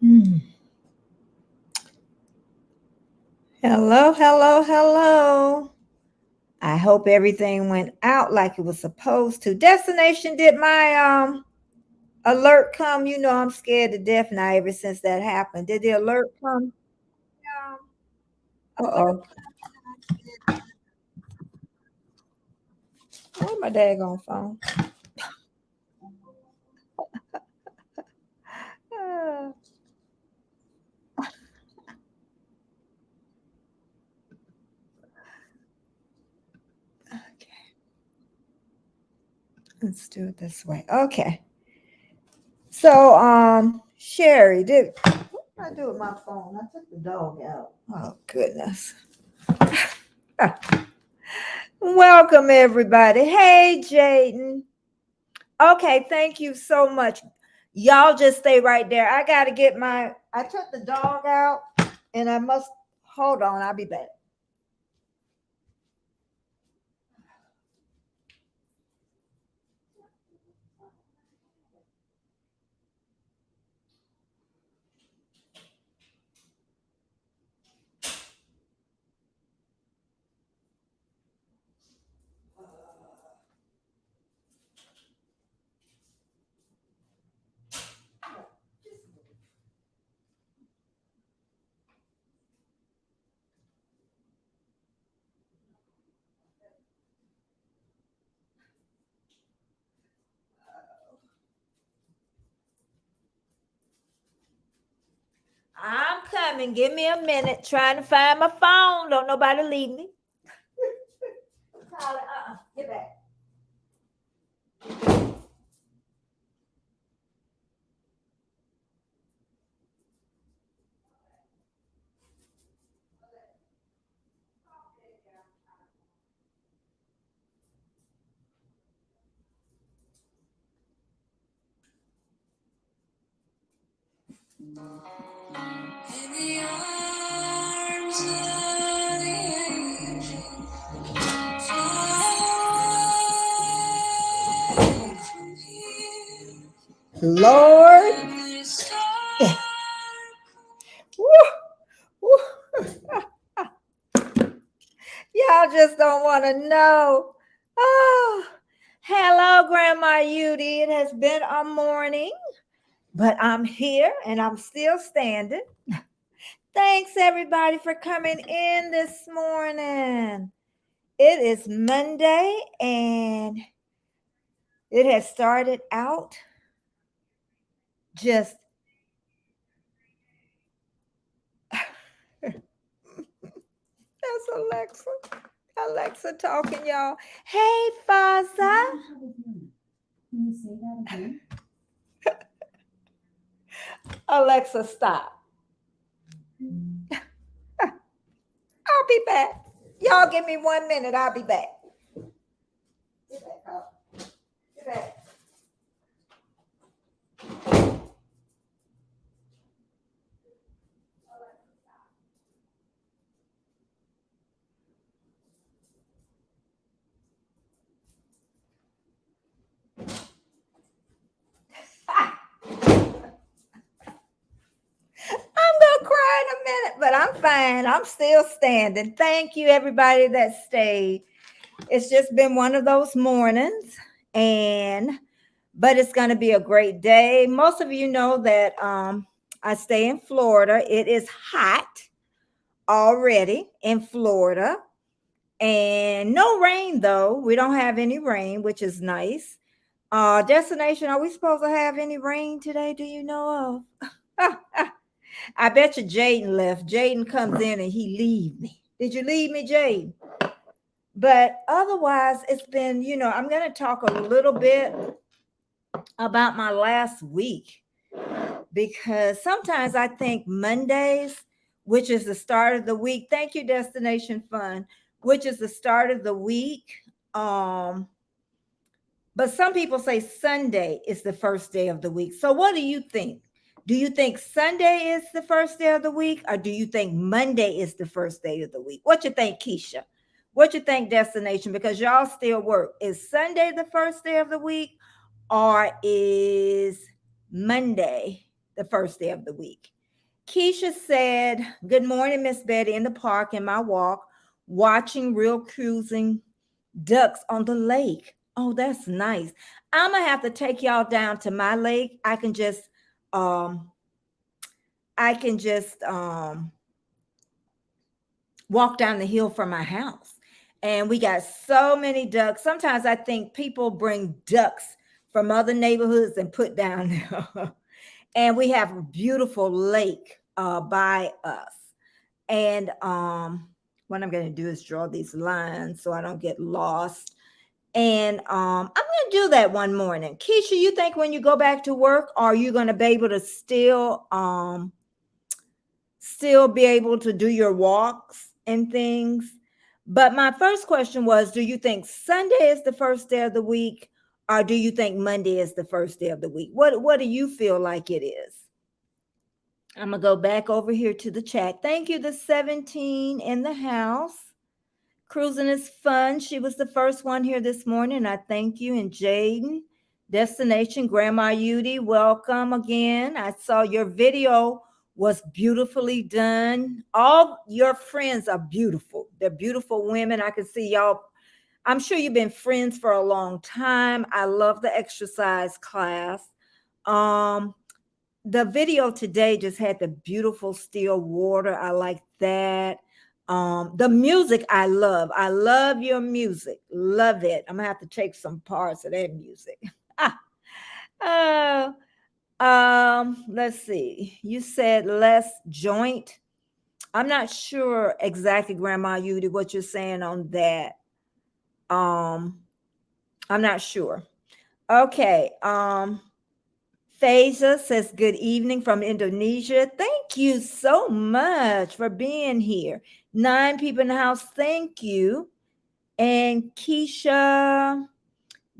Hmm. Hello, hello, hello. I hope everything went out like it was supposed to. Destination, did my alert come? You know I'm scared to death now ever since that happened. Did the alert come? Uh-oh. Where's my daggone phone? Uh, okay, let's do it this way. Okay. So Sherry, what did I do with my phone? I took the dog out. Oh goodness. Welcome everybody. Hey Jaden. Okay, thank you so much. Y'all just stay right there. I got to get I took the dog out and I must, hold on, I'll be back. I'm coming. Give me a minute trying to find my phone. Don't nobody leave me. Tyler, get back. In the arms of the angel, far from here. Lord. Yeah. Woo, woo. Y'all just don't want to know. Oh, hello, Grandma Judy. It has been a morning, but I'm here and I'm still standing. Thanks, everybody, for coming in this morning. It is Monday and it has started out just. That's Alexa. Alexa talking, y'all. Hey, Faza. Can you say that again? Alexa, stop. I'll be back. Y'all give me 1 minute. I'll be back. Get back up. Get back. I'm gonna cry in a minute, but I'm fine. I'm still standing. Thank you, everybody that stayed. It's just been one of those mornings, and but it's gonna be a great day. Most of you know that I stay in Florida. It is hot already in Florida, and no rain though. We don't have any rain, which is nice. Destination, are we supposed to have any rain today? Do you know of? I bet you Jaden left. Jaden comes in and he leave me. Did you leave me, Jaden? But otherwise, it's been, I'm going to talk a little bit about my last week because sometimes I think Mondays, which is the start of the week, thank you, Destination Fun, which is the start of the week. But some people say Sunday is the first day of the week. So what do you think? Do you think Sunday is the first day of the week, or do you think Monday is the first day of the week? What you think, Keisha? What you think, Destination? Because y'all still work. Is Sunday the first day of the week, or is Monday the first day of the week. Keisha said, "Good morning, Miss Betty, in the park in my walk, watching real cruising ducks on the lake." Oh, that's nice. I'm gonna have to take y'all down to my lake. Um I can just walk down the hill from my house. And we got so many ducks. Sometimes I think people bring ducks from other neighborhoods and put down there. And we have a beautiful lake by us. And what I'm going to do is draw these lines so I don't get lost. And I'm going to do that one morning. Keisha, you think when you go back to work, are you going to be able to still be able to do your walks and things? But my first question was, do you think Sunday is the first day of the week, or do you think Monday is the first day of the week? What do you feel like it is? I'm gonna go back over here to the chat. Thank you, the 17 in the house. Cruising is fun. She was the first one here this morning. I thank you. And Jaden, Destination, Grandma Yudi, welcome again. I saw your video was beautifully done. All your friends are beautiful. They're beautiful women. I can see y'all. I'm sure you've been friends for a long time. I love the exercise class. Um, the video today just had the beautiful still water. I like that. The music I love your music, love it. I'm gonna have to take some parts of that music. uh, let's see, you said less joint. I'm not sure exactly, Grandma Yudi, what you're saying on that. um I'm not sure. Okay. Phasia says, "Good evening from Indonesia." Thank you so much for being here. 9 people in the house. Thank you. And Keisha,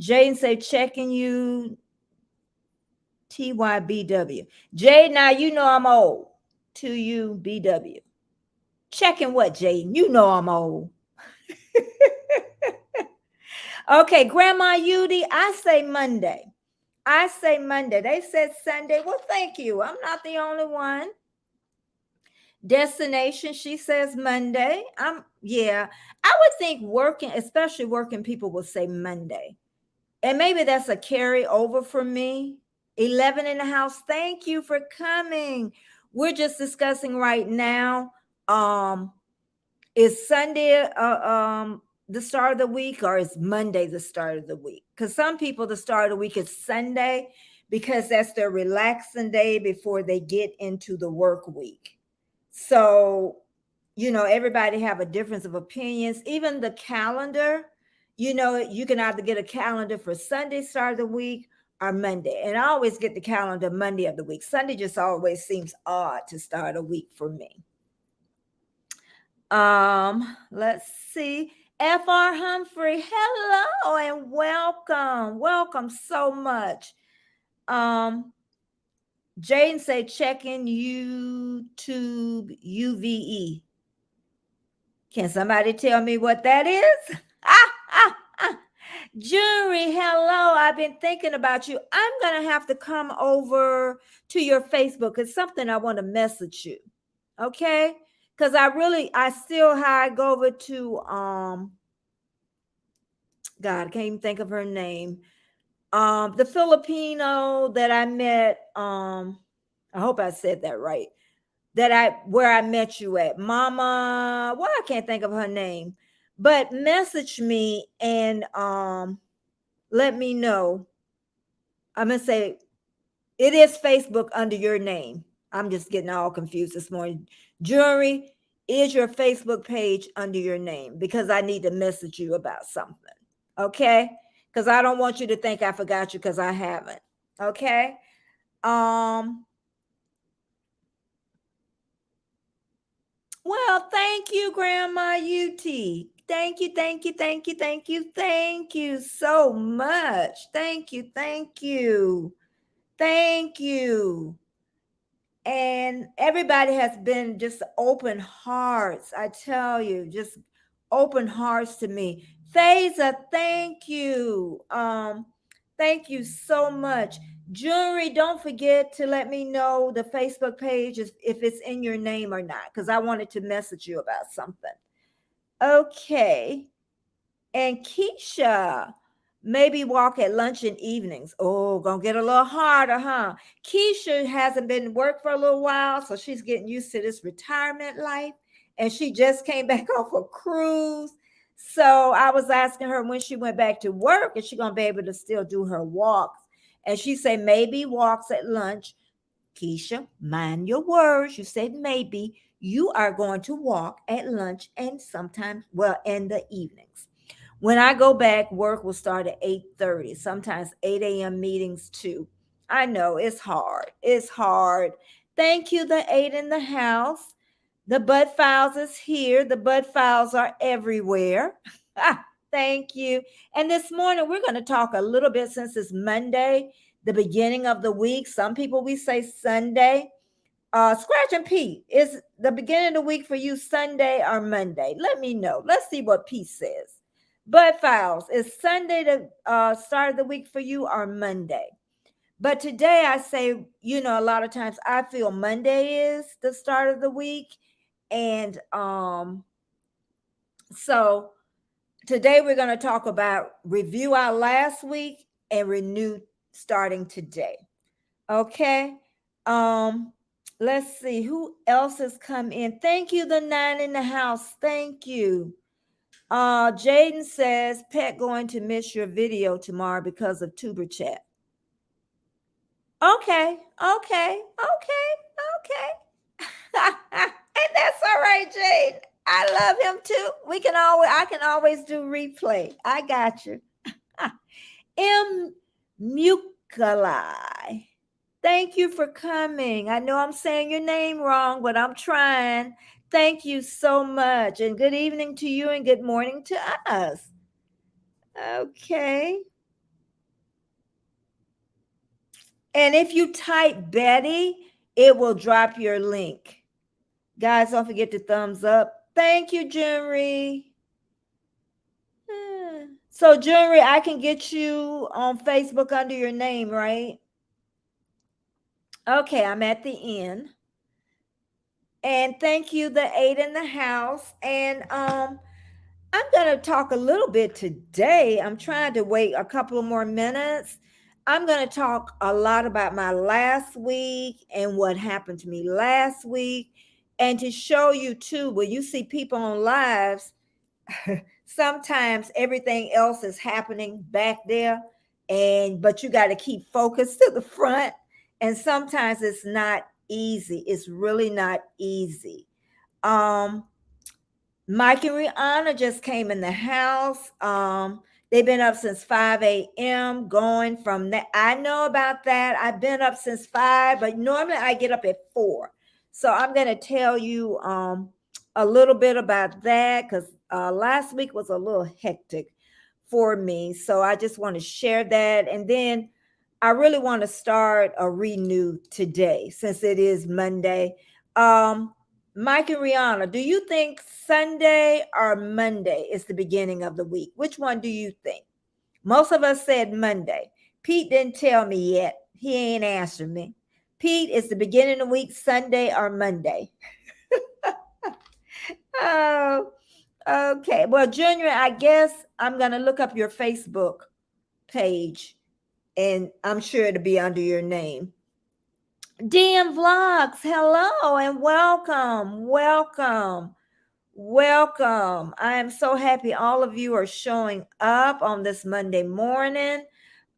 Jaden say, "Checking you, TYBW." Jade, now you know I'm old. To you, BW. Checking what, Jaden? You know I'm old. Okay, Grandma Yudi, I say Monday. I say Monday. They said Sunday. Well, thank you. I'm not the only one. Destination, she says Monday. Yeah, I would think working, especially working people, will say Monday. And maybe that's a carry over for me. 11 in the house. Thank you for coming. We're just discussing right now. Is Sunday the start of the week, or is Monday the start of the week? Because some people, the start of the week is Sunday because that's their relaxing day before they get into the work week. So, everybody have a difference of opinions. Even the calendar, you can either get a calendar for Sunday start of the week or Monday. And I always get the calendar Monday of the week. Sunday just always seems odd to start a week for me. Let's see. FR Humphrey, hello and welcome. Welcome so much. Jane say check in YouTube UVE. Can somebody tell me what that is? Jury, hello. I've been thinking about you. I'm gonna have to come over to your Facebook. It's something I want to message you. Okay? Because I still had go over to God, I can't even think of her name. The Filipino that I met, I hope I said that right. Where I met you at. Mama, well, I can't think of her name. But message me and let me know. I'm gonna say it is Facebook under your name. I'm just getting all confused this morning. Jury, is your Facebook page under your name? Because I need to message you about something. Okay? Because I don't want you to think I forgot you because I haven't. Okay? Well, thank you, Grandma UT. Thank you, thank you, thank you, thank you, thank you so much. Thank you, thank you, thank you. And everybody has been just open hearts. I tell you, just open hearts to me. Faza, thank you. Thank you so much. Jewelry, don't forget to let me know the Facebook page if it's in your name or not, because I wanted to message you about something. Okay. And Keisha, maybe walk at lunch and evenings. Oh, gonna get a little harder, huh? Keisha hasn't been to work for a little while, so she's getting used to this retirement life. And she just came back off a cruise. So I was asking her when she went back to work, is she gonna be able to still do her walks? And she said maybe walks at lunch. Keisha, mind your words. You said maybe. You are going to walk at lunch and sometimes, well, in the evenings. When I go back, work will start at 8:30, sometimes 8 a.m. meetings too. I know it's hard. It's hard. Thank you, the eight in the house. The Bud Files is here. The Bud Files are everywhere. Thank you. And this morning, we're going to talk a little bit since it's Monday, the beginning of the week. Some people, we say Sunday. Scratch and Pete, is the beginning of the week for you Sunday or Monday? Let me know. Let's see what Pete says. Bud Files, is Sunday the start of the week for you or Monday? But today I say, a lot of times I feel Monday is the start of the week. And so today we're going to talk about review our last week and renew starting today. Okay. Let's see who else has come in. Thank you, the nine in the house. Thank you. Jaden says, Pet going to miss your video tomorrow because of Tuber Chat. Okay, okay, okay. And that's all right, Jaden. I love him too. I can always do replay. I got you. M. Mukalai. Thank you for coming. I know I'm saying your name wrong, but I'm trying. Thank you so much. And good evening to you and good morning to us. Okay. And if you type Betty, it will drop your link. Guys, don't forget to thumbs up. Thank you, Jewelry. So, Jewelry, I can get you on Facebook under your name, right? Okay, I'm at the end. And thank you, the eight in the house. And I'm going to talk a little bit today. I'm trying to wait a couple of more minutes. I'm going to talk a lot about my last week and what happened to me last week. And to show you too, when you see people on lives, sometimes everything else is happening back there. But you got to keep focused to the front. And sometimes it's not easy. It's really not easy. Mike and Rihanna just came in the house. They've been up since 5 a.m. going from that. I know about that. I've been up since 5, but normally I get up at 4. So I'm going to tell you a little bit about that because last week was a little hectic for me. So I just want to share that. And then I really want to start a renew today since it is Monday. Mike and Rihanna, do you think Sunday or Monday is the beginning of the week? Which one do you think? Most of us said Monday. Pete didn't tell me yet. He ain't answered me. Pete, is the beginning of the week Sunday or Monday? Oh, okay. Well, Junior, I guess I'm going to look up your Facebook page and I'm sure it'll be under your name. DM Vlogs, hello and welcome. I am so happy all of you are showing up on this Monday morning.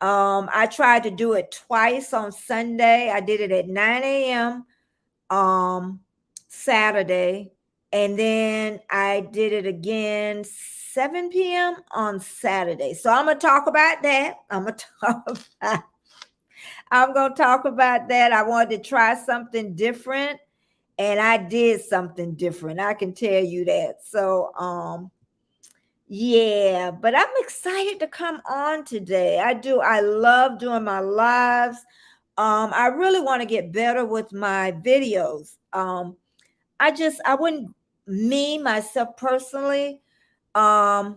I tried to do it twice on Sunday. I did it at 9 a.m. Saturday, and then I did it again 7 p.m. on Saturday. So I'm going to talk about that. I'm going to talk about that. I wanted to try something different. And I did something different. I can tell you that. So, yeah, but I'm excited to come on today. I love doing my lives. I really want to get better with my videos. I wouldn't, myself personally, I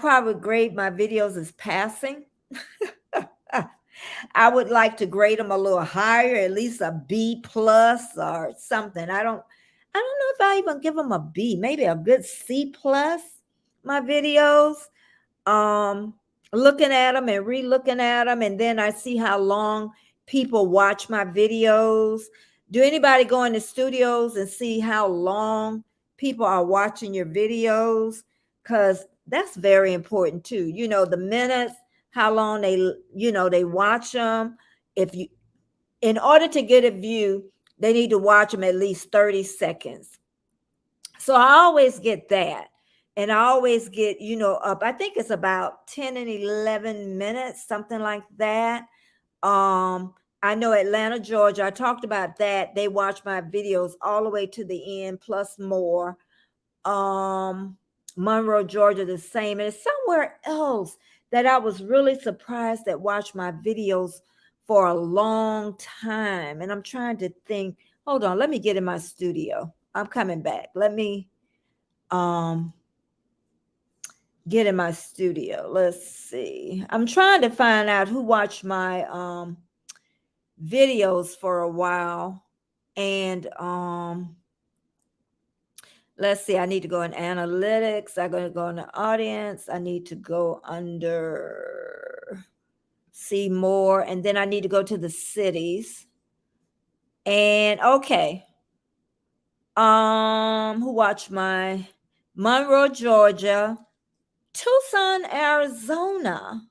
probably grade my videos as passing. I would like to grade them a little higher, at least a B plus or something. I don't know if I even give them a B, maybe a good C plus, my videos. um Looking at them and re-looking at them, and then I see how long people watch my videos. Do anybody go in the studios and see how long people are watching your videos? Because that's very important too. The minutes, how long they watch them. If you In order to get a view, they need to watch them at least 30 seconds. So I always get that. And I always get, up. I think it's about 10 and 11 minutes, something like that. I know Atlanta, Georgia, I talked about that. They watch my videos all the way to the end, plus more. Um, Monroe, Georgia, the same. And it's somewhere else that I was really surprised that watched my videos for a long time. And I'm trying to think, hold on, let me get in my studio. I'm coming back. Let me um get in my studio. Let's see. I'm trying to find out who watched my videos for a while. And let's see. I need to go in analytics. I'm going to go in the audience. I need to go under see more, and then I need to go to the cities. And okay. Who watched my Monroe, Georgia, Tucson, Arizona.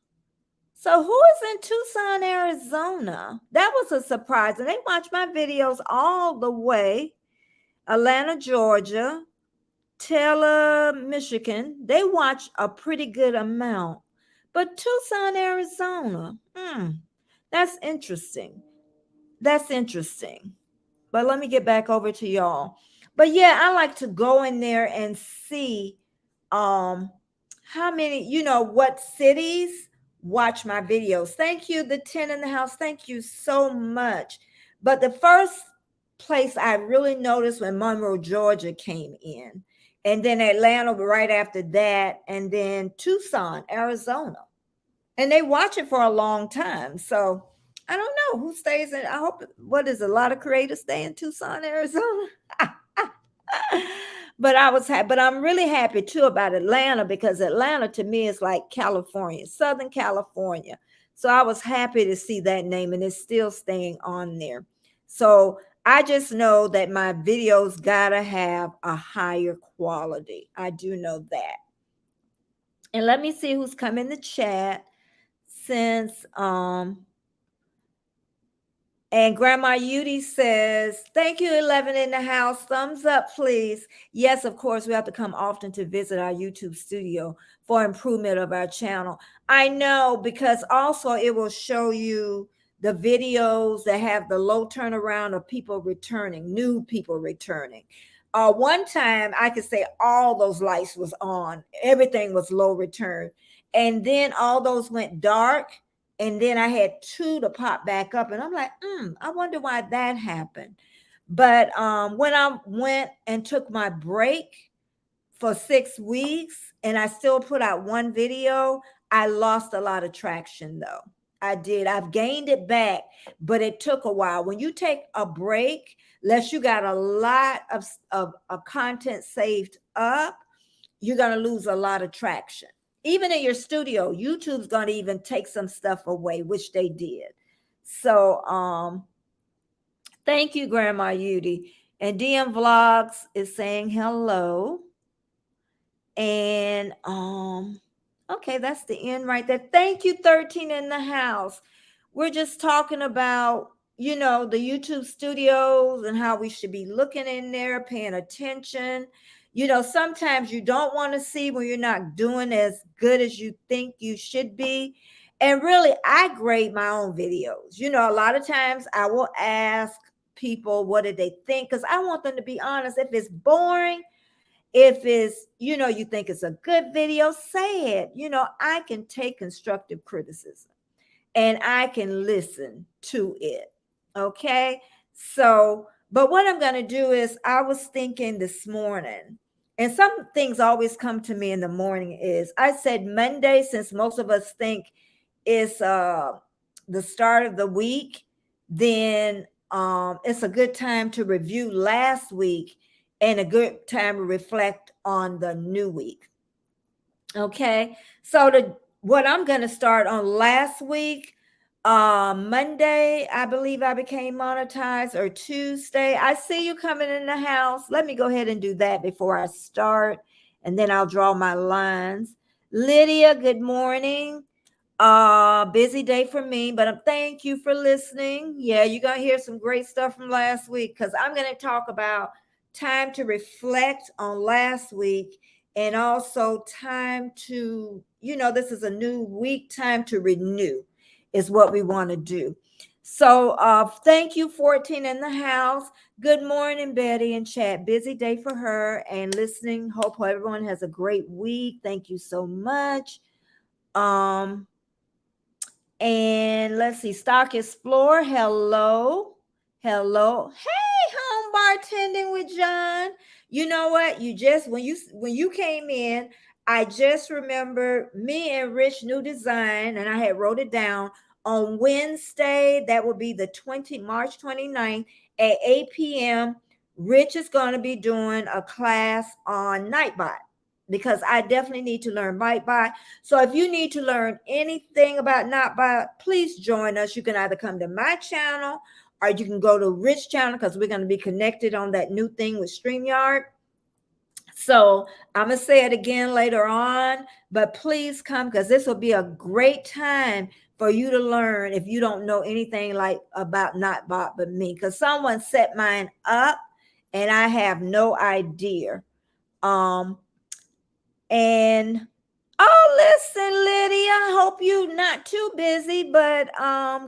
So who is in Tucson, Arizona? That was a surprise. And they watch my videos all the way. Atlanta, Georgia, Taylor, Michigan. They watch a pretty good amount. But Tucson, Arizona. That's interesting. That's interesting. But let me get back over to y'all. But yeah, I like to go in there and see um how many, what cities watch my videos. Thank you, the 10 in the house. Thank you so much. But the first place I really noticed when Monroe, Georgia came in, and then Atlanta right after that, and then Tucson, Arizona. And they watch it for a long time. So I don't know who stays in. I hope what is a lot of creators stay in Tucson, Arizona. But I'm really happy too about Atlanta, because Atlanta to me is like California, Southern California. So I was happy to see that name, and it's still staying on there. So I just know that my videos gotta have a higher quality. I do know that. And let me see who's come in the chat since and Grandma Yudi says, thank you, 11 in the house. Thumbs up, please. Yes, of course, we have to come often to visit our YouTube studio for improvement of our channel. I know, because also it will show you the videos that have the low turnaround of people returning, new people returning. One time I could say all those lights was on, everything was low return. And then all those went dark, and then I had two to pop back up, and I'm like, I wonder why that happened. But when I went and took my break for 6 weeks, and I still put out one video, I lost a lot of traction though. I did. I've gained it back, but it took a while. When you take a break, unless you got a lot of content saved up, you're going to lose a lot of traction. Even in your studio, YouTube's going to even take some stuff away, which they did. So, thank you, Grandma Yudi. And DM Vlogs is saying hello. And okay, that's the end right there. Thank you, 13 in the house. We're just talking about, the YouTube studios and how we should be looking in there, paying attention. Sometimes you don't want to see when you're not doing as good as you think you should be. And really, I grade my own videos. A lot of times I will ask people, what did they think? Because I want them to be honest. If it's boring, if it's, you think it's a good video, say it. I can take constructive criticism and I can listen to it. Okay. So, but what I'm going to do is, I was thinking this morning, and some things always come to me in the morning, is I said Monday, since most of us think it's the start of the week, then it's a good time to review last week and a good time to reflect on the new week. Okay. So the what I'm going to start on last week, Monday, I believe I became monetized, or Tuesday. I see you coming in the house. Let me go ahead and do that before I start, and then I'll draw my lines. Lydia, good morning. Busy day for me, but thank you for listening. Yeah, you're gonna hear some great stuff from last week, because I'm gonna talk about time to reflect on last week, and also time to, this is a new week, time to renew is what we want to do. So thank you, 14 in the house. Good morning, Betty and chat. Busy day for her and listening. Hope everyone has a great week. Thank you so much. Um, and let's see, Stock Explorer. Hello. Hello. Hey, home bartending with John. You know what? You just when you came in, I just remember me and Rich New Design, and I had wrote it down on Wednesday. That will be the March 29th at 8 p.m. Rich is going to be doing a class on Nightbot, because I definitely need to learn Nightbot. So if you need to learn anything about Nightbot, please join us. You can either come to my channel or you can go to Rich channel, because we're going to be connected on that new thing with StreamYard. So I'm going to say it again later on, but please come, because this will be a great time for you to learn if you don't know anything like about Nightbot but me, because someone set mine up and I have no idea. And oh, listen, Lydia, I hope you not too busy, but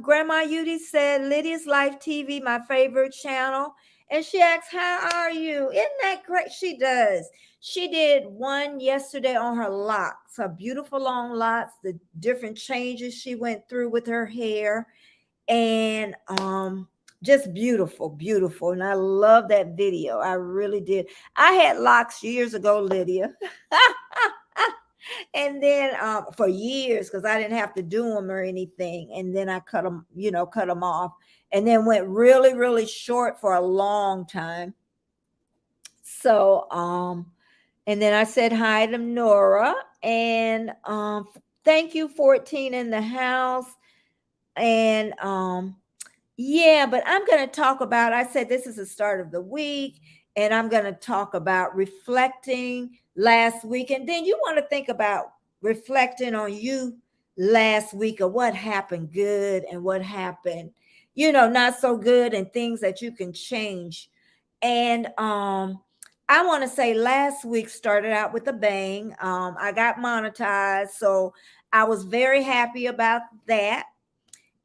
Grandma Yudi said Lydia's Life TV, my favorite channel. And she asked, how are you? Isn't that great? She does. She did one yesterday on her locks, her beautiful long locks, the different changes she went through with her hair. And just beautiful, beautiful. And I love that video. I really did. I had locks years ago, Lydia. And then for years, because I didn't have to do them or anything. And then I cut them off, and then went really, really short for a long time. So and then I said hi to Nora, and thank you, 14 in the house. And yeah, but I'm going to talk about, I said this is the start of the week, and I'm going to talk about reflecting last week. And then you want to think about reflecting on you last week, of what happened good and what happened, not so good, and things that you can change. And I want to say last week started out with a bang. I got monetized, so I was very happy about that.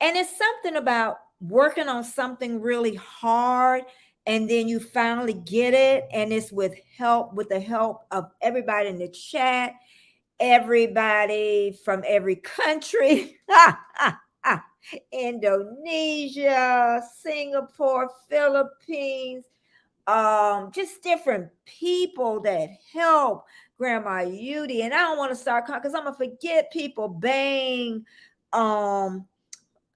And it's something about working on something really hard, and then you finally get it, and it's with the help of everybody in the chat, everybody from every country. Indonesia, Singapore, Philippines, just different people that help Grandma Yudi. And I don't want to start because I'm gonna forget people. Bang,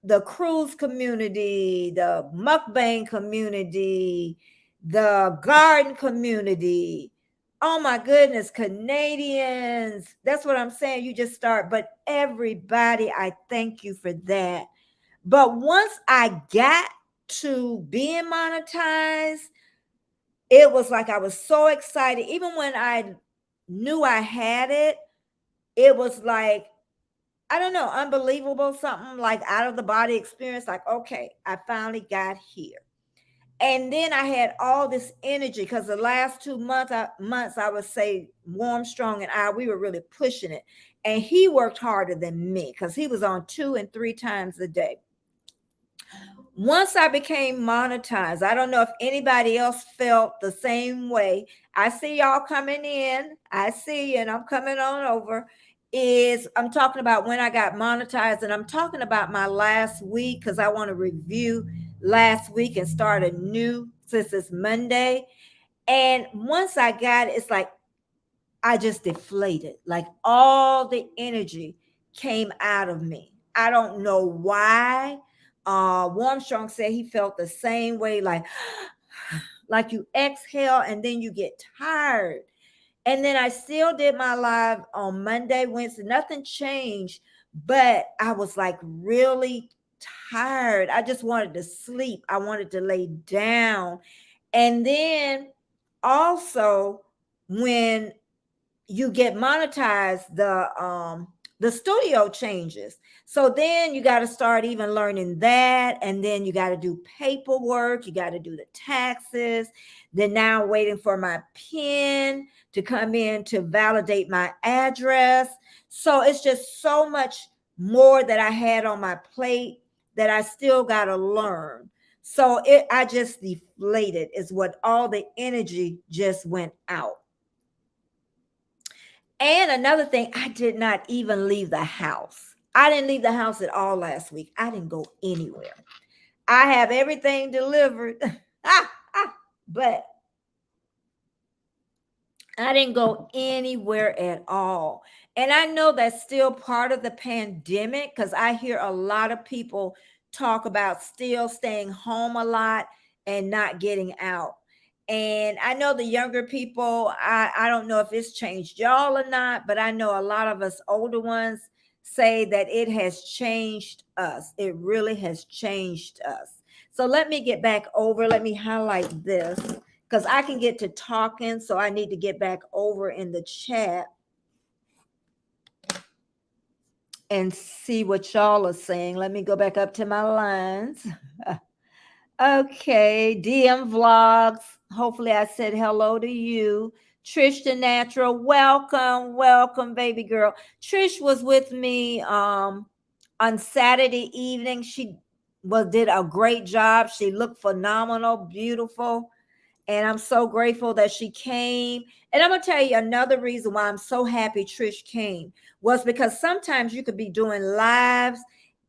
the cruise community, the mukbang community, the garden community. Oh my goodness, Canadians. That's what I'm saying. You just start. But everybody, I thank you for that. But once I got to being monetized, it was like I was so excited. Even when I knew I had it, it was like, I don't know, unbelievable, something like out of the body experience. Like, okay, I finally got here. And then I had all this energy, because the last 2 months, I would say Warm, Strong, and we were really pushing it. And he worked harder than me, because he was on 2 and 3 times a day. Once I became monetized, I don't know if anybody else felt the same way. I see y'all coming in. I see you, and I'm coming on over. I'm talking about when I got monetized, and I'm talking about my last week, because I want to review last week and start anew since it's Monday. And once I got it, it's like I just deflated. Like all the energy came out of me. I don't know why. Warmstrong said he felt the same way, like you exhale and then you get tired. And then I still did my live on Monday, Wednesday. Nothing changed, but I was like really tired. I just wanted to sleep. I wanted to lay down. And then also, when you get monetized, the studio changes. So then you got to start even learning that, and then you got to do paperwork, you got to do the taxes. Then now waiting for my PIN to come in to validate my address. So it's just so much more that I had on my plate that I still got to learn. So I just deflated, is what all the energy just went out. And another thing, I did not even leave the house. I didn't leave the house at all last week. I didn't go anywhere. I have everything delivered, but I didn't go anywhere at all. And I know that's still part of the pandemic, because I hear a lot of people talk about still staying home a lot and not getting out. And I know the younger people, I don't know if it's changed y'all or not, but I know a lot of us older ones say that it has changed us. It really has changed us. So let me get back over. Let me highlight this, because I can get to talking. So I need to get back over in the chat and see what y'all are saying. Let me go back up to my lines. Okay, DM Vlogs. Hopefully I said hello to you. Trish the Natural, welcome, baby girl. Trish was with me on Saturday evening. She did a great job. She looked phenomenal, beautiful. And I'm so grateful that she came. And I'm going to tell you another reason why I'm so happy Trish came was because sometimes you could be doing lives,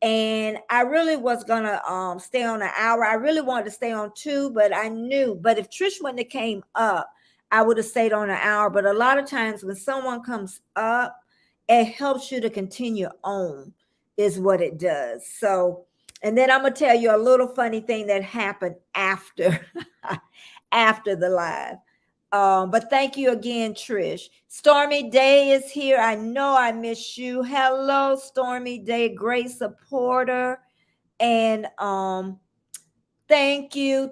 and I really was going to stay on an hour. I really wanted to stay on 2, but I knew. But if Trish wouldn't have came up, I would have stayed on an hour. But a lot of times when someone comes up, it helps you to continue on, is what it does. So, and then I'm going to tell you a little funny thing that happened after. After the live. But thank you again, Trish. Stormy Day is here. I know I miss you. Hello, Stormy Day, great supporter. And thank you.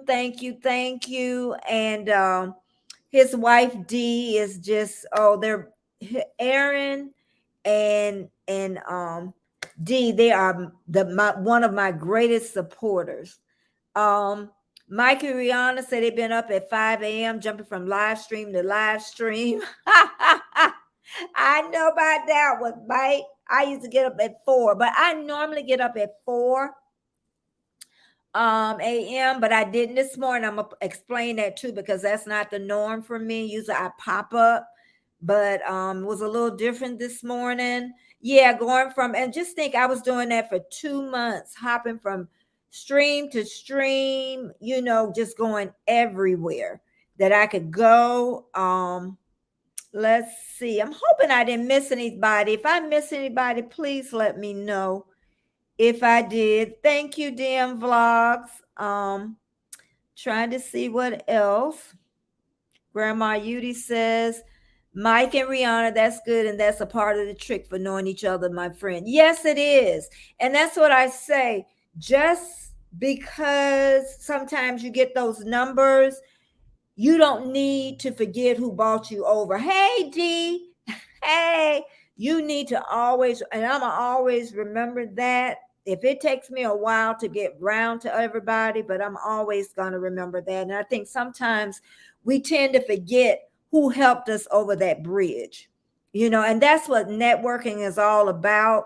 And his wife Dee is just, they're Aaron and Dee, they are one of my greatest supporters. Mike and Rihanna said they've been up at 5 a.m. jumping from live stream to live stream. I know about that one, Mike. I used to get up at 4, but I normally get up at 4 a.m., but I didn't this morning. I'm gonna explain that too, because that's not the norm for me. Usually I pop up, but it was a little different this morning. Yeah, going from, and just think, I was doing that for 2 months, hopping from stream to stream, just going everywhere that I could go. Let's see. I'm hoping I didn't miss anybody. If I miss anybody, please let me know if I did. Thank you, DM Vlogs. Trying to see what else. Grandma Yudi says, Mike and Rihanna, that's good. And that's a part of the trick for knowing each other, my friend. Yes, it is. And that's what I say. Just because sometimes you get those numbers, you don't need to forget who bought you over. Hey, D. Hey, you need to always, and I'm going to always remember that. If it takes me a while to get round to everybody, but I'm always going to remember that. And I think sometimes we tend to forget who helped us over that bridge, and that's what networking is all about.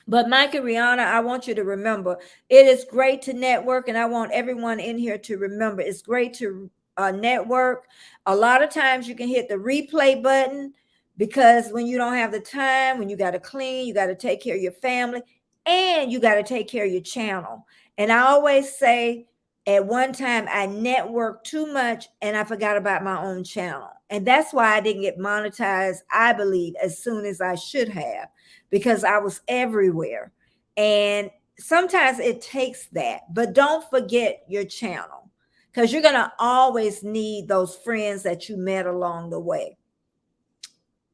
But Mike and Rihanna, I want you to remember, it is great to network, and I want everyone in here to remember, it's great to network. A lot of times you can hit the replay button, because when you don't have the time, when you got to clean, you got to take care of your family, and you got to take care of your channel. And I always say, at one time I networked too much and I forgot about my own channel. And that's why I didn't get monetized, I believe, as soon as I should have, because I was everywhere. And sometimes it takes that, but don't forget your channel, because you're going to always need those friends that you met along the way.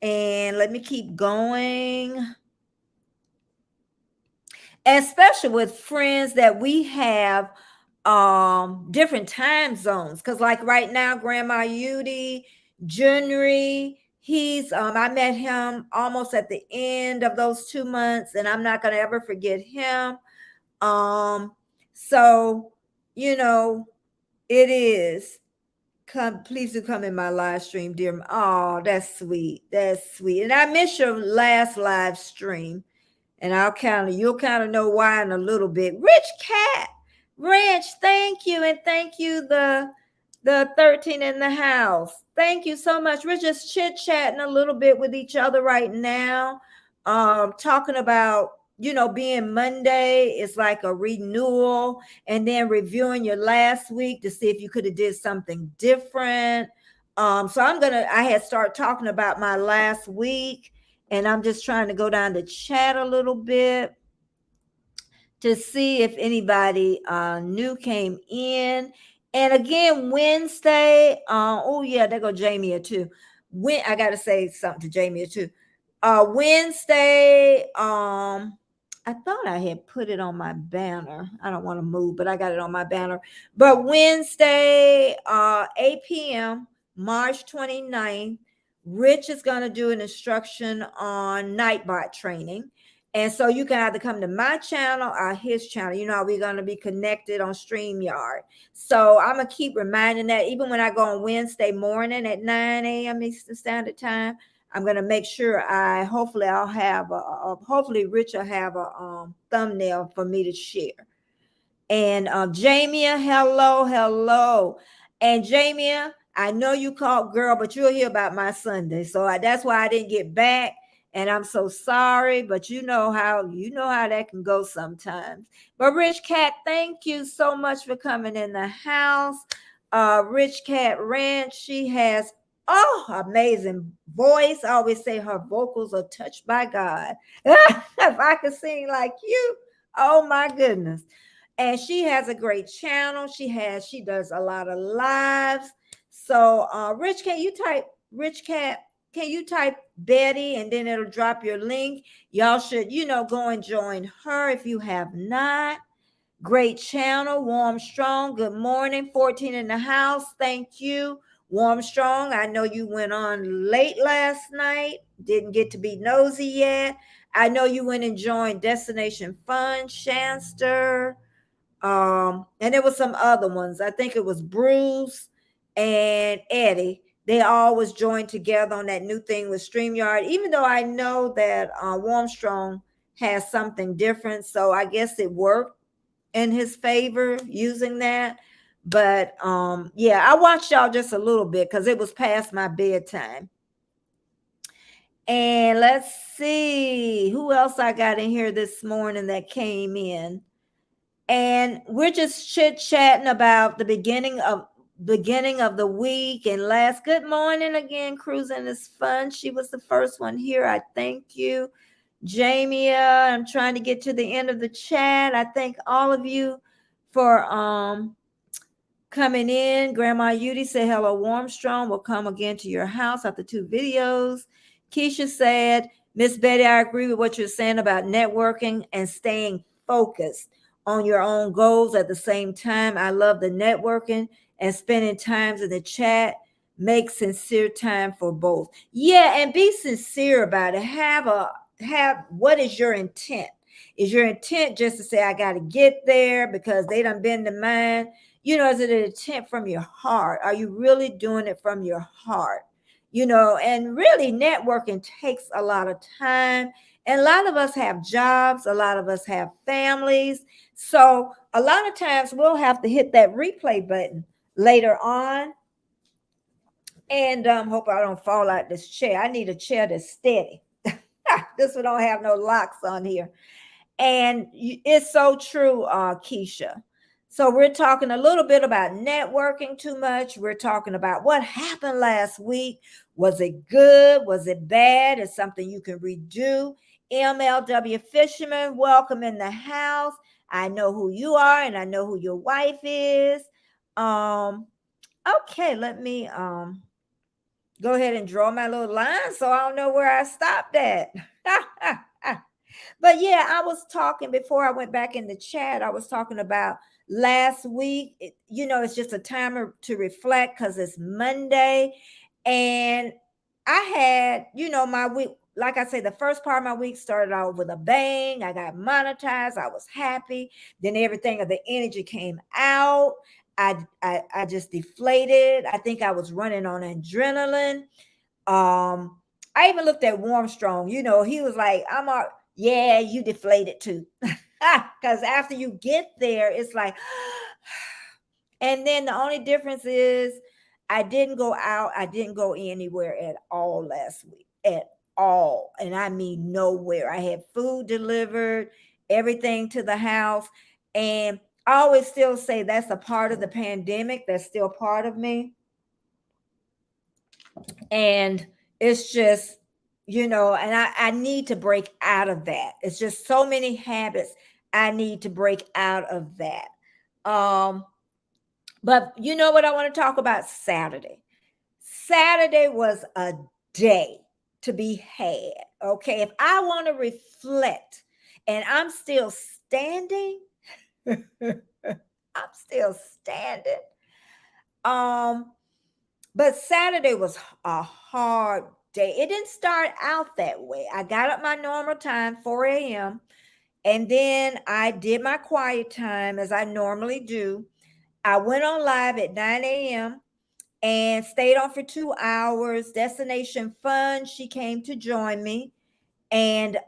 And let me keep going. Especially with friends that we have different time zones, because like right now, Grandma Yudi January, he's I met him almost at the end of those 2 months, and I'm not going to ever forget him. So you know, it is. Come, please do come in my live stream, dear. Oh, that's sweet. That's sweet. And I miss your last live stream. And you'll kind of know why in a little bit. Rich Cat Ranch, thank you. And thank you, the 13 in the house. Thank you so much. We're just chit-chatting a little bit with each other right now. Talking about, being Monday is like a renewal, and then reviewing your last week to see if you could have did something different. So I had started talking about my last week, and I'm just trying to go down the chat a little bit to see if anybody new came in. And again, Wednesday, oh yeah, there go Jamie too. When I gotta say something to Jamie too. Wednesday, I thought I had put it on my banner. I don't want to move, but I got it on my banner. But Wednesday, 8 p.m., March 29th, Rich is going to do an instruction on Nightbot training. And so you can either come to my channel or his channel. You know, we're going to be connected on StreamYard. So I'm going to keep reminding that even when I go on Wednesday morning at 9 a.m. Eastern Standard Time, I'm going to make sure hopefully Rich will have a thumbnail for me to share. And Jamia, hello. And Jamia, I know you called girl, but you'll hear about my Sunday. So that's why I didn't get back. And I'm so sorry, but you know how that can go sometimes. But Rich Cat, thank you so much for coming in the house. Rich Cat Ranch, she has amazing voice. I always say her vocals are touched by God. If I could sing like you, oh my goodness. And she has a great channel. She does a lot of lives. So Rich, can you type Rich Cat? Can you type Betty, and then it'll drop your link? Y'all should, go and join her if you have not. Great channel, Warm Strong. Good morning, 14 in the house. Thank you, Warm Strong. I know you went on late last night. Didn't get to be nosy yet. I know you went and joined Destination Fun, Shanster. And there was some other ones. I think it was Bruce and Eddie. They all was joined together on that new thing with StreamYard, even though I know that Warmstrong has something different. So I guess it worked in his favor using that. But yeah, I watched y'all just a little bit because it was past my bedtime. And let's see who else I got in here this morning that came in. And we're just chit-chatting about the beginning of the week. And last good morning again, cruising is fun. She was the first one here. I thank you, Jamia. I'm trying to get to the end of the chat. I thank all of you for coming in. Grandma Yudi said hello, Warmstrong will come again to your house after 2 videos. Keisha said, Miss Betty, I agree with what you're saying about networking and staying focused on your own goals at the same time. I love the networking and spending times in the chat. Make sincere time for both. Yeah, and be sincere about it. Have what is your intent? Is your intent just to say I got to get there because they done been to mine? Is it an intent from your heart? Are you really doing it from your heart? And really networking takes a lot of time. And a lot of us have jobs. A lot of us have families. So a lot of times we'll have to hit that replay button later on. And hope I don't fall out this chair. I need a chair that's steady. This one don't have no locks on here. And it's so true, Keisha. So we're talking a little bit about networking too much. We're talking about what happened last week. Was it good? Was it bad? Is something you can redo? MLW Fisherman, welcome in the house. I know who you are and I know who your wife is. Okay, let me go ahead and draw my little line so I don't know where I stopped at. But yeah, I was talking before I went back in the chat. I was talking about last week. It's just a time to reflect because it's Monday. And I had, my week, like I say, the first part of my week started out with a bang. I got monetized. I was happy. Then everything of the energy came out. I just deflated. I think I was running on adrenaline. I even looked at Warmstrong. He was like, yeah, you deflated too. Because after you get there, it's like, and then the only difference is I didn't go out. I didn't go anywhere at all last week, at all. And I mean, nowhere. I had food delivered, everything to the house. And I always still say that's a part of the pandemic. That's still part of me. And it's just, and I need to break out of that. It's just so many habits. I need to break out of that. But you know what I want to talk about? Saturday. Saturday was a day to be had. Okay. If I want to reflect and I'm still standing, I'm still standing. But Saturday was a hard day. It didn't start out that way. I got up my normal time, 4 a.m., and then I did my quiet time as I normally do. I went on live at 9 a.m. and stayed on for 2 hours. Destination Fun, she came to join me. And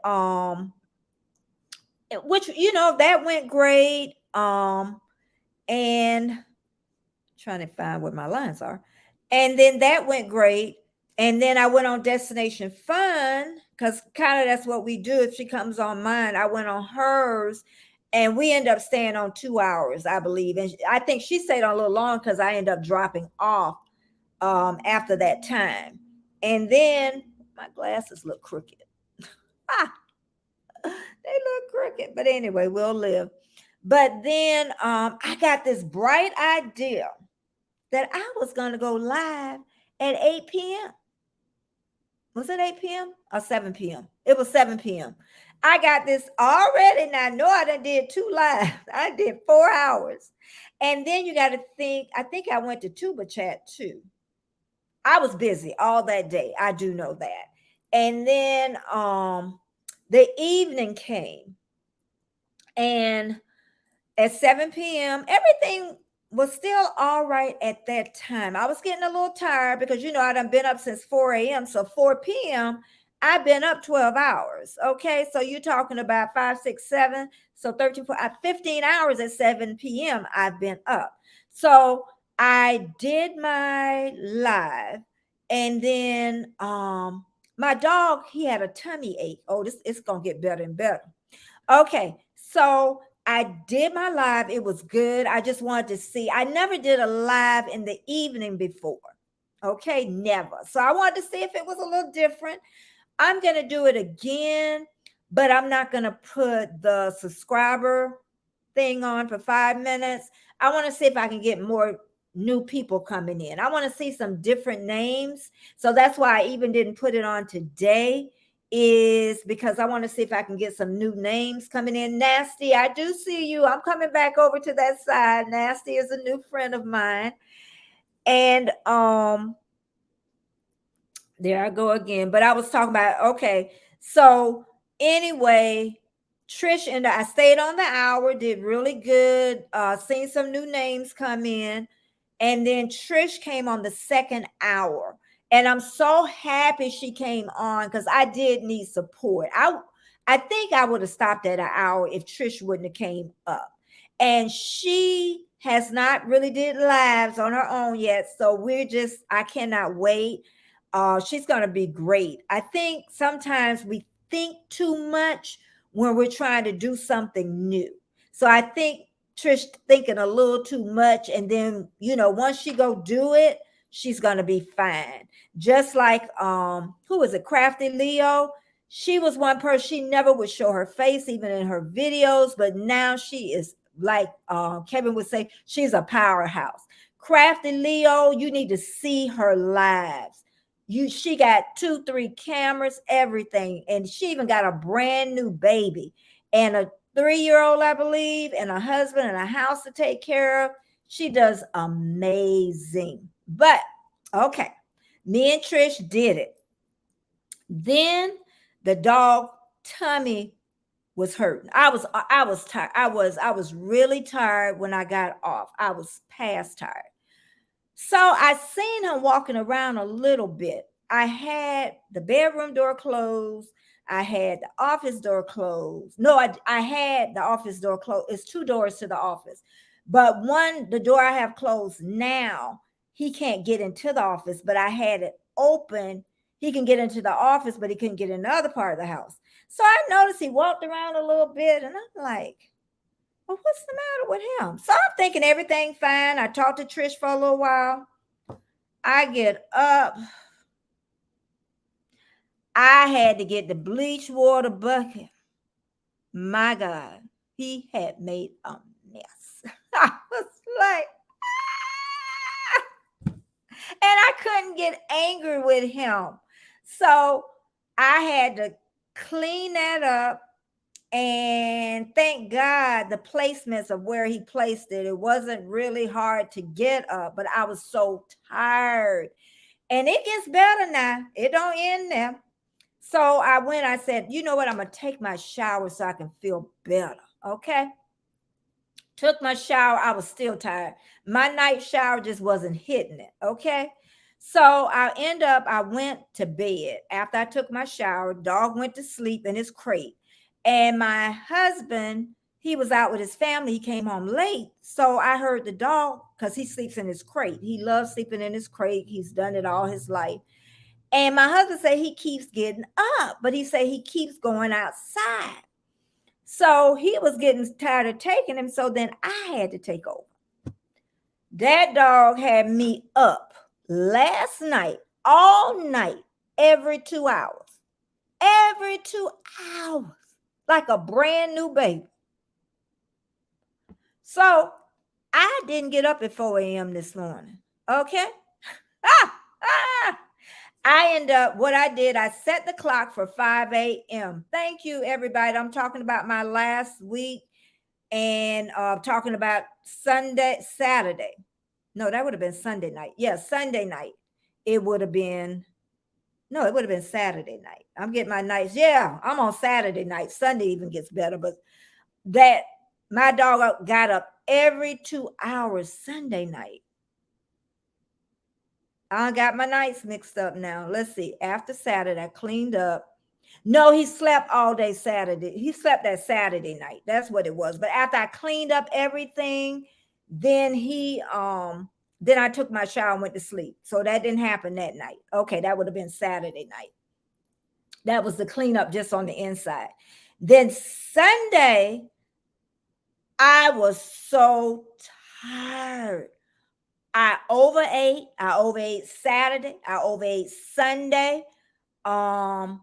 which, that went great. And trying to find where my lines are. And then that went great. And then I went on Destination Fun because kind of that's what we do. If she comes on mine, I went on hers and we end up staying on 2 hours, I believe. And I think she stayed on a little long because I ended up dropping off after that time. And then my glasses look crooked. They look crooked. But anyway, we'll live. But then I got this bright idea that I was going to go live at 8 p.m. Was it 8 p.m. or 7 p.m.? It was 7 p.m. I got this already. Now, I know I done did 2 lives. I did 4 hours. And then you got to think, I think I went to Tuba Chat too. I was busy all that day. I do know that. And then the evening came. And at 7 p.m., everything was still all right at that time. I was getting a little tired because, I done been up since 4 a.m. So 4 p.m., I've been up 12 hours. Okay. So you're talking about 5, 6, 7. So 13, 14, 15 hours at 7 p.m. I've been up. So I did my live. And then my dog, he had a tummy ache. Oh, it's going to get better and better. Okay. So I did my live. It was good. I just wanted to see. I never did a live in the evening before. Okay, never. So I wanted to see if it was a little different. I'm going to do it again, but I'm not going to put the subscriber thing on for 5 minutes. I want to see if I can get more new people coming in. I want to see some different names. So that's why I even didn't put it on today, is because I want to see if I can get some new names coming in. Nasty, I do see you. I'm coming back over to that side. Nasty is a new friend of mine. And there I go again. But I was talking about, okay, so anyway, Trish and I stayed on the hour, did really good, seen some new names come in. And then Trish came on the second hour. And I'm so happy she came on because I did need support. I think I would have stopped at an hour if Trish wouldn't have came up. And she has not really did lives on her own yet. So I cannot wait. She's going to be great. I think sometimes we think too much when we're trying to do something new. So I think Trish thinking a little too much. And then, once she go do it, she's going to be fine. Just like, who is it? Crafty Leo. She was one person, she never would show her face, even in her videos, but now she is like Kevin would say, she's a powerhouse. Crafty Leo, you need to see her lives. She got 2, 3 cameras, everything, and she even got a brand new baby and a 3-year-old, I believe, and a husband and a house to take care of. She does amazing. But okay, me and Trish did it. Then the dog tummy was hurting. I was tired. I was really tired when I got off. I was past tired. So I seen him walking around a little bit. I had the bedroom door closed. I had the office door closed. No, I had the office door closed. It's 2 doors to the office. But the door I have closed now, he can't get into the office, but I had it open. He can get into the office, but he couldn't get in the other part of the house. So I noticed he walked around a little bit, and I'm like, well, what's the matter with him? So I'm thinking everything fine. I talked to Trish for a little while. I get up. I had to get the bleach water bucket. My God, he had made a mess. I was like, ah! And I couldn't get angry with him. So I had to clean that up. And thank God the placements of where he placed it, it wasn't really hard to get up, but I was so tired. And it gets better now. It don't end there. So I said, you know what? I'm going to take my shower so I can feel better. Okay. Took my shower. I was still tired. My night shower just wasn't hitting it. Okay. So I went to bed after I took my shower. Dog went to sleep in his crate. And my husband, he was out with his family. He came home late. So I heard the dog, because he sleeps in his crate. He loves sleeping in his crate. He's done it all his life. And my husband said he keeps getting up, but he said he keeps going outside. So he was getting tired of taking him. So then I had to take over. That dog had me up last night, all night, every 2 hours. Every 2 hours. Like a brand new baby. So I didn't get up at 4 a.m. this morning. Okay. I end up, what I did, I set the clock for 5 a.m. Thank you, everybody. I'm talking about my last week and talking about Saturday. No, that would have been Sunday night. Yeah, Sunday night. It would have been Saturday night. I'm getting my nights. Yeah, I'm on Saturday night. Sunday even gets better. But that my dog got up every 2 hours Sunday night. I got my nights mixed up now. Let's see. After Saturday, I cleaned up. No, he slept all day Saturday. He slept that Saturday night. That's what it was. But after I cleaned up everything, then then I took my shower and went to sleep. So that didn't happen that night. Okay, that would have been Saturday night. That was the cleanup just on the inside. Then Sunday, I was so tired. I overate Saturday. I overate Sunday. And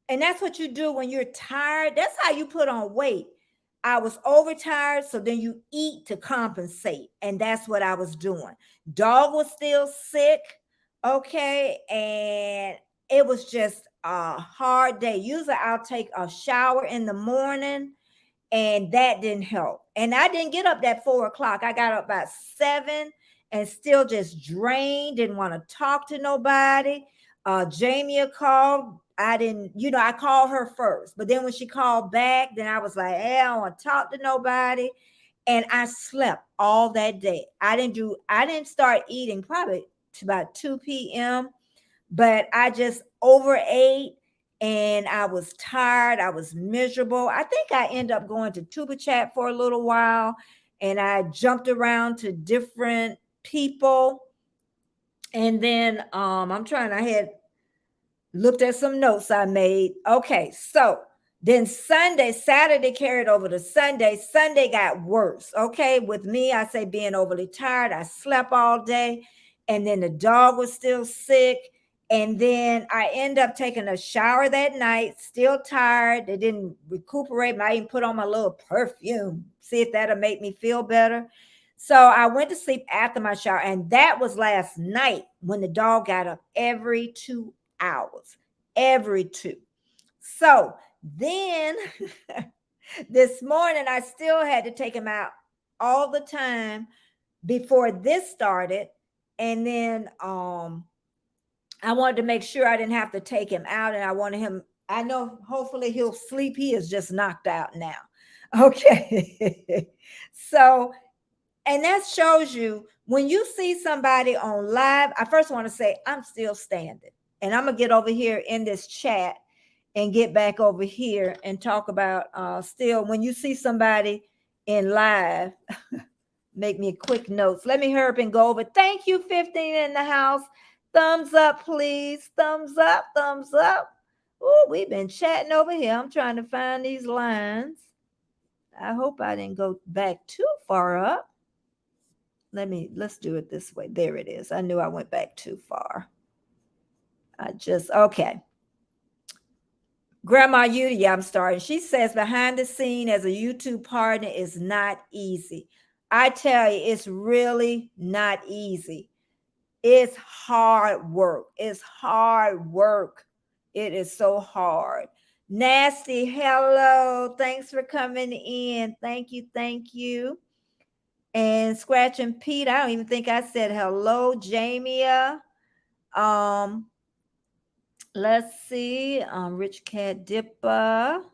that's what you do when you're tired. That's how you put on weight. I was overtired, so then you eat to compensate. And that's what I was doing. Dog was still sick. Okay. And it was just a hard day. Usually I'll take a shower in the morning, and that didn't help. And I didn't get up at 4 o'clock. I got up about 7 and still just drained, didn't want to talk to nobody. Jamie called. I called her first, but then when she called back, then I was like, hey, I don't want to talk to nobody. And I slept all that day. I didn't start eating probably to about 2 p.m., but I just overate and I was tired. I was miserable. I think I ended up going to Tuba Chat for a little while, and I jumped around to different people. And then I had looked at some notes I made. Okay, so then Saturday carried over to Sunday. Sunday got worse. Okay, with me, I say being overly tired. I slept all day, and then the dog was still sick. And then I end up taking a shower that night, still tired. They didn't recuperate. I even put on my little perfume, see if that'll make me feel better. So I went to sleep after my shower. And that was last night when the dog got up every 2 hours, every two. So then this morning, I still had to take him out all the time before this started. And then I wanted to make sure I didn't have to take him out, and I wanted him, I know hopefully he'll sleep. He is just knocked out now. Okay. So, and that shows you when you see somebody on live, I first want to say I'm still standing. And I'm going to get over here in this chat and get back over here and talk about still when you see somebody in live, make me a quick notes. Let me hurry up and go over. Thank you, 15 in the house. Thumbs up, please. Thumbs up, thumbs up. Oh, we've been chatting over here. I'm trying to find these lines. I hope I didn't go back too far up. Let's do it this way. There it is. I knew I went back too far. Okay. Grandma Judy, I'm starting. She says behind the scene as a YouTube partner is not easy. I tell you, it's really not easy. It's hard work. It's hard work. It is so hard. Nasty, hello. Thanks for coming in. Thank you. Thank you. And Scratching Pete, I don't even think I said hello, Jamia. Let's see. Rich Cat Dippa.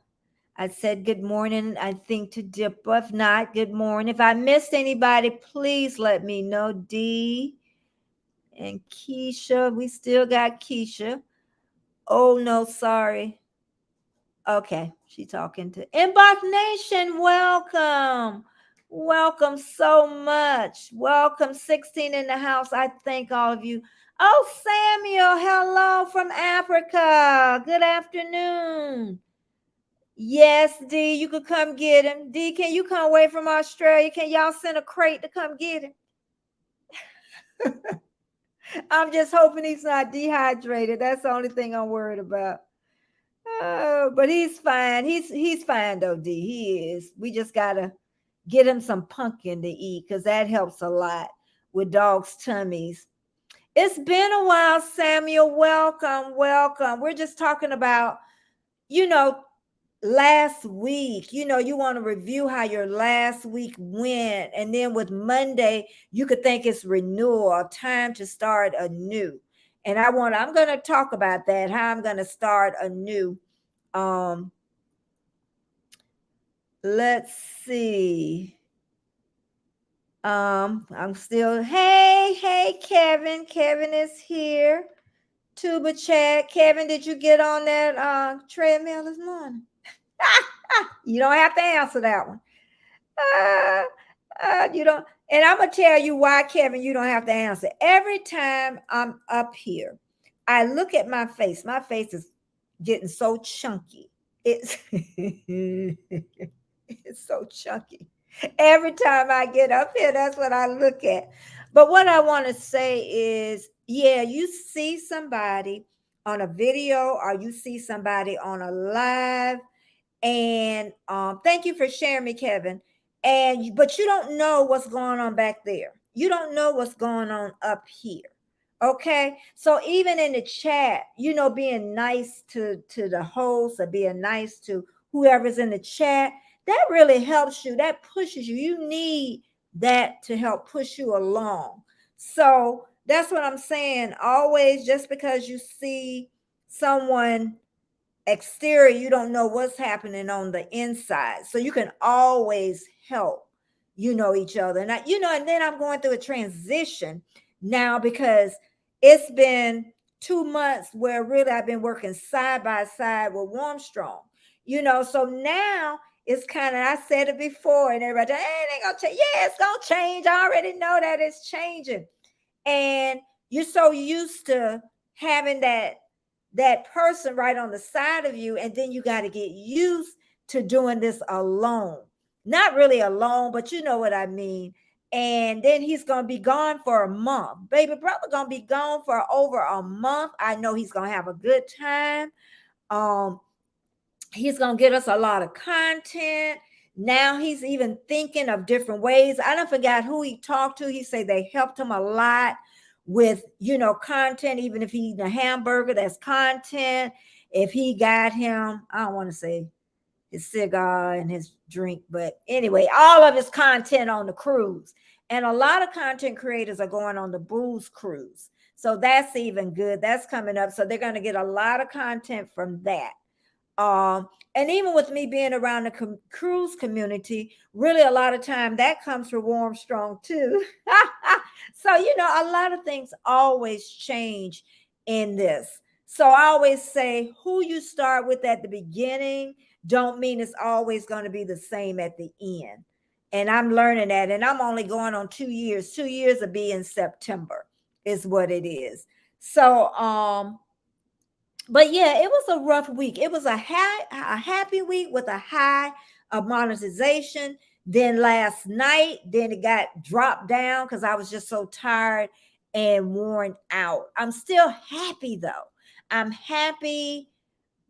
I said good morning, I think, to Dippa. If not, good morning. If I missed anybody, please let me know. D and Keisha. We still got Keisha. Oh, no, sorry. Okay, she talking to Embark Nation. Welcome. Welcome so much. Welcome, 16 in the house. I thank all of you. Oh, Samuel, hello from Africa. Good afternoon. Yes, D, you could come get him. D, can you come away from Australia? Can y'all send a crate to come get him? I'm just hoping he's not dehydrated. That's the only thing I'm worried about. Oh, but he's fine. He's fine though, D. He is. We just gotta get him some pumpkin to eat because that helps a lot with dogs' tummies. It's been a while, Samuel. Welcome, welcome. We're just talking about, last week. You want to review how your last week went. And then with Monday, you could think it's renewal, or time to start anew. And I'm going to talk about that, how I'm going to start anew. Let's see. I'm still, hey, Kevin. Kevin is here. Tuba chat. Kevin, did you get on that treadmill this morning? You don't have to answer that one. You don't. And I'm going to tell you why, Kevin, you don't have to answer. Every time I'm up here, I look at my face. My face is getting so chunky. It's it's so chunky. Every time I get up here, that's what I look at. But what I want to say is, yeah, you see somebody on a video or you see somebody on a live, and thank you for sharing me, Kevin. But you don't know what's going on back there. You don't know what's going on up here. Okay, so even in the chat, being nice to the host or being nice to whoever's in the chat, that really helps you. That pushes you. You need that to help push you along. So that's what I'm saying. Always, just because you see someone exterior, you don't know what's happening on the inside. So you can always help, each other. And and then I'm going through a transition now because it's been 2 months where really I've been working side by side with Warmstrong, so now it's kind of, I said it before and everybody, hey, it ain't gonna change. Yeah, it's gonna change. I already know that it's changing. And you're so used to having that person right on the side of you, and then you got to get used to doing this alone. Not really alone, but you know what I mean. And then he's gonna be gone for a month. Baby brother gonna be gone for over a month. I know he's gonna have a good time. Um, he's gonna get us a lot of content. Now he's even thinking of different ways. I don't forget who he talked to. He said they helped him a lot with content. Even if he eating a hamburger, that's content. If he got him, I don't want to say his cigar and his drink, but anyway, all of his content on the cruise. And a lot of content creators are going on the booze cruise. So that's even good. That's coming up. So they're going to get a lot of content from that. And even with me being around the cruise community, really a lot of time that comes from Warm Strong too. So, a lot of things always change in this. So I always say who you start with at the beginning don't mean it's always going to be the same at the end. And I'm learning that. And I'm only going on 2 years. 2 years will be in September is what it is. So, but yeah, it was a rough week. It was a happy week with a high of monetization. Then last night, then it got dropped down because I was just so tired and worn out. I'm still happy though. I'm happy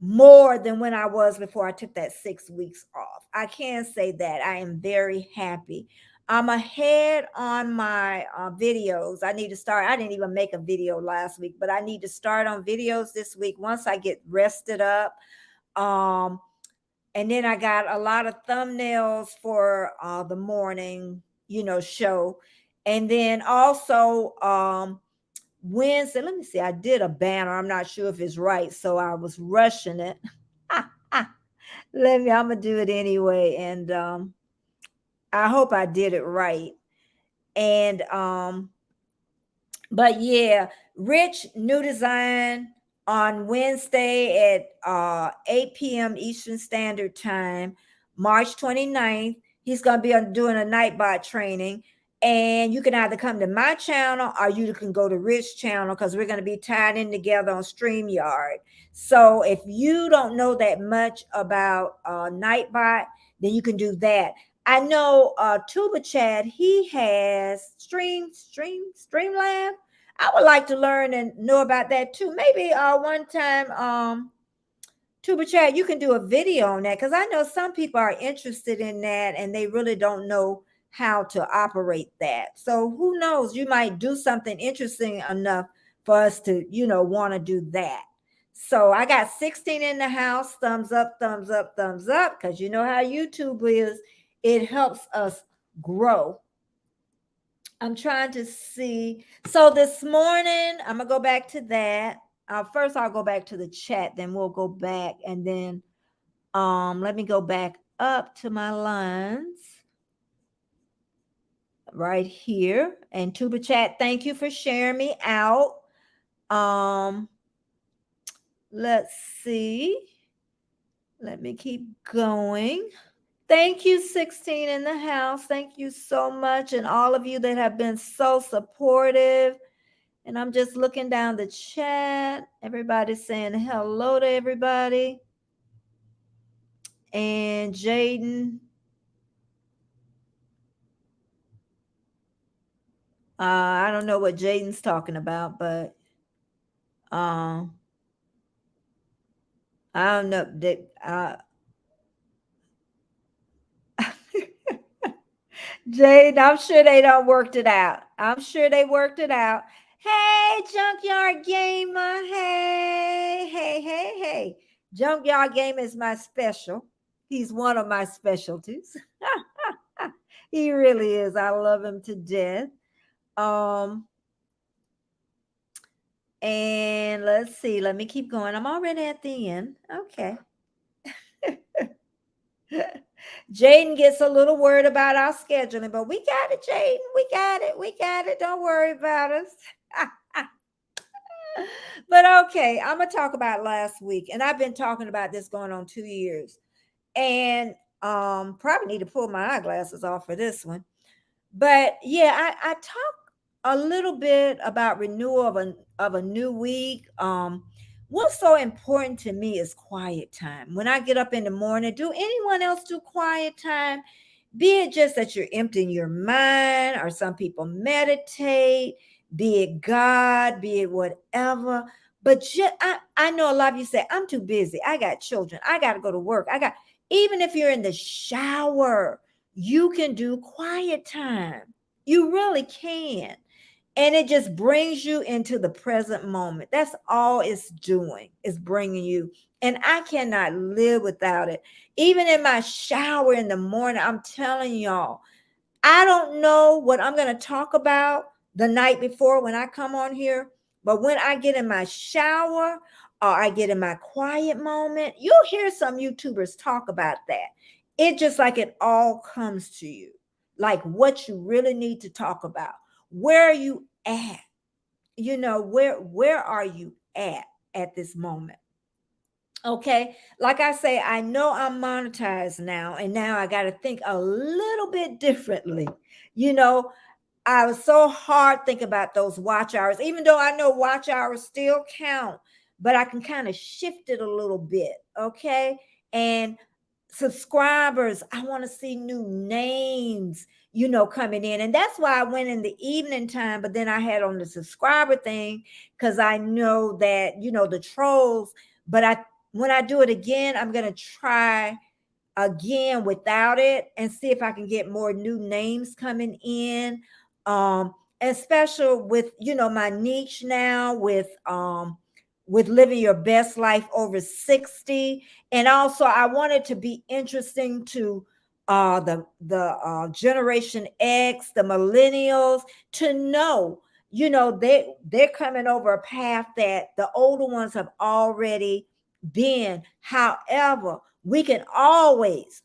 more than when I was before I took that 6 weeks off. I can say that I am very happy. I'm ahead on my videos. I need to start. I didn't even make a video last week, but I need to start on videos this week once I get rested up. Um, and then I got a lot of thumbnails for the morning, show. And then also Wednesday, let me see. I did a banner. I'm not sure if it's right, so I was rushing it. I'm gonna do it anyway, and I hope I did it right. And but yeah, Rich new design on Wednesday at 8 p.m. Eastern Standard Time, March 29th. He's going to be doing a Nightbot training. And you can either come to my channel or you can go to Rich channel because we're going to be tied in together on StreamYard. So if you don't know that much about Nightbot, then you can do that. I know Tuba Chad, he has Streamlab. I would like to learn and know about that too. Maybe one time, Tuba Chad, you can do a video on that because I know some people are interested in that and they really don't know how to operate that. So who knows? You might do something interesting enough for us to, want to do that. So I got 16 in the house. Thumbs up, thumbs up, thumbs up. Because you know how YouTube is. It helps us grow. I'm trying to see. So this morning, I'm gonna go back to that. First, I'll go back to the chat. Then we'll go back, and then let me go back up to my lines right here. And Tuba Chat, thank you for sharing me out. Um, let's see. Let me keep going. Thank you, 16 in the house. Thank you so much. And all of you that have been so supportive. And I'm just looking down the chat. Everybody's saying hello to everybody. And Jaden. I don't know what Jaden's talking about, but um, I don't know that Jade, I'm sure they don't worked it out. I'm sure they worked it out. Hey, Junkyard Gamer. Hey, hey, hey, hey. Junkyard Gamer is my special. He's one of my specialties. He really is. I love him to death. Um, and let's see. Let me keep going. I'm already at the end. Okay. Jaden gets a little worried about our scheduling, but we got it, Jaden. We got it. We got it. Don't worry about us. But okay, I'm gonna talk about last week, and I've been talking about this going on 2 years, and probably need to pull my eyeglasses off for this one. But yeah, I talk a little bit about renewal of a new week. What's so important to me is quiet time. When I get up in the morning, do anyone else do quiet time? Be it just that you're emptying your mind, or some people meditate, be it God, be it whatever. But I know a lot of you say, I'm too busy. I got children. I got to go to work. Even if you're in the shower, you can do quiet time. You really can. And it just brings you into the present moment. That's all it's doing, is bringing you. And I cannot live without it. Even in my shower in the morning, I'm telling y'all, I don't know what I'm going to talk about the night before when I come on here. But when I get in my shower or I get in my quiet moment, you'll hear some YouTubers talk about that. It just like it all comes to you, like what you really need to talk about. Where are you at? Where are you at this moment? Okay, like I say, I know I'm monetized now, and now I got to think a little bit differently. You know, I was so hard thinking about those watch hours, even though I know watch hours still count, but I can kind of shift it a little bit. Okay. And subscribers, I want to see new names, coming in. And that's why I went in the evening time, but then I had on the subscriber thing because I know that, the trolls. But when I do it again, I'm going to try again without it and see if I can get more new names coming in. Especially with, my niche now with living your best life over 60. And also I want it to be interesting to the generation X, the millennials, to know, they're coming over a path that the older ones have already been. However, we can always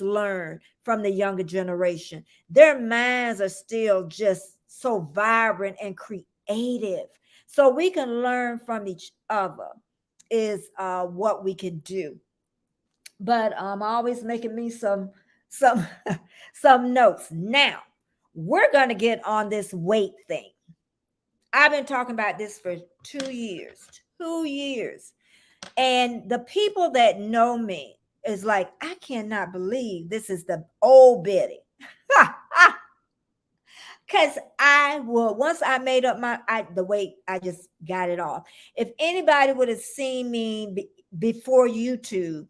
learn from the younger generation. Their minds are still just so vibrant and creative. So we can learn from each other is what we can do. But always making me some some notes. Now, we're going to get on this weight thing. I've been talking about this for 2 years. 2 years. And the people that know me is like, I cannot believe this is the old Betty. Because once I made up the weight, I just got it off. If anybody would have seen me before YouTube,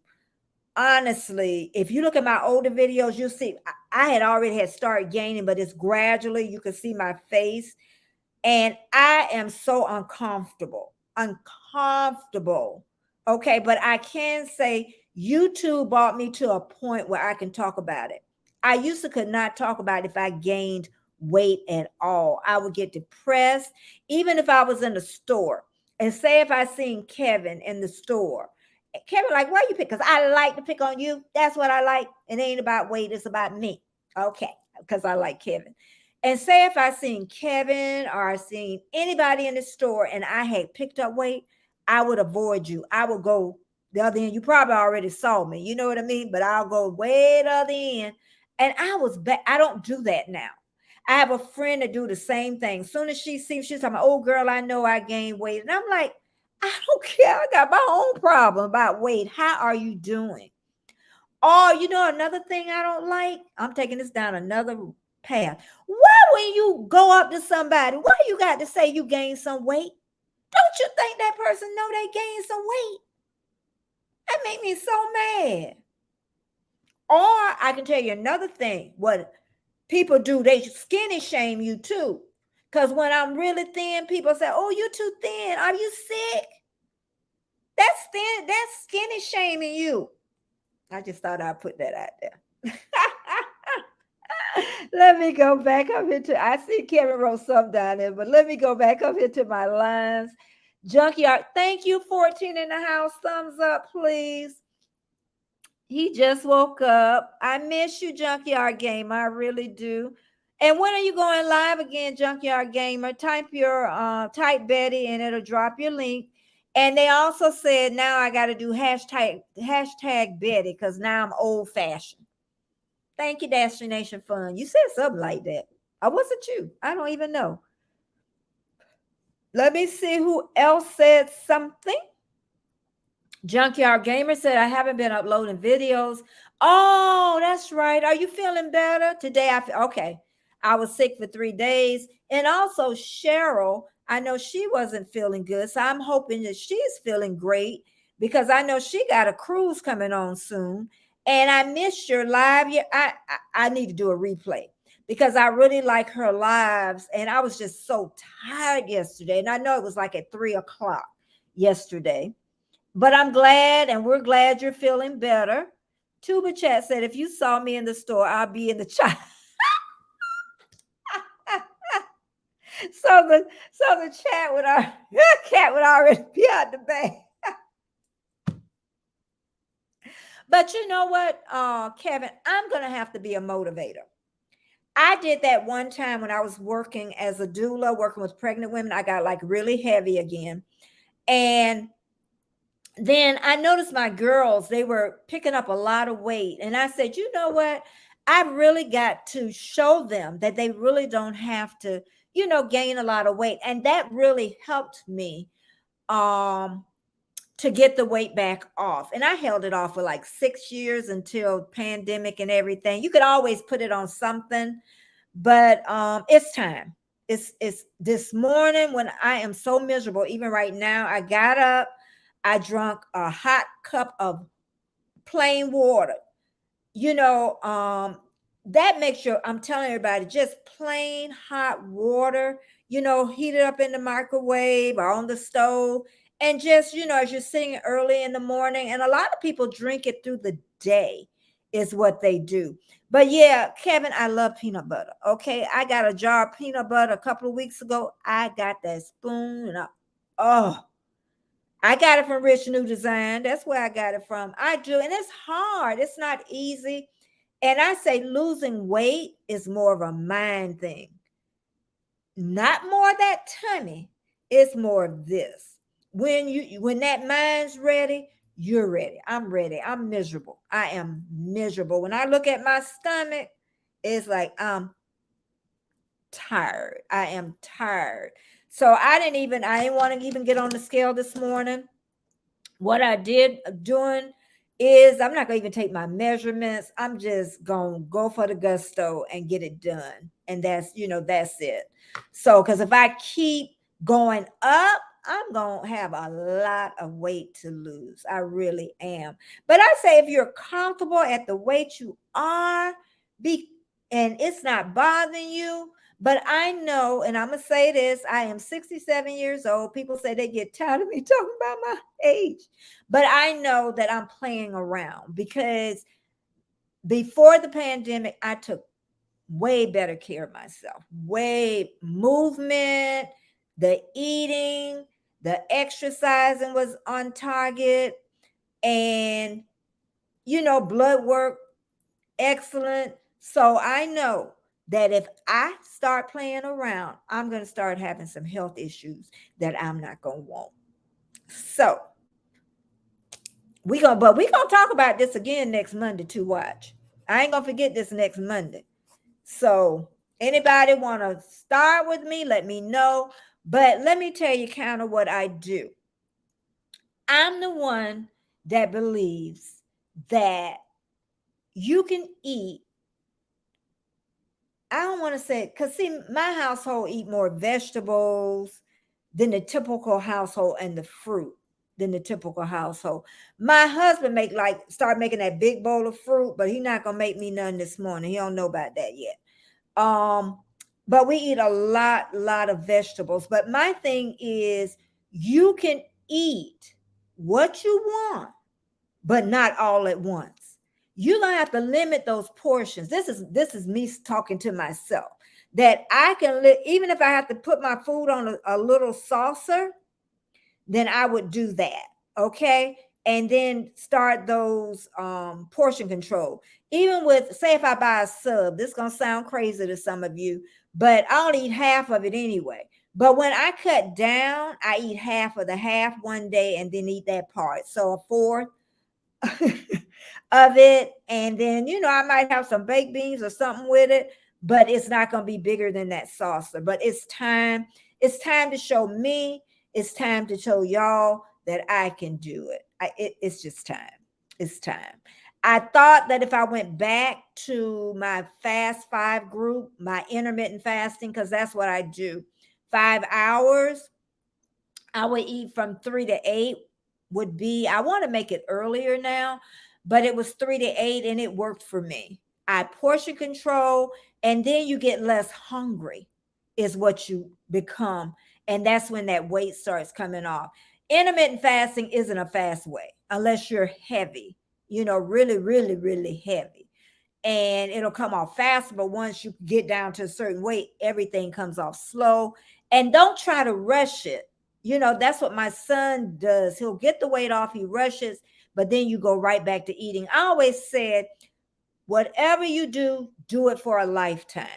honestly, if you look at my older videos, you'll see I had already had started gaining, but it's gradually, you can see my face. And I am so uncomfortable. Okay. But I can say YouTube brought me to a point where I can talk about it. I used to could not talk about it if I gained weight at all. I would get depressed, even if I was in the store. And say if I seen Kevin in the store, Kevin, like, why you pick? Because I like to pick on you. That's what I like. It ain't about weight, it's about me. Okay. Because I like Kevin. And say if I seen Kevin or I seen anybody in the store and I had picked up weight, I would avoid you. I would go the other end. You probably already saw me. You know what I mean? But I'll go way the other end. And I was back. I don't do that now. I have a friend that do the same thing. As soon as she sees, she's talking, oh girl, I know I gained weight. And I'm like, I don't care. I got my own problem about weight. How are you doing? Oh, another thing I don't like, I'm taking this down another path. Why, when you go up to somebody, why you got to say you gained some weight? Don't you think that person know they gained some weight? That make me so mad. Or I can tell you another thing. What people do, they skinny shame you too. Because when I'm really thin, people say, oh, you too thin. Are you sick? That's thin. That's skinny shaming you. I just thought I'd put that out there. Let me go back up into. I see Kevin wrote some down there, but let me go back up into my lines. Junkyard, thank you. 14 in the house. Thumbs up, please. He just woke up. I miss you, Junkyard Gamer. I really do. And when are you going live again, Junkyard Gamer? Type Betty and it'll drop your link. And they also said now I got to do hashtag Betty because now I'm old fashioned. Thank you, Destination Fun. You said something like that. Or was it you? I don't even know. Let me see who else said something. Junkyard Gamer said, I haven't been uploading videos. Oh, that's right. Are you feeling better? Today I feel okay. I was sick for 3 days. And also Cheryl, I know she wasn't feeling good. So I'm hoping that she's feeling great because I know she got a cruise coming on soon. And I missed your live. Yeah, I need to do a replay because I really like her lives. And I was just so tired yesterday. And I know it was like at 3 o'clock yesterday. But I'm glad, and we're glad you're feeling better. Tuba Chat said, if you saw me in the store, I'll be in the chat. So the chat would our cat would already be out the bag. But you know what, Kevin, I'm gonna have to be a motivator. I did that one time when I was working as a doula, working with pregnant women. I got like really heavy again. And then I noticed my girls, they were picking up a lot of weight. And I said, you know what? I really got to show them that they really don't have to, gain a lot of weight. And that really helped me to get the weight back off. And I held it off for like 6 years until pandemic and everything. You could always put it on something, but it's time. It's this morning when I am so miserable. Even right now, I got up, I drank a hot cup of plain water. That makes sure I'm telling everybody just plain hot water, heat it up in the microwave or on the stove. And just, as you're sitting early in the morning, and a lot of people drink it through the day, is what they do. But yeah, Kevin, I love peanut butter. Okay. I got a jar of peanut butter a couple of weeks ago. I got that spoon and I got it from Rich New Design. That's where I got it from. I do. And it's hard. It's not easy. And I say losing weight is more of a mind thing. Not more that tummy. It's more of this. When that mind's ready, you're ready. I'm ready. I'm miserable. I am miserable. When I look at my stomach, it's like I'm tired. I am tired. So I didn't want to even get on the scale this morning. What I did doing is I'm not gonna even take my measurements. I'm just gonna go for the gusto and get it done. And that's it. So because if I keep going up, I'm gonna have a lot of weight to lose. I really am. But I say if you're comfortable at the weight you are, and it's not bothering you. But I know, and I'm going to say this, I am 67 years old. People say they get tired of me talking about my age. But I know that I'm playing around because before the pandemic, I took way better care of myself. Way movement, the eating, the exercising was on target. And, blood work, excellent. So I know that if I start playing around, I'm going to start having some health issues that I'm not going to want. So we're going to talk about this again next Monday to watch. I ain't going to forget this next Monday. So anybody want to start with me, let me know. But let me tell you kind of what I do. I'm the one that believes that you can eat. I don't want to say, because see, my household eat more vegetables than the typical household and the fruit than the typical household. My husband start making that big bowl of fruit, but he's not gonna make me none this morning. He don't know about that yet. But we eat a lot of vegetables. But my thing is you can eat what you want, but not all at once. You're gonna have to limit those portions. This is me talking to myself that I can even if I have to put my food on a little saucer, then I would do that. Okay. And then start those portion control. Even with, say, if I buy a sub, this is gonna sound crazy to some of you, but I'll eat half of it anyway. But when I cut down, I eat half of the half one day and then eat that part. So a fourth of it. And then, I might have some baked beans or something with it, but it's not going to be bigger than that saucer. But it's time. It's time to show me. It's time to show y'all that I can do it. It's just time. It's time. I thought that if I went back to my fast five group, my intermittent fasting, because that's what I do, 5 hours, I would eat from 3 to 8 would be, I want to make it earlier now, but it was 3 to 8 and it worked for me. I portion control and then you get less hungry, is what you become. And that's when that weight starts coming off. Intermittent fasting isn't a fast way unless you're heavy, really, really, really heavy. And it'll come off faster. But once you get down to a certain weight, everything comes off slow. And don't try to rush it. That's what my son does. He'll get the weight off, he rushes, but then you go right back to eating. I always said, whatever you do it for a lifetime.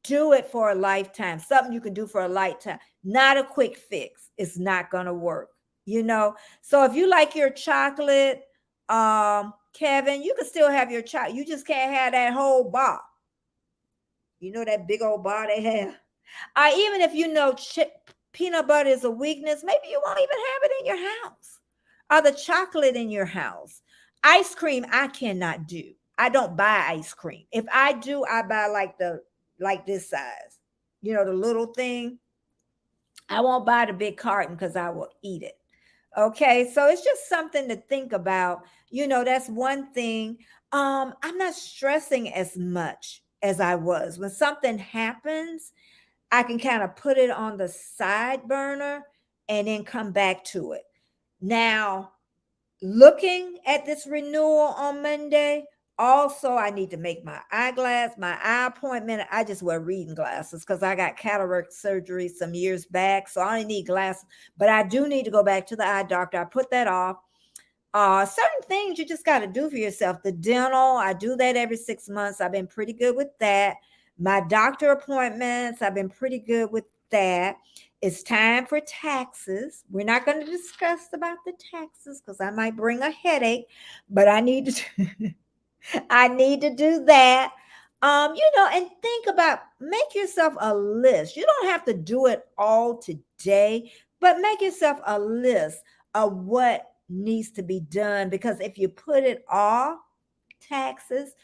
Do it for a lifetime. Something you can do for a lifetime, not a quick fix. It's not going to work. So if you like your chocolate, Kevin, you can still have your chocolate. You just can't have that whole bar. That big old bar they have. Even if peanut butter is a weakness, maybe you won't even have it in your house, or the chocolate in your house. Ice cream, I cannot do. I don't buy ice cream. If I do, I buy like this size, the little thing. I won't buy the big carton because I will eat it. Okay, so it's just something to think about. That's one thing. I'm not stressing as much as I was. When something happens, I can kind of put it on the side burner and then come back to it. Now, looking at this renewal on Monday, also, I need to make my eye appointment. I just wear reading glasses because I got cataract surgery some years back. So I only need glasses, but I do need to go back to the eye doctor. I put that off. Certain things you just got to do for yourself. The dental, I do that every 6 months. I've been pretty good with that. My doctor appointments, I've been pretty good with that. It's time for taxes. We're not going to discuss about the taxes because I might bring a headache, but I need to I need to do that. And think about, make yourself a list. You don't have to do it all today, but make yourself a list of what needs to be done, because if you put it off, taxes,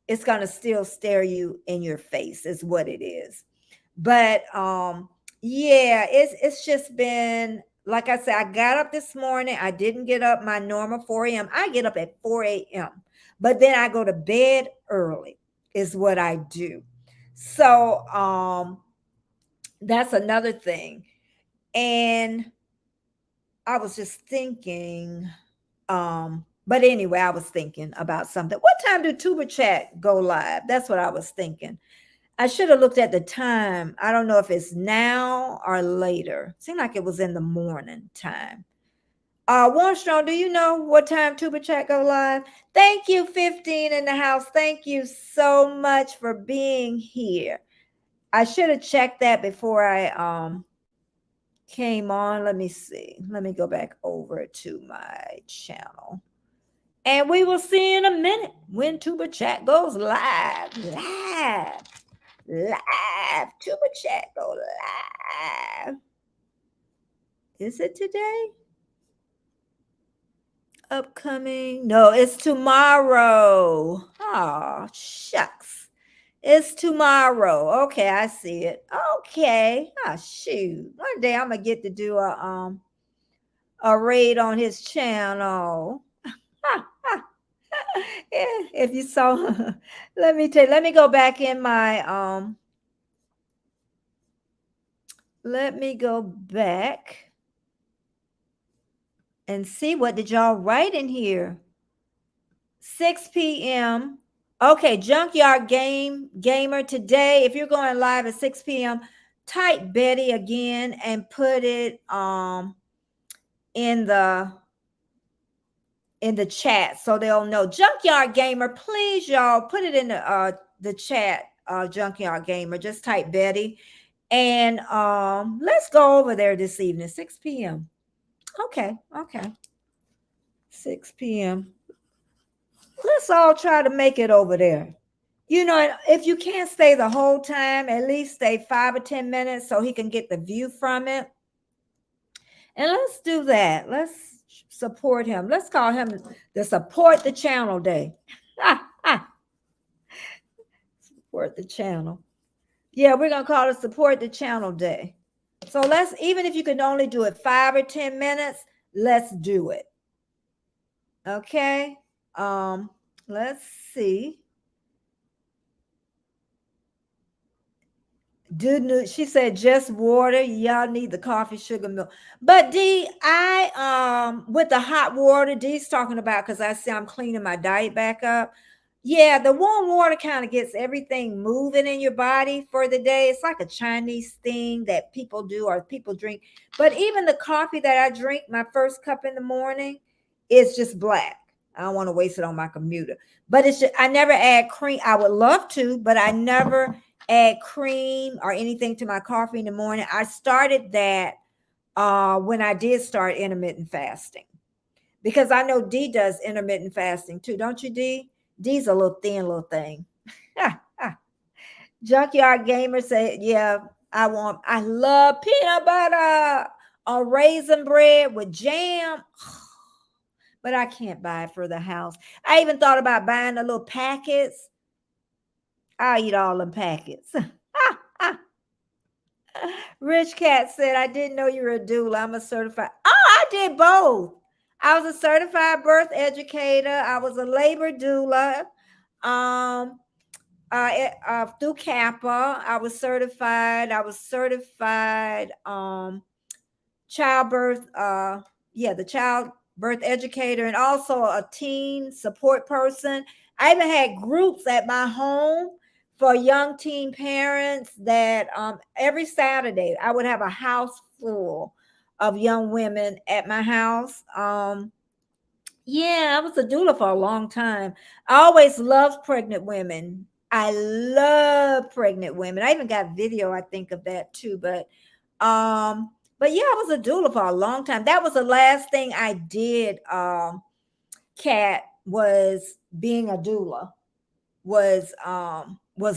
it's going to still stare you in your face is what it is. But yeah, it's just been, like I said, I got up this morning. I didn't get up my normal 4 a.m. I get up at 4 a.m. But then I go to bed early is what I do. So that's another thing. And I was just thinking, but anyway, I was thinking about something. What time do Tuber Chat go live? That's what I was thinking. I should have looked at the time. I don't know if it's now or later. Seemed like it was in the morning time. Warnstrom, do you know what time Tuber Chat go live? Thank you, 15 in the house. Thank you so much for being here. I should have checked that before I came on. Let me see. Let me go back over to my channel. And we will see in a minute when Tuber Chat goes live. Live. Tuber Chat go live. Is it today? Upcoming? No, it's tomorrow. Oh, shucks. It's tomorrow. Okay, I see it. Okay. Oh, shoot. One day I'm gonna get to do a raid on his channel. Yeah, if you saw, let me go back in my let me go back and see, what did y'all write in here? 6 p.m. Okay, Junkyard Gamer today. If you're going live at 6 p.m., type Betty again and put it in the chat so they'll know. Junkyard Gamer, please, y'all, put it in the chat. Junkyard Gamer, just type Betty, and let's go over there this evening, 6 p.m. Okay. 6 p.m. Let's all try to make it over there. If you can't stay the whole time, at least stay 5 or 10 minutes so he can get the view from it. And let's do that. Let's support him. Let's call him the Support the Channel Day. Support the channel. Yeah, we're gonna call it Support the Channel Day. So let's, even if you can only do it 5 or 10 minutes, let's do it. Okay. Um, let's see. Dude, she said just water. Y'all need the coffee, sugar, milk. But D, with the hot water, D's talking about, because I see I'm cleaning my diet back up. Yeah, the warm water kind of gets everything moving in your body for the day. It's like a Chinese thing that people do or people drink. But even the coffee that I drink, my first cup in the morning, is just black. I don't want to waste it on my computer. But it's just, I never add cream. I would love to, but I never add cream or anything to my coffee in the morning. I started that when I did start intermittent fasting, because I know D does intermittent fasting too, don't you, D? D's a little thin little thing. Junkyard Gamer said, "Yeah, I love peanut butter on raisin bread with jam, but I can't buy it for the house. I even thought about buying the little packets. I'll eat all them packets." Rich Cat said, "I didn't know you were a doula. I'm a certified." Oh, I did both. I was a certified birth educator. I was a labor doula. Um, through Kappa, I was certified. I was certified childbirth. Yeah, the child birth educator, and also a teen support person. I even had groups at my home for young teen parents that every Saturday I would have a house full of young women at my house. Yeah, I was a doula for a long time. I always loved pregnant women. I love pregnant women. I even got video, I think, of that too. But yeah, I was a doula for a long time. That was the last thing I did, Cat, was being a doula, was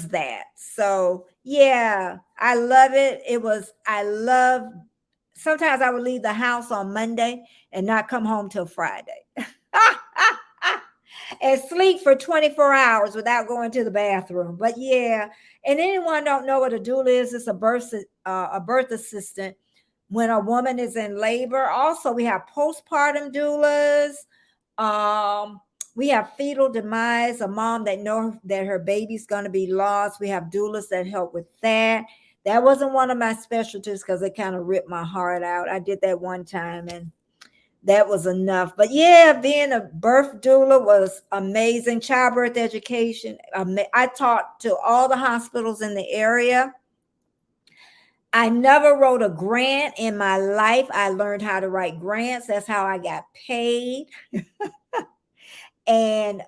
that. So yeah, I love it. I love, sometimes I would leave the house on Monday and not come home till Friday. And sleep for 24 hours without going to the bathroom. But yeah, and anyone don't know what a doula is, it's a birth assistant when a woman is in labor. Also, we have postpartum doulas. Um, we have fetal demise, a mom that know that her baby's going to be lost. We have doulas that help with that. That wasn't one of my specialties because it kind of ripped my heart out. I did that one time and that was enough. But yeah, being a birth doula was amazing. Childbirth education. I taught to all the hospitals in the area. I never wrote a grant in my life. I learned how to write grants. That's how I got paid. And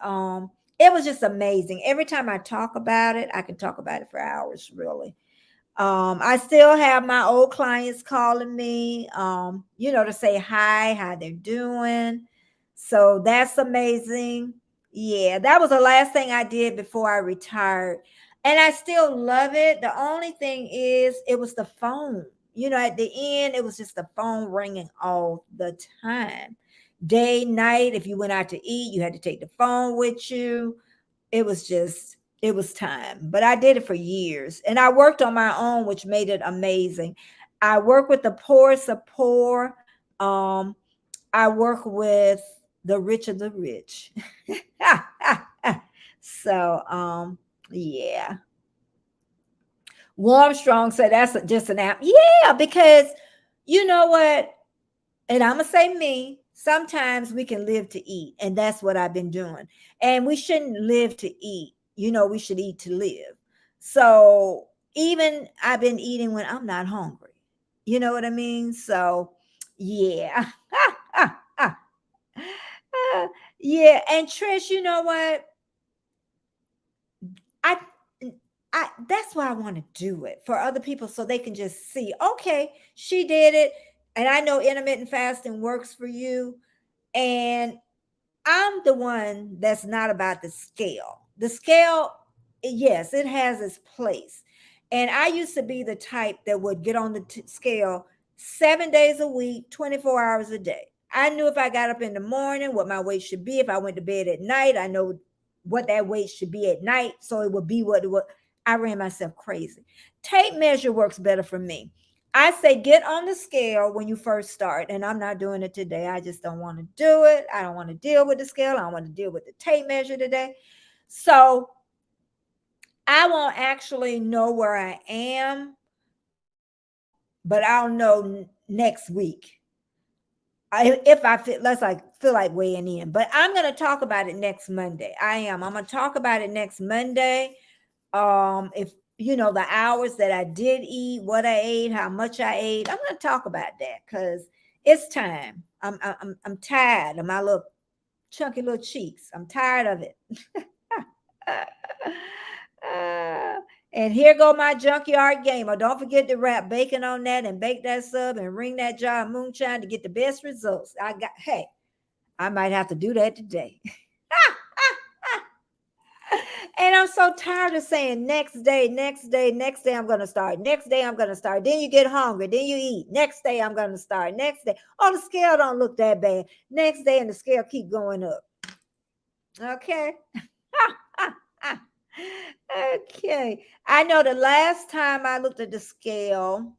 it was just amazing. Every time I talk about it, I can talk about it for hours, really. I still have my old clients calling me, to say hi, how they're doing. So that's amazing. Yeah, that was the last thing I did before I retired. And I still love it. The only thing is, it was the phone. At the end, it was just the phone ringing all the time. Day, night, if you went out to eat, you had to take the phone with you. It was time. But I did it for years. And I worked on my own, which made it amazing. I work with the poorest of poor. Um, I work with the rich of the rich. So yeah. Warmstrong said that's just an app. Yeah, because you know what? And I'm gonna say me, sometimes we can live to eat, and that's what I've been doing. And we shouldn't live to eat. We should eat to live. So even I've been eating when I'm not hungry. You know what I mean? So yeah. Yeah. And Trish, you know what? I that's why I want to do it for other people so they can just see, okay, she did it. And I know intermittent fasting works for you. And I'm the one that's not about the scale. The scale, yes, it has its place. And I used to be the type that would get on the scale 7 days a week, 24 hours a day. I knew if I got up in the morning what my weight should be. If I went to bed at night, I know what that weight should be at night. So it would be what it would. I ran myself crazy. Tape measure works better for me. I say get on the scale when you first start, and I'm not doing it today. I just don't want to do it. I don't want to deal with the scale. I don't want to deal with the tape measure today. So I won't actually know where I am, but I'll know next week. If I feel feel like weighing in, but I'm going to talk about it next Monday. I'm going to talk about it next Monday. If you know the hours that I did eat, what I ate, how much I ate, I'm going to talk about that because it's time. I'm tired of my little chunky little cheeks. I'm tired of it. And here go my junkyard gamer. Don't forget to wrap bacon on that and bake that sub and ring that jar of moonshine to get the best results. Hey, I might have to do that today. And I'm so tired of saying next day, next day, next day I'm going to start. Next day I'm going to start. Then you get hungry. Then you eat. Next day I'm going to start. Next day. Oh, the scale don't look that bad. Next day and the scale keep going up. Okay. Okay. I know the last time I looked at the scale,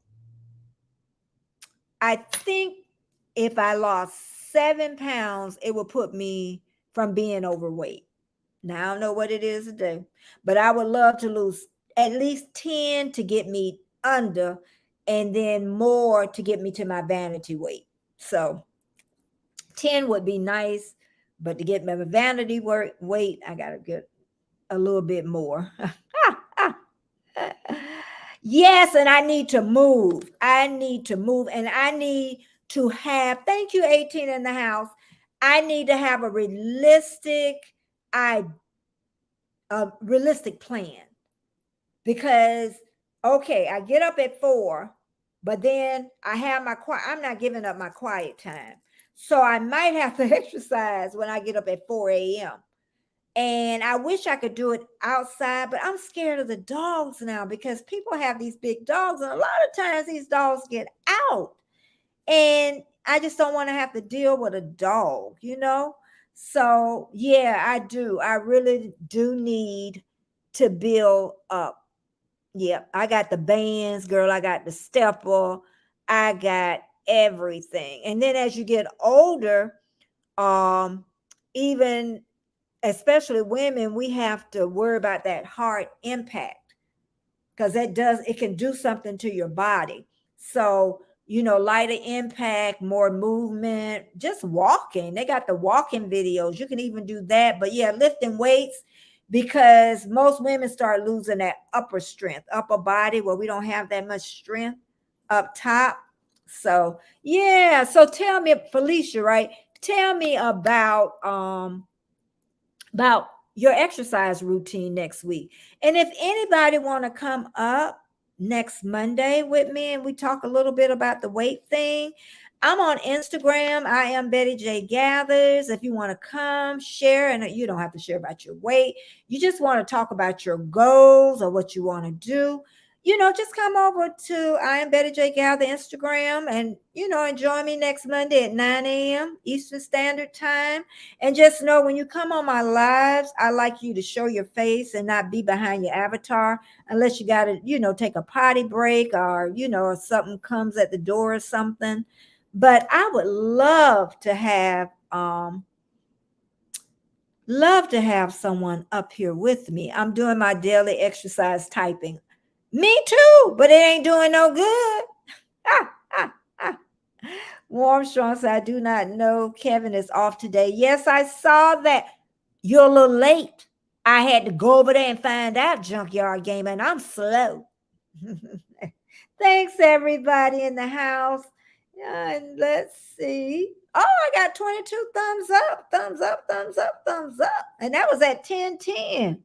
I think if I lost 7 pounds, it would put me from being overweight. Now, I don't know what it is today, but I would love to lose at least 10 to get me under and then more to get me to my vanity weight. So 10 would be nice, but to get my vanity weight, I got to get a little bit more. Yes, and I need to move. I need to move, and I need to have, thank you, 18 in the house. I need to have a realistic plan because, okay, I get up at 4, but then I have I'm not giving up my quiet time. So I might have to exercise when I get up at 4 a.m. And I wish I could do it outside, but I'm scared of the dogs now because people have these big dogs, and a lot of times these dogs get out. And I just don't want to have to deal with a dog, you know? So, yeah, I do. I really do need to build up. Yep, I got the bands, girl. I got the stepper. I got everything. And then as you get older, even especially women, we have to worry about that heart impact because it can do something to your body. So, lighter impact, more movement, just walking. They got the walking videos. You can even do that. But yeah, lifting weights, because most women start losing that upper strength, upper body where we don't have that much strength up top. So yeah. So tell me, Felicia, right? Tell me about your exercise routine next week. And if anybody want to come up next Monday with me and we talk a little bit about the weight thing, I'm on Instagram. I am Betty J Gathers. If you want to come share, and you don't have to share about your weight, you just want to talk about your goals or what you want to do, just come over to I am Betty J Gather Instagram and, and join me next Monday at 9 a.m. Eastern Standard Time. And just know when you come on my lives, I like you to show your face and not be behind your avatar unless you got to, take a potty break or, or something comes at the door or something. But I would love to have someone up here with me. I'm doing my daily exercise typing. Me too, but it ain't doing no good. Warm Strong said, I do not know. Kevin is off today. Yes, I saw that. You're a little late. I had to go over there and find out, Junkyard Gamer, and I'm slow. Thanks, everybody in the house. And let's see. Oh, I got 22 thumbs up, thumbs up, thumbs up, thumbs up. And that was at 10:10.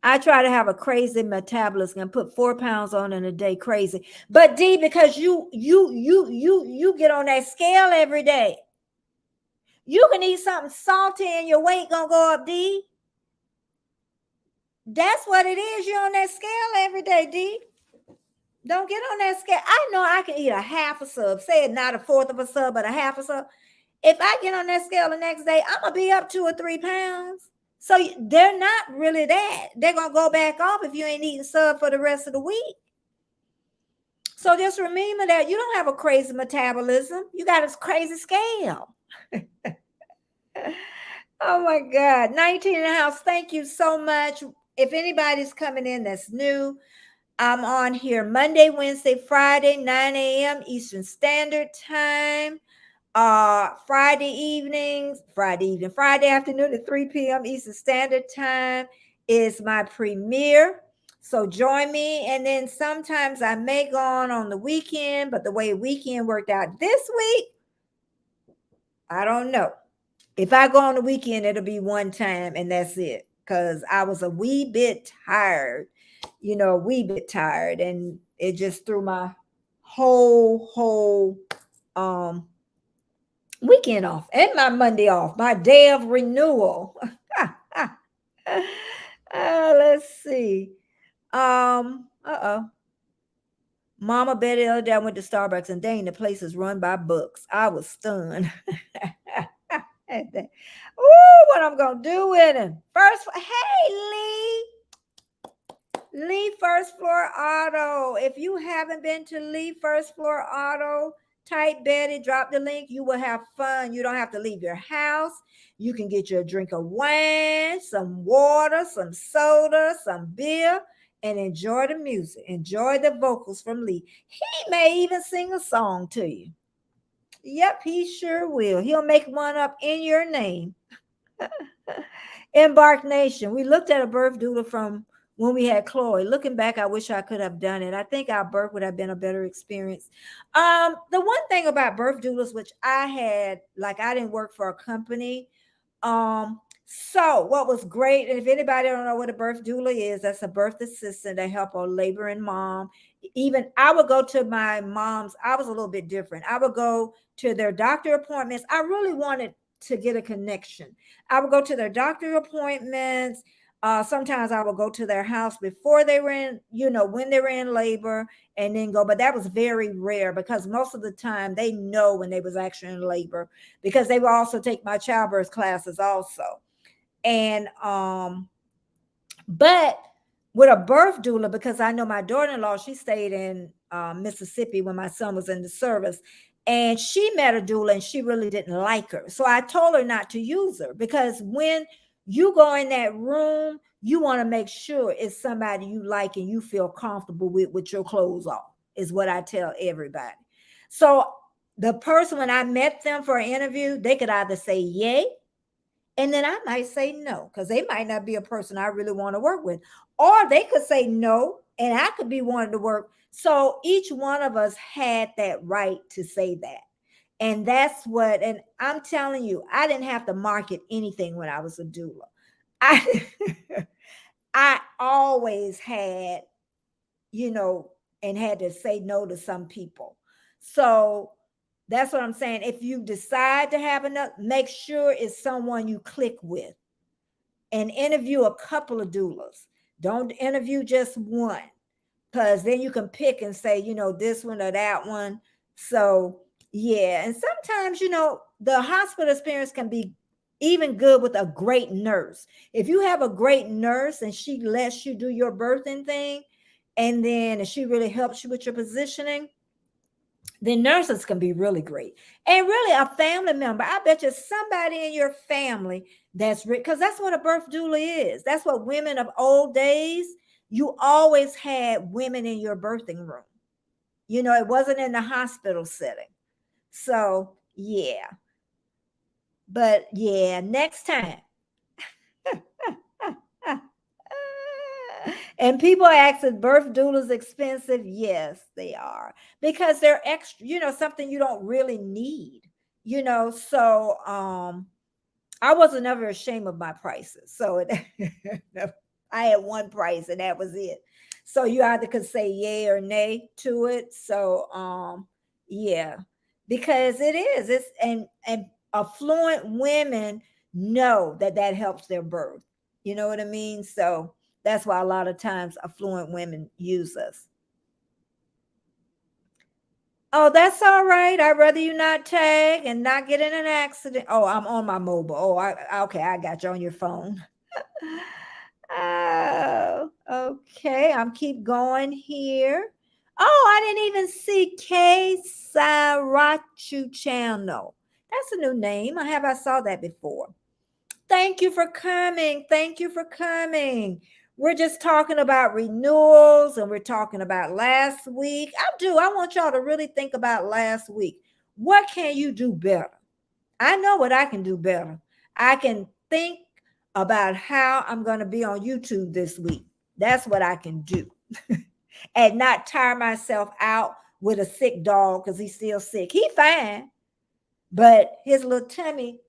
I try to have a crazy metabolism and put 4 pounds on in a day. Crazy. But D, because you get on that scale every day. You can eat something salty and your weight gonna go up, D. That's what it is. You're on that scale every day, D. Don't get on that scale. I know I can eat a half a sub, say it not a fourth of a sub, but a half a sub. If I get on that scale the next day, I'm gonna be up 2 or 3 pounds. So they're not really that. They're gonna go back off if you ain't eating sub for the rest of the week. So just remember that you don't have a crazy metabolism. You got a crazy scale. Oh my God. 19 in the house. Thank you so much. If anybody's coming in that's new, I'm on here Monday, Wednesday, Friday, 9 a.m. Eastern Standard Time. Friday afternoon at 3 p.m. Eastern Standard Time is my premiere. So join me. And then sometimes I may go on the weekend, but the way weekend worked out this week, I don't know. If I go on the weekend, it'll be one time and that's it. Because I was a wee bit tired, and it just threw my whole weekend off and my Monday off, my day of renewal. Let's see. Mama Betty the other day I went to Starbucks and dang, the place is run by books. I was stunned. Ooh, what I'm gonna do with him. First, hey Lee First Floor Auto. If you haven't been to Lee First Floor Auto, type Betty, drop the link. You will have fun. You don't have to leave your house. You can get you a drink of wine, some water, some soda, some beer, and enjoy the music. Enjoy the vocals from Lee. He may even sing a song to you. Yep, he sure will. He'll make one up in your name. Embark Nation. We looked at a birth doula from when we had Chloe. Looking back, I wish I could have done it. I think our birth would have been a better experience. The one thing about birth doulas, which I had, like I didn't work for a company. So what was great, and if anybody don't know what a birth doula is, that's a birth assistant that help a laboring mom. Even I would go to my mom's. I was a little bit different. I would go to their doctor appointments. I really wanted to get a connection. I would go to their doctor appointments. Sometimes I would go to their house before they were in, when they were in labor and then go. But that was very rare because most of the time they know when they was actually in labor because they would also take my childbirth classes also. And, but with a birth doula, because I know my daughter-in-law, she stayed in Mississippi when my son was in the service. And she met a doula and she really didn't like her. So I told her not to use her because when you go in that room, you want to make sure it's somebody you like and you feel comfortable with your clothes off, is what I tell everybody. So the person, when I met them for an interview, they could either say yay, and then I might say no, because they might not be a person I really want to work with. Or they could say no, and I could be wanting to work. So each one of us had that right to say that. And that's what, and I'm telling you, I didn't have to market anything when I was a doula. I I always had, and had to say no to some people. So that's what I'm saying. If you decide to have enough, make sure it's someone you click with and interview a couple of doulas. Don't interview just one, because then you can pick and say, this one or that one. So yeah. And sometimes, the hospital experience can be even good with a great nurse. If you have a great nurse and she lets you do your birthing thing, and then she really helps you with your positioning, then nurses can be really great. And really a family member. I bet you somebody in your family that's because that's what a birth doula is. That's what women of old days, you always had women in your birthing room. It wasn't in the hospital setting. So yeah. But yeah, next time. And people ask, is birth doulas expensive? Yes, they are, because they're extra, something you don't really need, so I wasn't ever ashamed of my prices. So I had one price and that was it. So you either could say yay or nay to it. So yeah, because it's affluent women know that helps their birth. You know what I mean? So that's why a lot of times affluent women use us. Oh, that's all right. I'd rather you not tag and not get in an accident. Oh, I'm on my mobile. Oh, okay, I got you on your phone. Oh, okay. I'm keep going here. Oh, I didn't even see K Sarachu channel. That's a new name. I saw that before. Thank you for coming. Thank you for coming. We're just talking about renewals and we're talking about last week. I want y'all to really think about last week. What can you do better? I know what I can do better. I can think about how I'm going to be on YouTube this week. That's what I can do. And not tire myself out with a sick dog because he's still sick. He fine, but his little tummy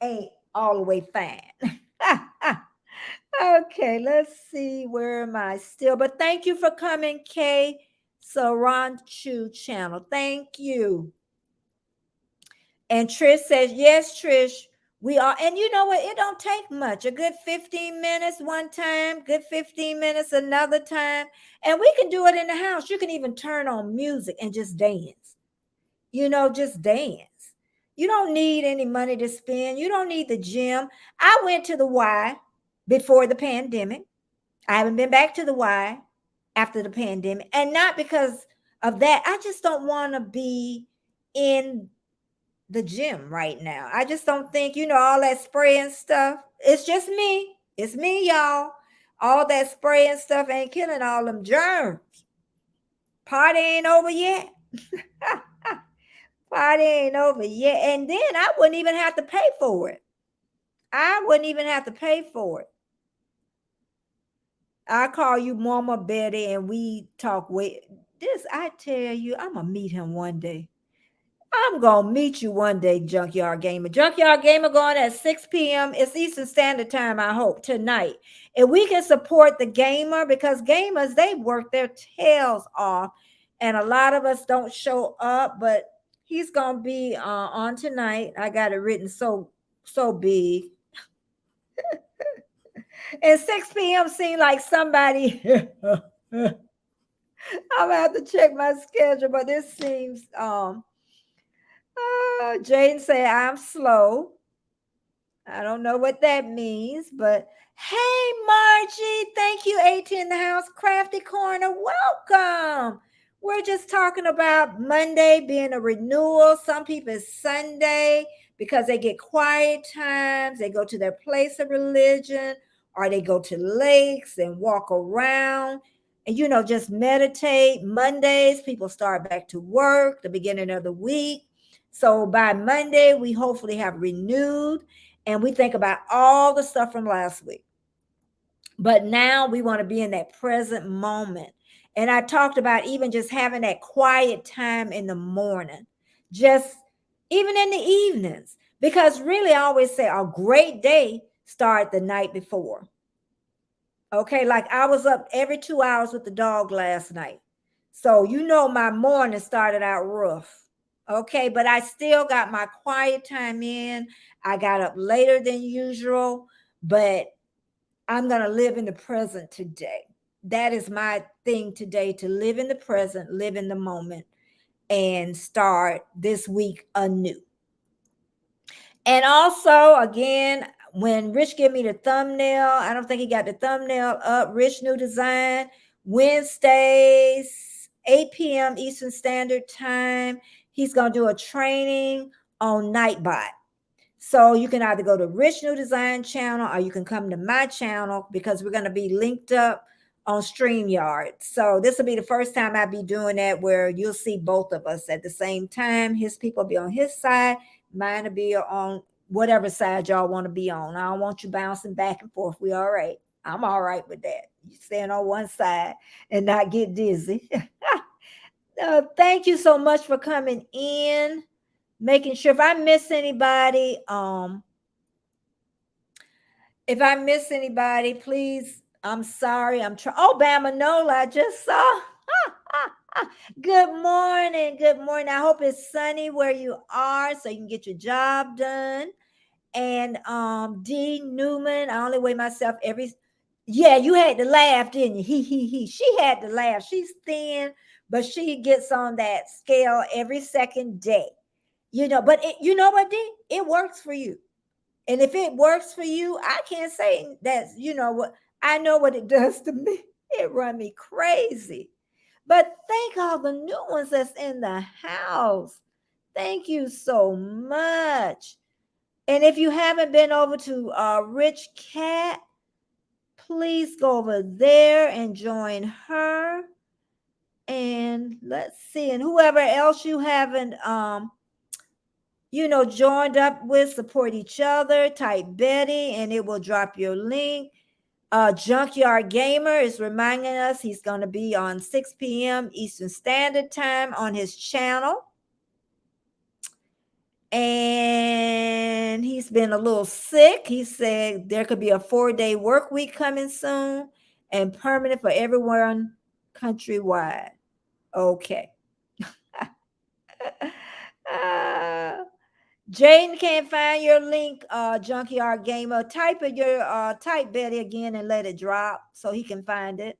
ain't all the way fine. Okay, let's see. Where am I still? But thank you for coming, Kay Saranchu channel. Thank you. And Trish says, yes, Trish, we are. And you know what? It don't take much. A good 15 minutes one time, good 15 minutes another time. And we can do it in the house. You can even turn on music and just dance. Just dance. You don't need any money to spend. You don't need the gym. I went to the Y before the pandemic. I haven't been back to the Y after the pandemic. And not because of that. I just don't want to be in the gym right now. I just don't think, all that spraying stuff. It's just me. It's me, y'all. All that spraying stuff ain't killing all them germs. Party ain't over yet. Party ain't over yet. And then I wouldn't even have to pay for it. I wouldn't even have to pay for it. I call you Mama Betty and we talk with this. I tell you, I'm going to meet him one day. I'm gonna meet you one day, Junkyard Gamer. Junkyard Gamer going at 6 p.m. It's Eastern Standard Time, I hope, tonight. And we can support the gamer because gamers, they work their tails off. And a lot of us don't show up, but he's gonna be on tonight. I got it written so big. And 6 p.m. seemed like somebody I'm gonna have to check my schedule, but this seems Jaden say I'm slow. I don't know what that means, but hey, Margie, thank you. AT in the house, Crafty Corner, welcome. We're just talking about Monday being a renewal. Some people it's Sunday because they get quiet times. They go to their place of religion or they go to lakes and walk around and, just meditate. Mondays, people start back to work, the beginning of the week. So by Monday, we hopefully have renewed and we think about all the stuff from last week. But now we want to be in that present moment. And I talked about even just having that quiet time in the morning, just even in the evenings, because really I always say a great day start the night before. Okay, like I was up every 2 hours with the dog last night. So my morning started out rough. Okay, but I still got my quiet time in. I got up later than usual, but I'm going to live in the present today. That is my thing today, to live in the present, live in the moment, and start this week anew. And also, again, when Rich gave me the thumbnail, I don't think he got the thumbnail up. Rich new design, Wednesdays, 8 p.m. Eastern Standard Time. He's going to do a training on Nightbot. So you can either go to Rich New Design channel or you can come to my channel because we're going to be linked up on StreamYard. So this will be the first time I'll be doing that where you'll see both of us at the same time. His people will be on his side. Mine will be on whatever side y'all want to be on. I don't want you bouncing back and forth. We all right. I'm all right with that. You stand on one side and not get dizzy. Thank you so much for coming in. Making sure if I miss anybody, please, I'm sorry. I'm trying. Oh, Bamanola, I just saw. Good morning. Good morning. I hope it's sunny where you are so you can get your job done. And D Newman, I only weigh myself every. Yeah, you had to laugh, didn't you? He. She had to laugh. She's thin but she gets on that scale every second day. But you know what, D? It works for you. And if it works for you, I can't say that, what I know what it does to me. It run me crazy. But thank all the new ones that's in the house. Thank you so much. And if you haven't been over to Rich Cat, please go over there and join her. And let's see, and whoever else you haven't joined up with, support each other, type Betty and it will drop your link. Junkyard Gamer is reminding us he's going to be on 6 p.m. Eastern Standard Time on his channel. And he's been a little sick. He said there could be a 4-day work week coming soon and permanent for everyone countrywide. Okay. Jaden can't find your link, Junkyard Gamer. Type Betty again and let it drop so he can find it.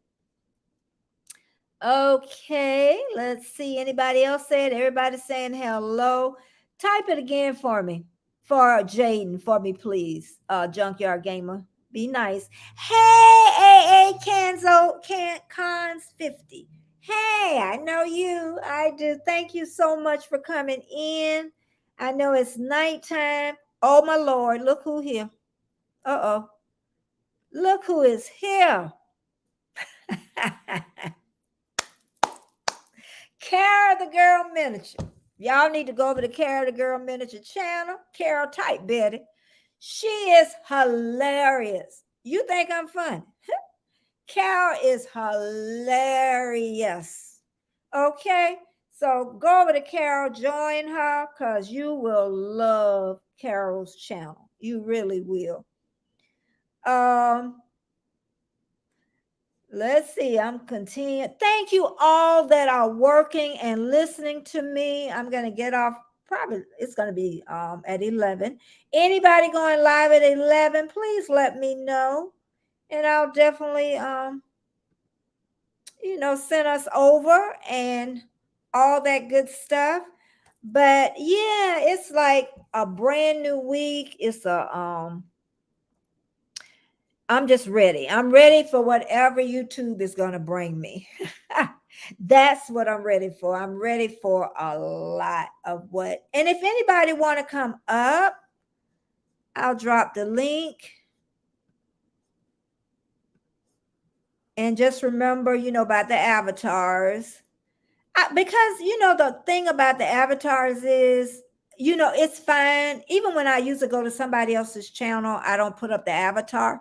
Okay, let's see. Anybody else said? Everybody saying hello. Type it again for me, for Jaden, for me, please. Junkyard Gamer, be nice. Hey, Cons 50. Hey, I know you. I do. Thank you so much for coming in. I know it's nighttime. Oh my Lord, look who here. Uh-oh. Look who is here. Kara the Girl Miniature. Y'all need to go over to Kara the Girl Miniature channel. Kara, type Betty. She is hilarious. You think I'm funny? Kara is hilarious. Okay? So go over to Carol, join her, because you will love Carol's channel. You really will. Let's see. I'm continuing. Thank you all that are working and listening to me. I'm going to get off. Probably it's going to be at 11. Anybody going live at 11, please let me know. And I'll definitely, send us over and all that good stuff. But yeah, it's like a brand new week. It's I'm just ready. I'm ready for whatever YouTube is going to bring me. That's what I'm ready for. I'm ready for a lot of what. And if anybody want to come up, I'll drop the link. And just remember, about the avatars. Because, the thing about the avatars is, it's fine. Even when I used to go to somebody else's channel, I don't put up the avatar.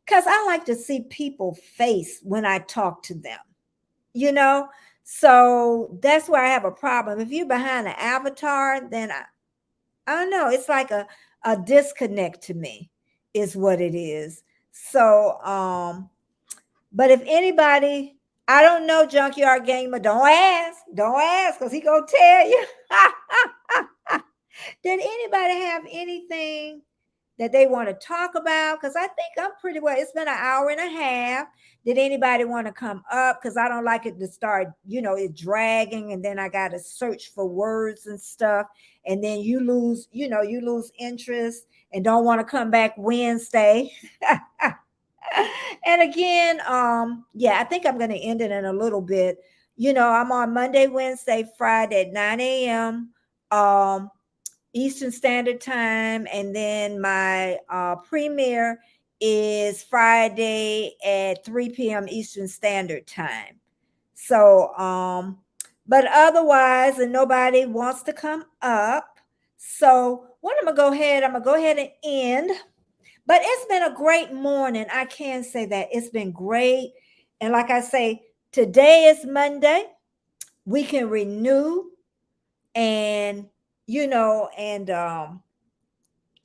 Because I like to see people's face when I talk to them, So that's where I have a problem. If you're behind an avatar, then I don't know. It's like a disconnect to me is what it is. So, but if anybody, I don't know, Junkyard Gamer, don't ask, because he going to tell you. Did anybody have anything that they want to talk about? Because I think I'm pretty well. It's been an hour and a half. Did anybody want to come up? Because I don't like it to start, it dragging, and then I got to search for words and stuff, and then you lose interest and don't want to come back Wednesday. And again, I think I'm going to end it in a little bit. I'm on Monday, Wednesday, Friday at 9 a.m. Eastern Standard Time, and then my premiere is Friday at 3 p.m. Eastern Standard Time. So, but otherwise, and nobody wants to come up. So what I'm gonna go ahead and end. But it's been a great morning. I can say that it's been great. And like I say, today is Monday. We can renew and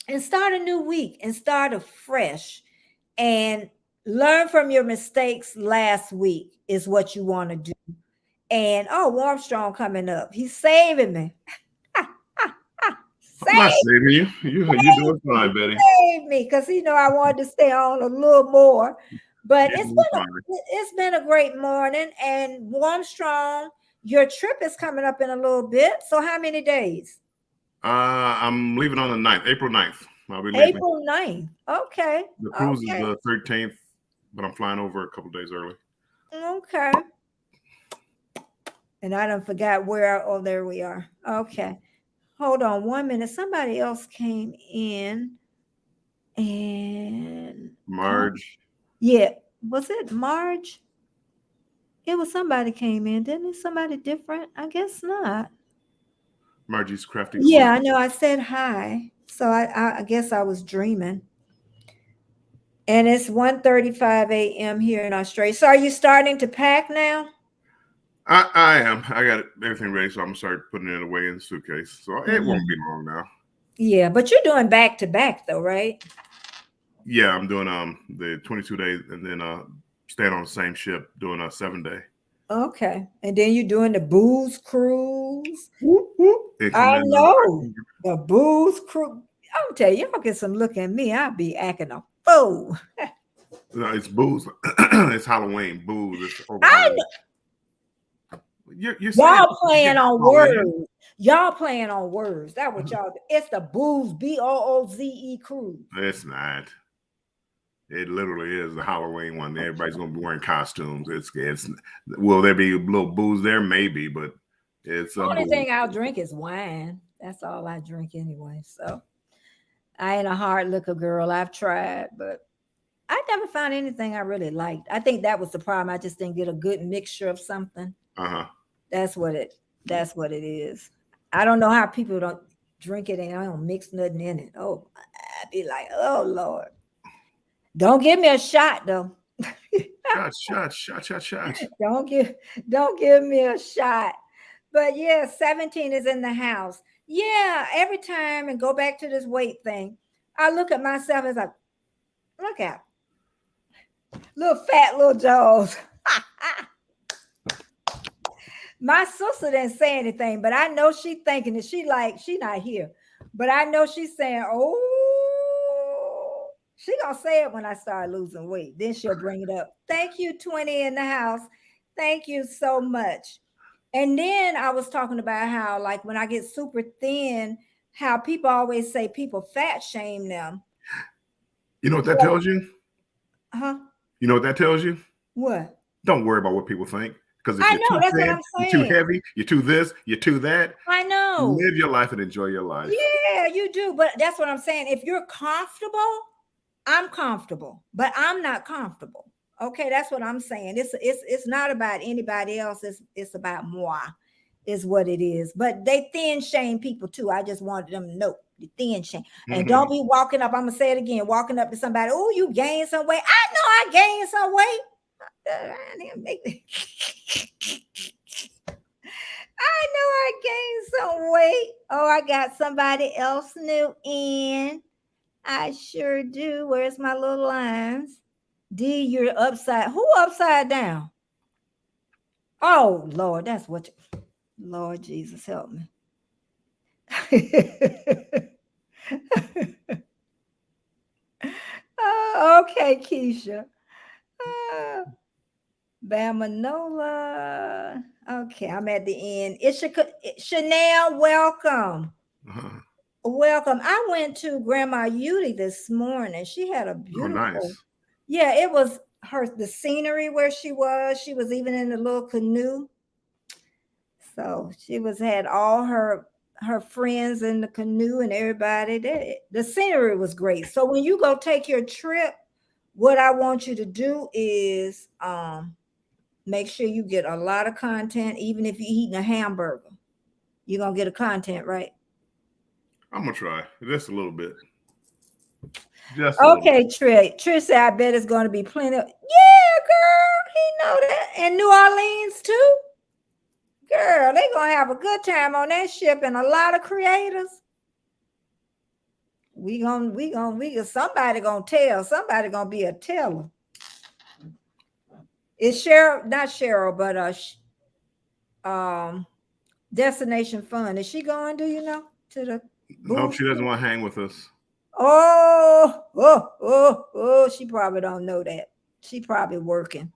and start a new week and start afresh and learn from your mistakes last week is what you want to do. And Warmstrong coming up. He's saving me. I'm not saving you. You're doing fine, Betty. Save me, because I wanted to stay on a little more. But it's been a great morning. And Warmstrong, your trip is coming up in a little bit. So how many days? I'm leaving on the 9th, April 9th. I'll be leaving. April 9th. Okay. The cruise is Okay. the 13th, but I'm flying over a couple days early. Okay. And I done forgot where. Oh, there we are. Okay. Hold on 1 minute. Somebody else came in and Marge. yeah. Was it Marge? It was somebody came in, didn't it? Somebody different? I guess not. Margie's Crafty Yeah, Corner. I know. I said hi. So I guess I was dreaming. And it's 1:35 a.m. here in Australia. So are you starting to pack now? I am. I got everything ready, so I'm gonna start putting it away in the suitcase. So it won't Mhm. be long now. Yeah, but you're doing back to back though, right? Yeah, I'm doing the 22 days and then staying on the same ship doing a 7-day. Okay. And then you're doing the booze cruise. Whoop, whoop. I Incremental. know. The booze cruise. I'm tell you, y'all get some look at me. I'll be acting a fool. No, it's booze. It's Halloween. Booze. It's over I Halloween. You're saying Y'all playing on Halloween. words. Y'all playing on words. That's what y'all do. It's the booze, BOOZE cruise. It's not. It literally is the Halloween one. Everybody's gonna be wearing costumes. It's. Will there be a little booze there? Maybe, but it's a Only booze. thing I'll drink is wine. That's all I drink anyway. So I ain't a hard liquor girl. I've tried, but I never found anything I really liked. I think that was the problem. I just didn't get a good mixture of something. Uh-huh. That's what it is. I don't know how people don't drink it and I don't mix nothing in it. Oh, I'd be like, oh Lord. Don't give me a shot though. Shot. Don't give me a shot. But yeah, 17 is in the house. Yeah, every time and go back to this weight thing. I look at myself as like, look at little fat little jaws. My sister didn't say anything, but I know she thinking it. She not here. But I know she's saying, oh, she gonna say it when I start losing weight. Then she'll bring it up. Thank you, 20 in the house. Thank you so much. And then I was talking about how, like, when I get super thin, how people always say people fat shame them. You know what that tells you? Huh? You know what that tells you? What? Don't worry about what people think. Because if I you're know, too that's what thin, I'm you're too saying. heavy, you're too this, you're too that, I know. live your life and enjoy your life. Yeah, you do. But that's what I'm saying. If you're comfortable, I'm comfortable, but I'm not comfortable. Okay, that's what I'm saying. It's not about anybody else. It's about moi, is what it is. But they thin shame people too. I just wanted them to know the thin shame. And don't be walking up. I'm gonna say it again. Walking up to somebody. Oh, you gained some weight. I know I gained some weight. I know I gained some weight. Oh, I got somebody else new in. I sure do. Where's my little lines? D, you're upside. Who upside down? Oh, Lord, that's what you, Lord Jesus, help me. Oh, okay, Keisha. Bamanola. Okay, I'm at the end. It's Chanel, welcome. Uh-huh. Welcome. I went to Grandma Yudi this morning. She had a Oh, nice. beautiful, yeah, it was the scenery where she was. She was even in the little canoe. So she had all her friends in the canoe and everybody. The scenery was great. So when you go take your trip, what I want you to do is make sure you get a lot of content, even if you're eating a hamburger. You're gonna get a content, right? I'm gonna try just a little bit. Just okay, Trish said, I bet it's gonna be plenty of, yeah, girl. He know that. And New Orleans too. Girl, they gonna have a good time on that ship and a lot of creators. Somebody gonna tell. Somebody gonna be a teller. It's Cheryl, not Cheryl, but Destination Fun. Is she going? Do you know to the? Nope, she doesn't want to hang with us. Oh! She probably don't know that. She probably working.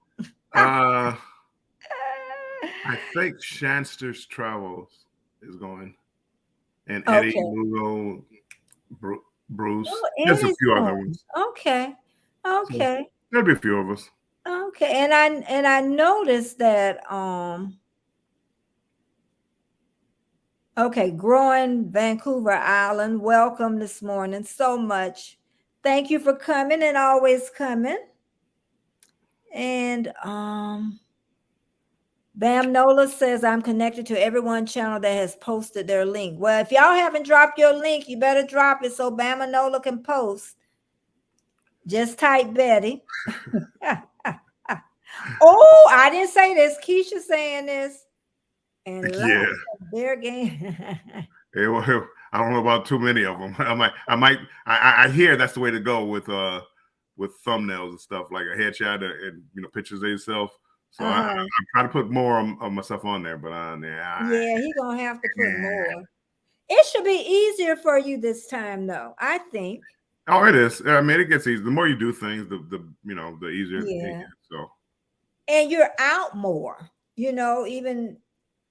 I think Shanster's Travels is going, and Eddie Okay. Lugo, Bruce. Oh, There's a Eddie's few other going. ones. Okay. So Okay. there'll be a few of us. Okay. And I noticed that okay, growing Vancouver Island, welcome this morning so much. Thank you for coming and always coming. And Bam Nola says I'm connected to everyone channel that has posted their link. Well, if y'all haven't dropped your link, you better drop it so Bam Nola can post. Just type Betty. Oh, I didn't say this. Keisha saying this. And Yeah. laugh at their game. Well, I don't know about too many of them. I hear that's the way to go with thumbnails and stuff, like a headshot and pictures of yourself. So I try to put more of myself on there, but yeah, he gonna have to put more. It should be easier for you this time, though. I think. Oh, it is. I mean, it gets easier. The more you do things, the easier it Yeah. gets. So. And you're out more. Even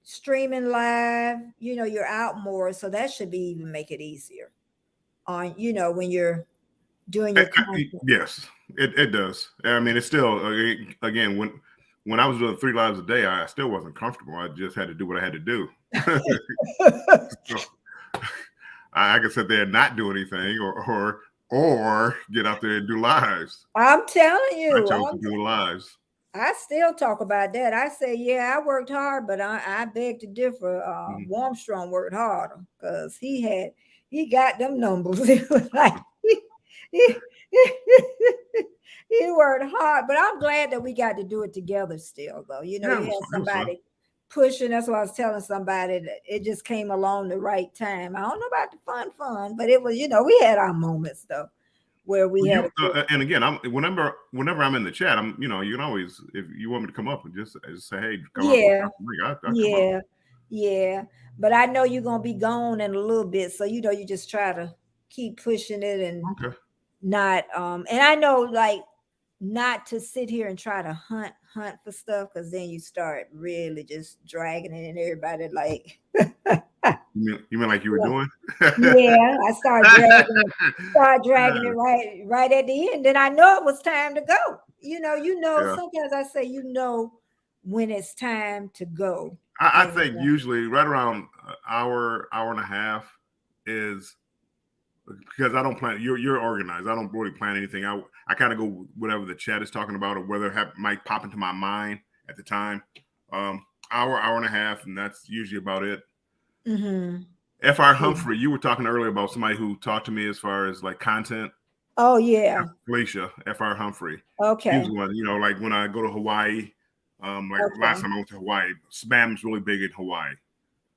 streaming live. You're out more, so that should be even make it easier. On when you're doing your content. Yes, it does. I mean, it's still again when I was doing 3 lives a day, I still wasn't comfortable. I just had to do what I had to do. So, I could sit there and not do anything, or get out there and do lives. I'm telling you, I chose to do lives. I still talk about that. I say, yeah, I worked hard, but I beg to differ. Warmstrong worked harder because he got them numbers. It was like he worked hard, but I'm glad that we got to do it together still, though. You had somebody pushing. That's what I was telling somebody, that it just came along the right time. I don't know about the fun, but it was, we had our moments though, where we had. And again, whenever I'm in the chat, you can always, if you want me to come up and just say, hey, come up. Yeah. Yeah. But I know you're gonna be gone in a little bit, so you just try to keep pushing it and not and I know, like, not to sit here and try to hunt for stuff, because then you start really just dragging it, and everybody like you mean like you were doing? Yeah, I start dragging it right at the end. Then I know it was time to go. Sometimes I say when it's time to go. I think usually right around an hour and a half is, because I don't plan. You're organized. I don't really plan anything. I kind of go whatever the chat is talking about, or whether it might pop into my mind at the time. Hour and a half, and that's usually about it. Mm-hmm. F.R. Humphrey, you were talking earlier about somebody who talked to me as far as like content. Oh yeah, Felicia, F.R. Humphrey. Okay. She's one. Like when I go to Hawaii, last time I went to Hawaii, spam's really big in Hawaii.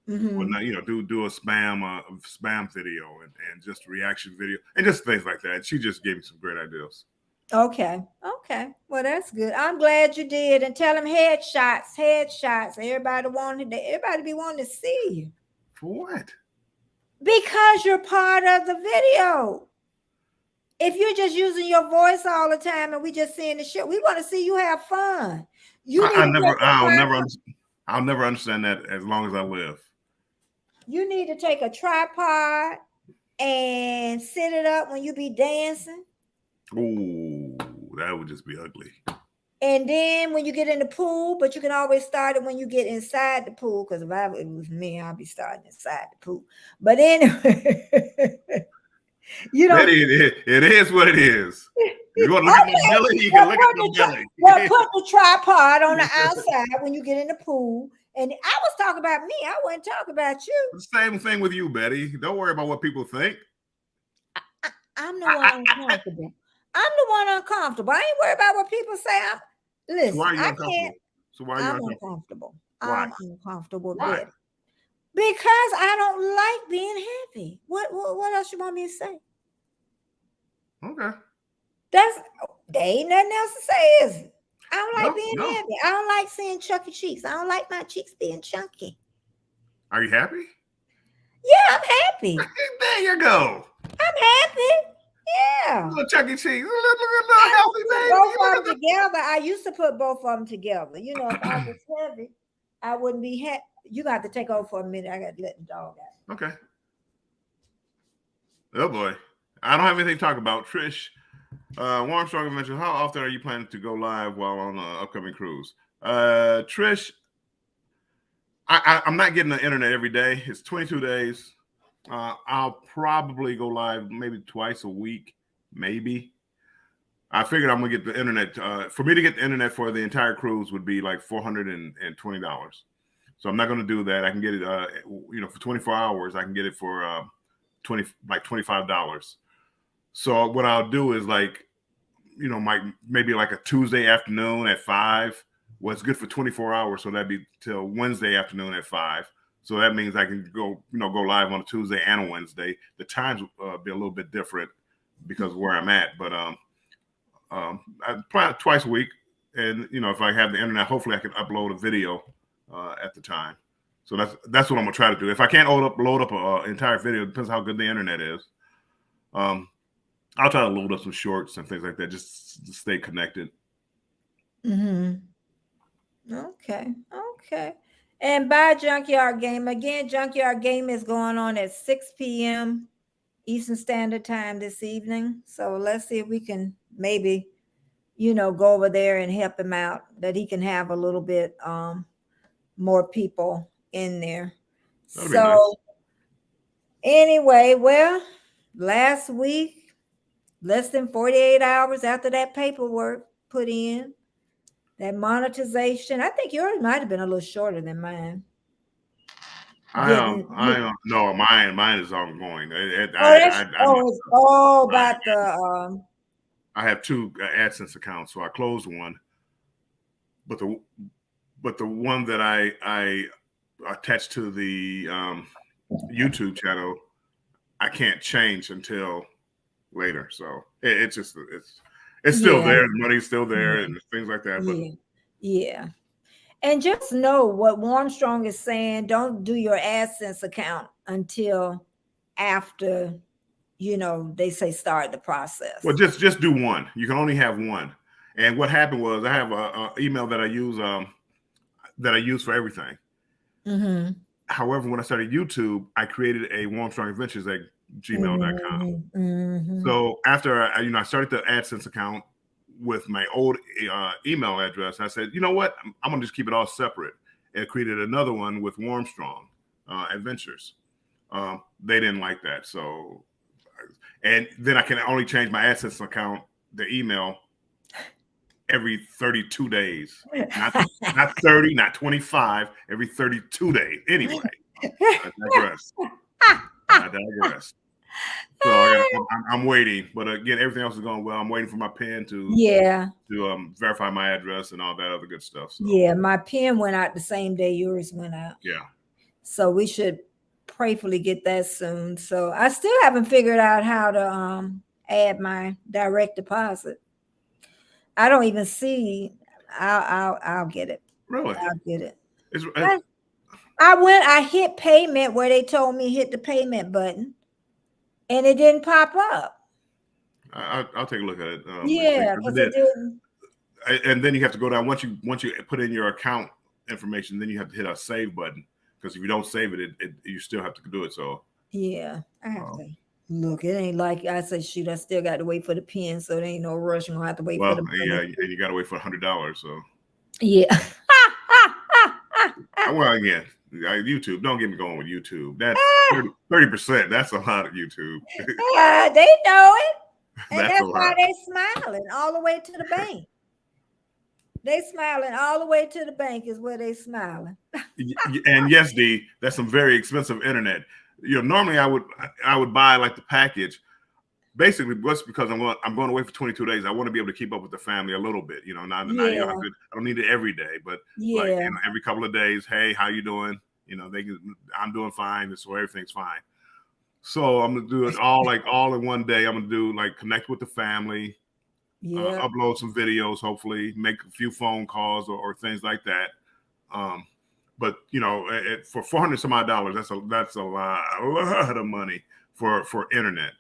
Mm-hmm. But now, do a spam video and just a reaction video and just things like that. She just gave me some great ideas. Okay. Well, that's good. I'm glad you did. And tell them headshots. Everybody be wanting to see you. For what? Because you're part of the video. If you're just using your voice all the time and we just seeing the shit, we want to see you have fun. I'll never understand that as long as I live. You need to take a tripod and set it up when you be dancing. Ooh, that would just be ugly. And then when you get in the pool, but you can always start it when you get inside the pool, because if it was me, I'd be starting inside the pool. But anyway, it is what it is. You want to look at my belly? You can look at my belly. Well, put the tripod on the outside when you get in the pool. And I was talking about me. I wasn't talking about you. The same thing with you, Betty. Don't worry about what people think. I'm the one uncomfortable. I ain't worried about what people say. Listen, so why are you uncomfortable? Can't. So why are you uncomfortable? Why? I'm uncomfortable. Why? Because I don't like being heavy. What else you want me to say? Okay. There ain't nothing else to say, is it? I don't like being heavy. I don't like seeing chunky cheeks. I don't like my cheeks being chunky. Are you happy? Yeah, I'm happy. There you go. I'm happy. Yeah. Little chunky cheeks. Little healthy baby. Both of them together. I used to put both of them together. If I was heavy, I wouldn't be you got to take over for a minute. I got to let the dog out. Okay. Oh boy, I don't have anything to talk about. Trish, Warm Strong Adventure. How often are you planning to go live while on the upcoming cruise? Trish, I'm not getting the internet every day. It's 22 days. I'll probably go live maybe twice a week, maybe. I figured I'm gonna get the internet. For me to get the internet for the entire cruise would be like $420. So I'm not gonna do that. I can get it, for 24 hours. I can get it for $25. So what I'll do is maybe like a Tuesday afternoon at 5. Well, it's good for 24 hours, so that'd be till Wednesday afternoon at 5. So that means I can go live on a Tuesday and a Wednesday. The times will be a little bit different because of where I'm at, but I plan twice a week, and if I have the internet, hopefully I can upload a video at the time. So that's what I'm gonna try to do. If I can't load up an entire video, it depends how good the internet is. I'll try to load up some shorts and things like that, just to stay connected. Mm-hmm. Okay. And by Junkyard Game, again, Junkyard Game is going on at 6 p.m. Eastern Standard Time this evening. So let's see if we can maybe, go over there and help him out, that he can have a little bit more people in there. That'd be nice. Anyway, well, last week, less than 48 hours after that paperwork put in, that monetization, I think yours might have been a little shorter than mine. No, mine is ongoing. It's all about the. I have 2 AdSense accounts, so I closed one, but the one that I attached to the YouTube channel, I can't change until later. So it's still there. The money's still there, and things like that. But yeah. And just know what Armstrong is saying. Don't do your AdSense account until after, they say start the process. Well, just do one. You can only have one. And what happened was I have a email that I use for everything. Mm-hmm. However, when I started YouTube, I created a Armstrong Adventures at gmail.com. Mm-hmm. So after I started the AdSense account with my old email address, I said, you know what? I'm gonna just keep it all separate, and created another one with Armstrong Adventures. They didn't like that, so and then I can only change my AdSense account, the email, every 32 days. Not 30, not 25, every 32 days. Anyway, I digress. So I'm waiting, but again, everything else is going well. I'm waiting for my pen to verify my address and all that other good stuff. So. Yeah, my pen went out the same day yours went out. Yeah. So we should prayerfully get that soon. So I still haven't figured out how to add my direct deposit. I don't even see. I'll get it. Really? I'll get it. I hit payment where they told me hit the payment button, and it didn't pop up. I'll take a look at it. Because it didn't. And then you have to go down once you put in your account information. Then you have to hit a save button, because if you don't save it, you still have to do it. So yeah, I have to look. It ain't like I said. Shoot, I still got to wait for the pin, so there ain't no rush. I'm gonna have to wait for the pin. Yeah, and you got to wait for $100. So yeah. Well, again, YouTube. Don't get me going with YouTube. That's 30%. That's a lot of YouTube. They know it, and that's why they smiling all the way to the bank. They smiling all the way to the bank is where they smiling. And yes, D, that's some very expensive internet. Normally I would buy like the package. Basically, just because I'm going away for 22 days, I want to be able to keep up with the family a little bit. I don't need it every day, but every couple of days. Hey, how you doing? I'm doing fine. So everything's fine. So I'm gonna do it all in one day. I'm gonna do connect with the family, upload some videos, hopefully make a few phone calls or things like that. But for $400 some odd, that's a lot of money for internet.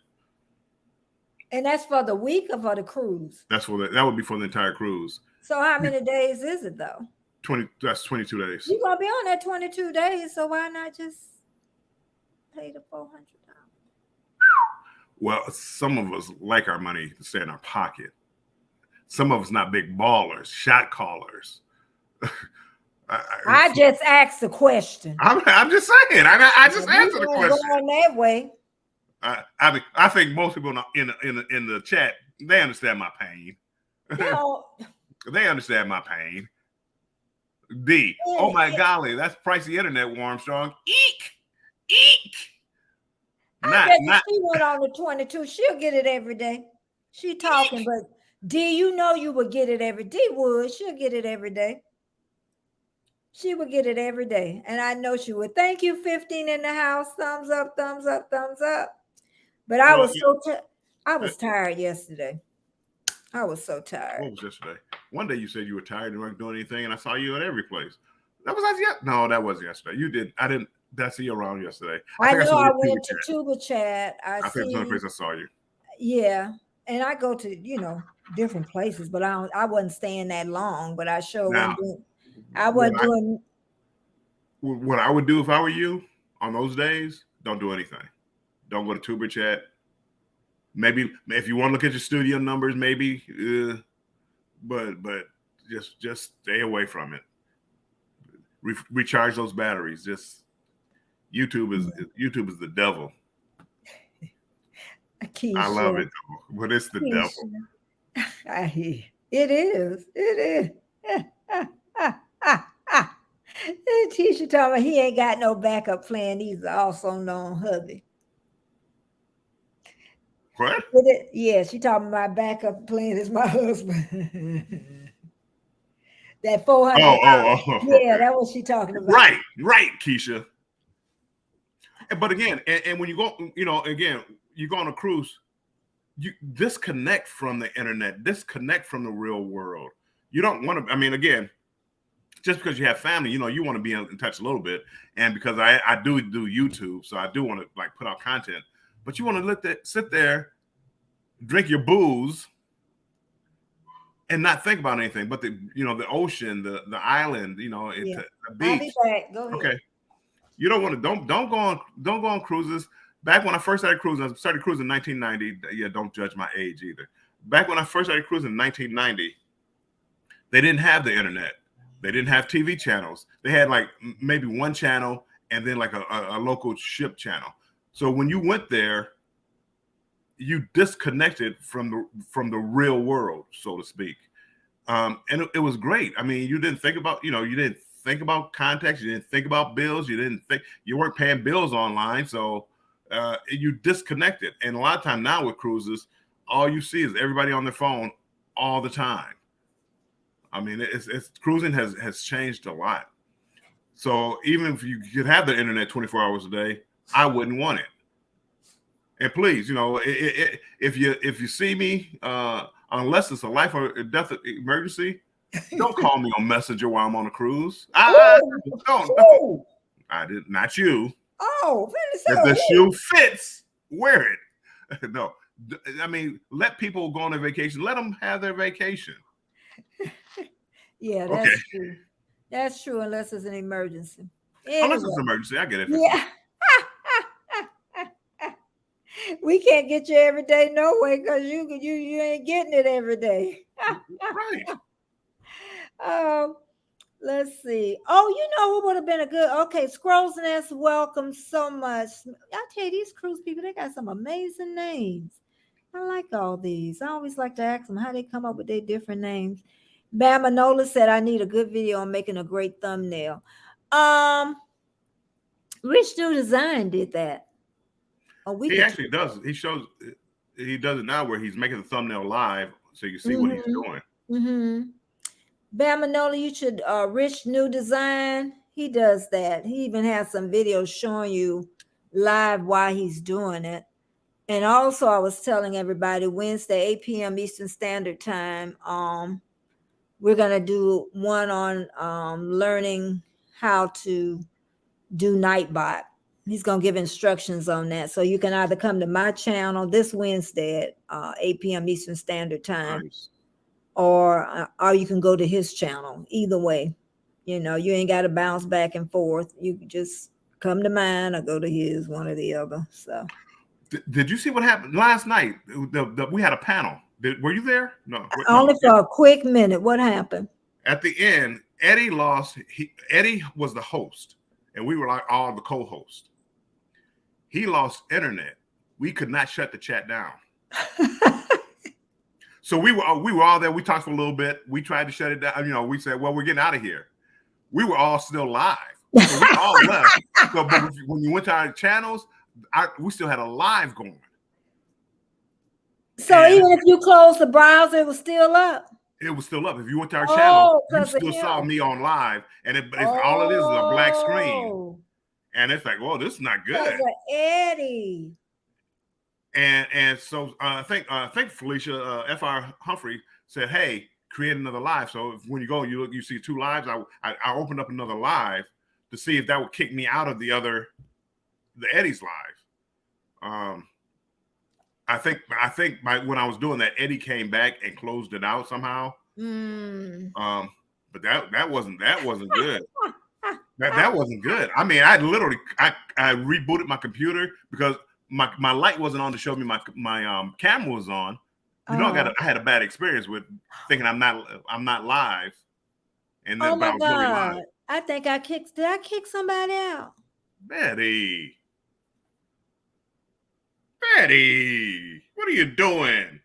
And that's for the week or for the cruise? That would be for the entire cruise. So how many days is it though? That's 22 days. You're gonna be on that 22 days, so why not just pay the $400? Well, some of us like our money to stay in our pocket. Some of us not big ballers, shot callers. I just asked the question. I'm just saying. I just answered the question. Going that way. I think most people in the chat, they understand my pain. They understand my pain. D. Oh my golly, that's pricey internet, Armstrong. Eek, eek. I bet she went on the 22. She'll get it every day. She talking, but D, you know you would get it every day. D would. She'll get it every day. She would get it every day. And I know she would. Thank you, 15 in the house. Thumbs up, thumbs up, thumbs up. But I was I was tired yesterday. I was so tired. What was yesterday? One day you said you were tired and weren't doing anything, and I saw you at every place. That was yesterday. No, that wasn't yesterday. You did. I didn't see you around yesterday. I know I went to Tuba Chat. I think it's the only place I saw you. Yeah. And I go to, different places, but I wasn't staying that long, but I sure wasn't doing. I wasn't doing. What I would do if I were you on those days, don't do anything. Don't go to Tuber Chat. Maybe if you want to look at your studio numbers, maybe, but just stay away from it. Recharge those batteries. Just YouTube is the devil. Keisha, I love it, but it's the devil. I hear it is. It is. Keisha told me he ain't got no backup plan. He's also known hubby. What? Yeah, she talking about backup plan is my husband. That 400. Oh. Yeah, that's what she talking about. Right, Keisha. But again, and when you go, again, you go on a cruise, you disconnect from the internet, disconnect from the real world. You don't want to. I mean, again, just because you have family, you want to be in touch a little bit, and because I do YouTube, so I do want to put out content. But you want to sit there, drink your booze, and not think about anything but the ocean, the island, the beach. I'll be back. Go ahead. Okay. You don't want to don't go on cruises. Back when I first started cruising, I started cruising in 1990. Yeah, don't judge my age either. Back when I first started cruising in 1990, they didn't have the internet. They didn't have TV channels. They had maybe one channel and then a local ship channel. So when you went there, you disconnected from the real world, so to speak. And it was great. I mean, you didn't think about, you didn't think about contacts. You didn't think about bills. You weren't paying bills online. So you disconnected. And a lot of time now with cruises, all you see is everybody on their phone all the time. I mean, it's cruising has changed a lot. So even if you could have the internet 24 hours a day, I wouldn't want it. And please, if you see me, unless it's a life or death emergency, don't call me on Messenger while I'm on a cruise. Don't. I did not you. Oh, if the shoe fits, wear it. No, I mean, let people go on their vacation. Let them have their vacation. Yeah, that's true. That's true, unless it's an emergency. Anyway. Unless it's an emergency, I get it. Yeah. We can't get you every day, no way, because you ain't getting it every day. Right. Let's see. Oh, what would have been a good. Okay, Scrolls Nest, welcome so much. I tell you, these cruise people, they got some amazing names. I like all these. I always like to ask them how they come up with their different names. Bamanola said, I need a good video on making a great thumbnail. Rich New Design did that. He actually does. He does it now where he's making the thumbnail live so you see what he's doing. Mm-hmm. Bamanola, you should Rich New Design. He does that. He even has some videos showing you live why he's doing it. And also, I was telling everybody Wednesday, 8 p.m. Eastern Standard Time. We're gonna do one on learning how to do Nightbot. He's gonna give instructions on that, so you can either come to my channel this Wednesday at 8 p.m. Eastern Standard Time, or you can go to his channel. Either way, You know, you ain't got to bounce back and forth. You can just come to mine or go to his, one or the other. So, Did you see what happened last night? We had a panel. Were you there? No, no. only for a quick minute. What happened? At the end, Eddie lost. Eddie was the host, and we were like all the co-hosts. He lost internet. We could not shut the chat down. So we were all there. We talked for a little bit. We tried to shut it down. You know, we said, "Well, we're getting out of here." We were all still live, so we all left. So, but when you went to our channels, we still had a live going. So and even if you closed the browser, it was still up. It was still up. If you went to our channel, you still saw me on live, and all it is a black screen, and it's like, "Whoa, this is not good." Eddie. And so I think Felicia F.R. Humphrey said, "Hey, create another live." So when you go, you see 2 lives. I opened up another live to see if that would kick me out of the Eddie's live. I think when I was doing that, Eddie came back and closed it out somehow. But that wasn't good. that wasn't good. I mean, I rebooted my computer because my light wasn't on to show me my camera was on. You know, I had a bad experience with thinking I'm not live, and then my God, really live. I think did I kick somebody out? Betty, what are you doing?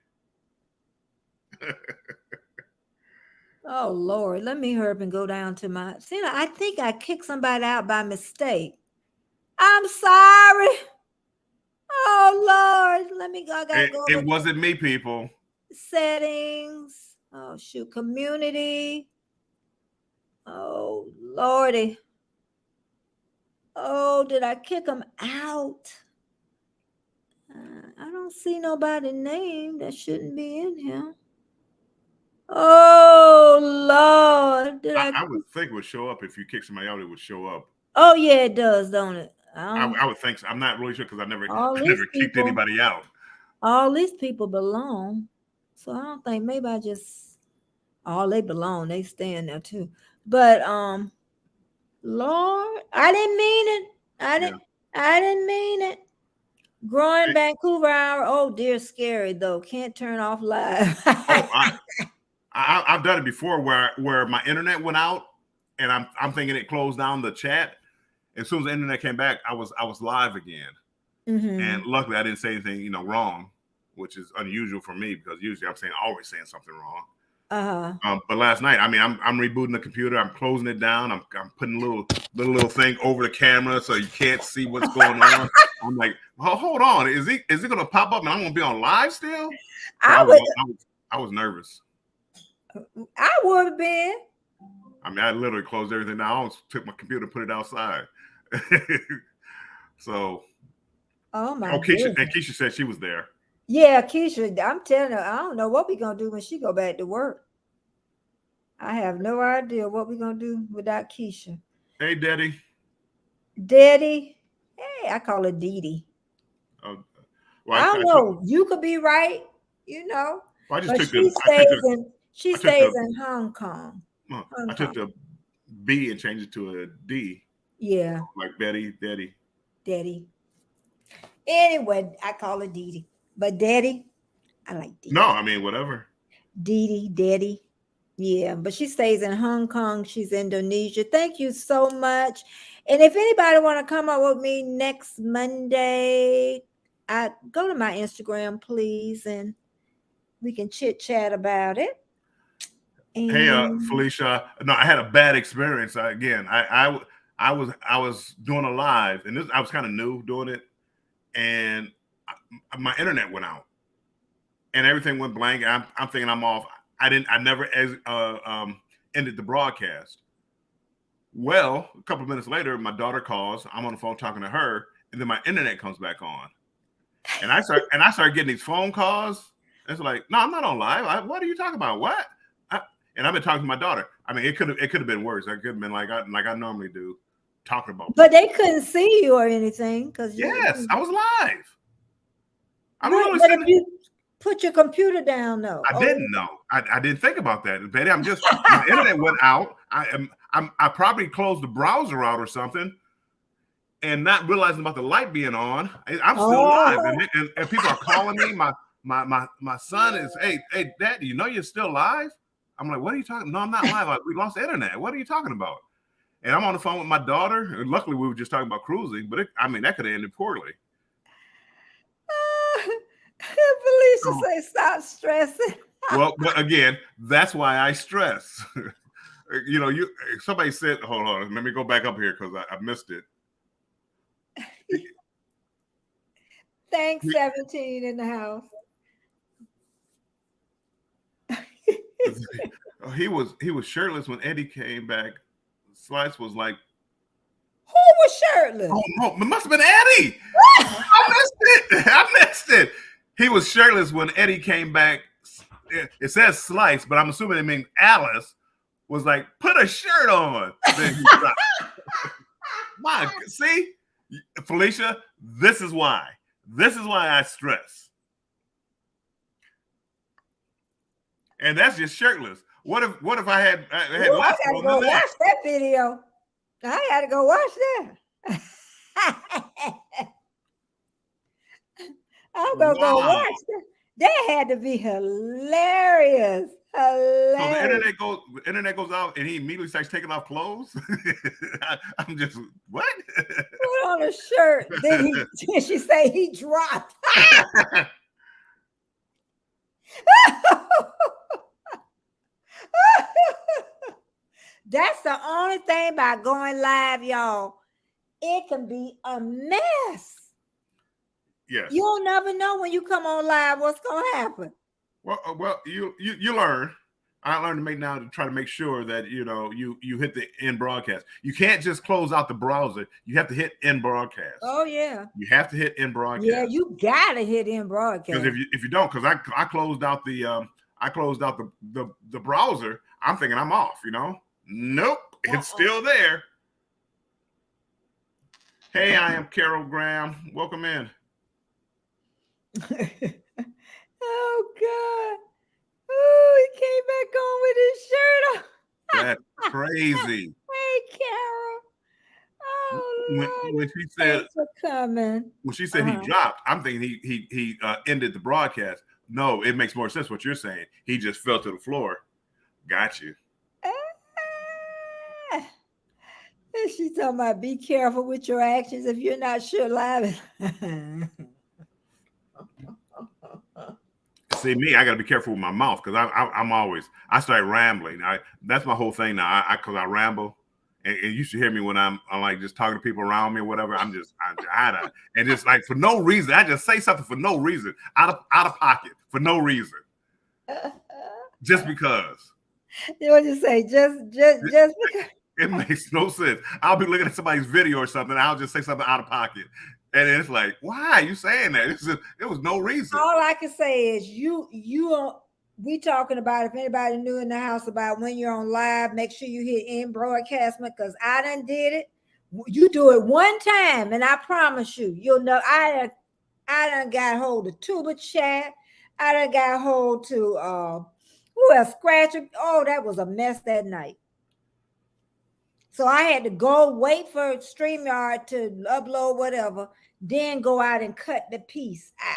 Oh Lord, let me hurry up and go down to my. See, I think I kicked somebody out by mistake. I'm sorry. Oh Lord, let me go. I gotta go. It wasn't me, people. Settings. Oh shoot, community. Oh Lordy. Oh, did I kick them out? I don't see nobody's name that shouldn't be in here. Oh Lord! I would think it would show up if you kick somebody out. It would show up. Oh yeah, it does, don't it? I would think so. I'm not really sure because I never kicked anybody out. All these people belong, so I don't think maybe I just they belong. They stand there too. But Lord, I didn't mean it. I didn't mean it. Growing Vancouver hour. Oh dear, scary though. Can't turn off live. I've done it before where my internet went out and I'm thinking it closed down the chat. As soon as the internet came back, I was live again. And luckily I didn't say anything, wrong, which is unusual for me because usually I'm always saying something wrong. But last night, I mean, I'm rebooting the computer. I'm closing it down. I'm putting a little thing over the camera so you can't see what's going on. I'm like, well, hold on. Is it going to pop up and I'm going to be on live still? I was nervous. I would have been. I mean, I literally closed everything down. I almost took my computer and put it outside. So. Oh my God. Keisha said she was there. Yeah, Keisha, I'm telling her, I don't know what we're going to do when she go back to work. I have no idea what we're going to do without Keisha. Hey, Daddy. Daddy. Hey, I call her Dee. Well, I don't know. You could be right, Well, I just but took she stays in Hong Kong. I took the B and changed it to a D. Yeah. Like Betty, Daddy. Anyway, I call her Dee. But Daddy, I like Dee. No, I mean, whatever. Dee, Daddy. Yeah, but she stays in Hong Kong. She's Indonesia. Thank you so much. And if anybody want to come up with me next Monday, go to my Instagram, please, and we can chit chat about it. And hey, Felicia. No, I had a bad experience. I was doing a live, and I was kind of new doing it, and my internet went out, and everything went blank. I'm thinking I'm off. I never ended the broadcast. Well, a couple of minutes later, my daughter calls. I'm on the phone talking to her, and then my internet comes back on, and I start getting these phone calls. It's like, no, I'm not on live. What are you talking about? What? And I've been talking to my daughter. I mean, it could have been worse. I could have been like I normally do, talking about. But they couldn't see you or anything because yes, I was live. But if you put your computer down, though, I didn't know. I didn't think about that, Betty. My internet went out. I I probably closed the browser out or something, and not realizing about the light being on. I'm still alive, and people are calling me. My son is, hey, Dad, do you know you're still alive? I'm like, what are you talking? No, I'm not live. We lost the internet. What are you talking about? And I'm on the phone with my daughter. And luckily, we were just talking about cruising, but that could have ended poorly. Felicia say, stop stressing. Well, but again, that's why I stress. Somebody said, hold on, let me go back up here because I missed it. Thanks, 17 in the house. He was shirtless when Eddie came back. Slice was like, who was shirtless? Oh no, it must have been Eddie. I missed it. He was shirtless when Eddie came back. It says Slice, but I'm assuming it means Alice was like, put a shirt on. Then he stopped. See, Felicia, this is why I stress. And that's just shirtless. What if I had less I gotta go watch that video. I gotta go watch that. I'm gonna go watch that. That had to be hilarious. Hilarious. So the internet goes out and he immediately starts taking off clothes. I'm just, what? Put on a shirt. Then she say he dropped. That's the only thing about going live, y'all. It can be a mess. Yes. You'll never know when you come on live what's going to happen. Well, you learn. I learned to try to make sure that you hit the end broadcast. You can't just close out the browser. You have to hit end broadcast. Oh yeah. You have to hit end broadcast. Yeah, you gotta hit end broadcast. Because if you don't, because I closed out the browser. I'm thinking I'm off. Nope, it's still there. Hey, I am Carol Graham. Welcome in. Oh God. Oh, he came back on with his shirt on. That's crazy. Hey, Carol. Oh, when she said, thanks for coming. When she said he dropped, I'm thinking he ended the broadcast. No, it makes more sense what you're saying. He just fell to the floor. Got you. And she talking about be careful with your actions if you're not sure live. See me, I got to be careful with my mouth because I start rambling. That's my whole thing now. Because I ramble, and you should hear me when I'm like just talking to people around me or whatever. And just like for no reason, I just say something for no reason, out of pocket for no reason, just because. You want to say just because? It makes no sense. I'll be looking at somebody's video or something. I'll just say something out of pocket. And it's like, why are you saying that? It was no reason. All I can say is we talking about, if anybody new in the house, about when you're on live, make sure you hit end broadcastment, because I done did it. You do it one time, and I promise you'll know. I done got hold of Tuba Chat. I done got hold to who else? Scratcher. Oh, that was a mess that night. So I had to go wait for StreamYard to upload whatever, then go out and cut the piece out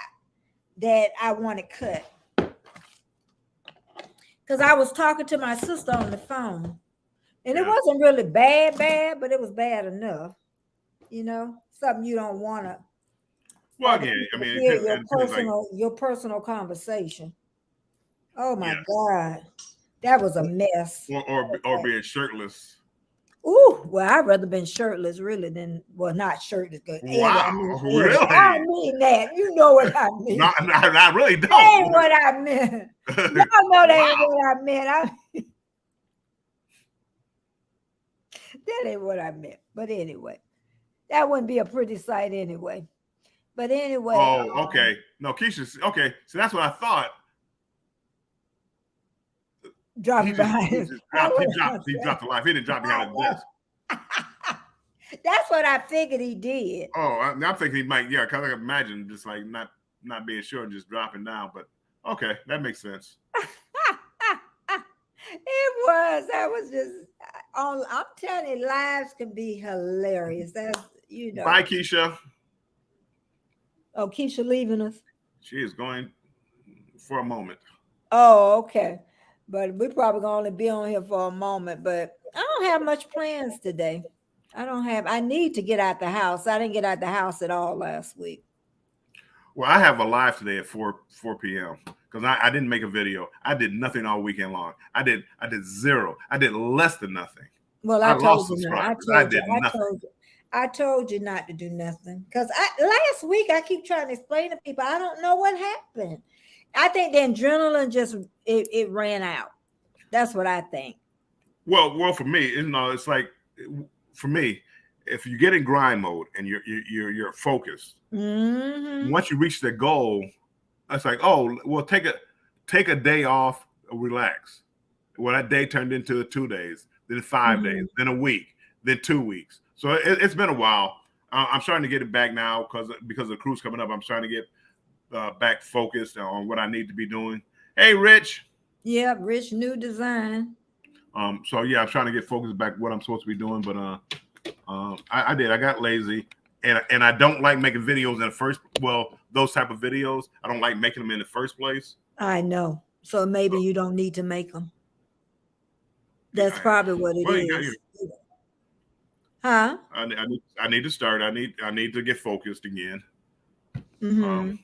that I want to cut. Because I was talking to my sister on the phone, and it wasn't really bad, but it was bad enough. Something you don't want to. Well, again, I mean, your personal conversation. Oh my God, that was a mess. Or being shirtless. Ooh, well, I'd rather been shirtless, really, than not shirtless. Wow, really? I mean that. You know what I mean? No, I really don't. That ain't what I meant. Y'all know that ain't what I meant. That ain't what I meant. But anyway, that wouldn't be a pretty sight anyway. But anyway. Oh, okay. No, Keisha. Okay, so that's what I thought. Dropping behind. He dropped the life. He didn't drop behind the desk. That's what I figured he did. Oh, I'm thinking he might. Yeah, because I can imagine just like not being sure and just dropping down. But okay, that makes sense. It was. That was just. I'm telling you, lives can be hilarious. That's Bye, Keisha. Oh, Keisha leaving us. She is going for a moment. Oh, okay. But we probably gonna only be on here for a moment. But I don't have much plans today. I don't have. I need to get out the house. I didn't get out the house at all last week. Well, I have a live today at 4 p.m. because I didn't make a video. I did nothing all weekend long. I did zero. I did less than nothing. Well, I I lost told you not. subscribers. I did nothing. I told you not to do nothing. Because last week I keep trying to explain to people I don't know what happened. I think the adrenaline just it ran out. That's what I think. Well, for me, it's like for me, if you get in grind mode and you're focused, once you reach the goal, it's like, oh, well, take a day off, relax. Well, that day turned into 2 days, then 5 days, then a week, then 2 weeks. So it's been a while. I'm starting to get it back now because the cruise coming up. I'm starting to get back focused on what I need to be doing. Hey, Rich. Yeah, Rich new design. So yeah, I'm trying to get focused back what I'm supposed to be doing, but I did. I got lazy, and I don't like making videos in the first. Well, those type of videos, I don't like making them in the first place. I know. So maybe you don't need to make them. That's probably what it is. Huh? I need to start. I need to get focused again. Mm-hmm.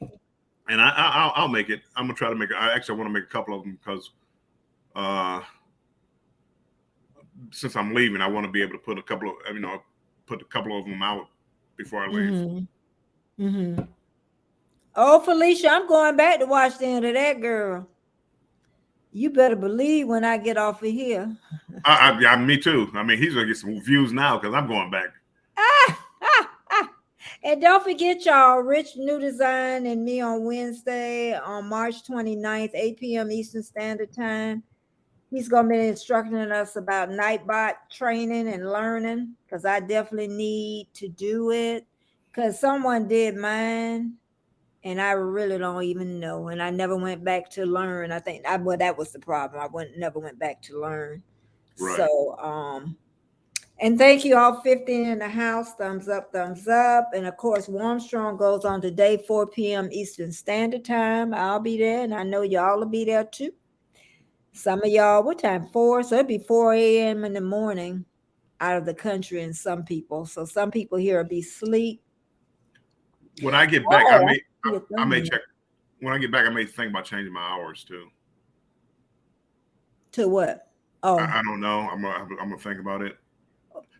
And I'll make it. I'm gonna try to make it. I actually want to make a couple of them because since I'm leaving, I want to be able to put a couple of them out before I leave. Mm-hmm. Mm-hmm. Oh, Felicia, I'm going back to watch the end of that girl. You better believe when I get off of here. Me too. I mean, he's gonna get some views now because I'm going back. And don't forget, y'all, Rich New Design and me on Wednesday on March 29th, 8 p.m. Eastern Standard Time. He's going to be instructing us about Nightbot training and learning because I definitely need to do it because someone did mine and I really don't even know. And I never went back to learn. I think that was the problem. I never went back to learn. Right. So, and thank you all 50 in the house. Thumbs up, thumbs up. And of course, Warm Strong goes on today, 4 p.m. Eastern Standard Time. I'll be there, and I know y'all will be there too. Some of y'all, what time? 4? So it'd be 4 a.m. in the morning out of the country, and some people. So some people here will be asleep. When I get back, I may check. When I get back, I may think about changing my hours too. To what? Oh, I don't know. I'm gonna think about it.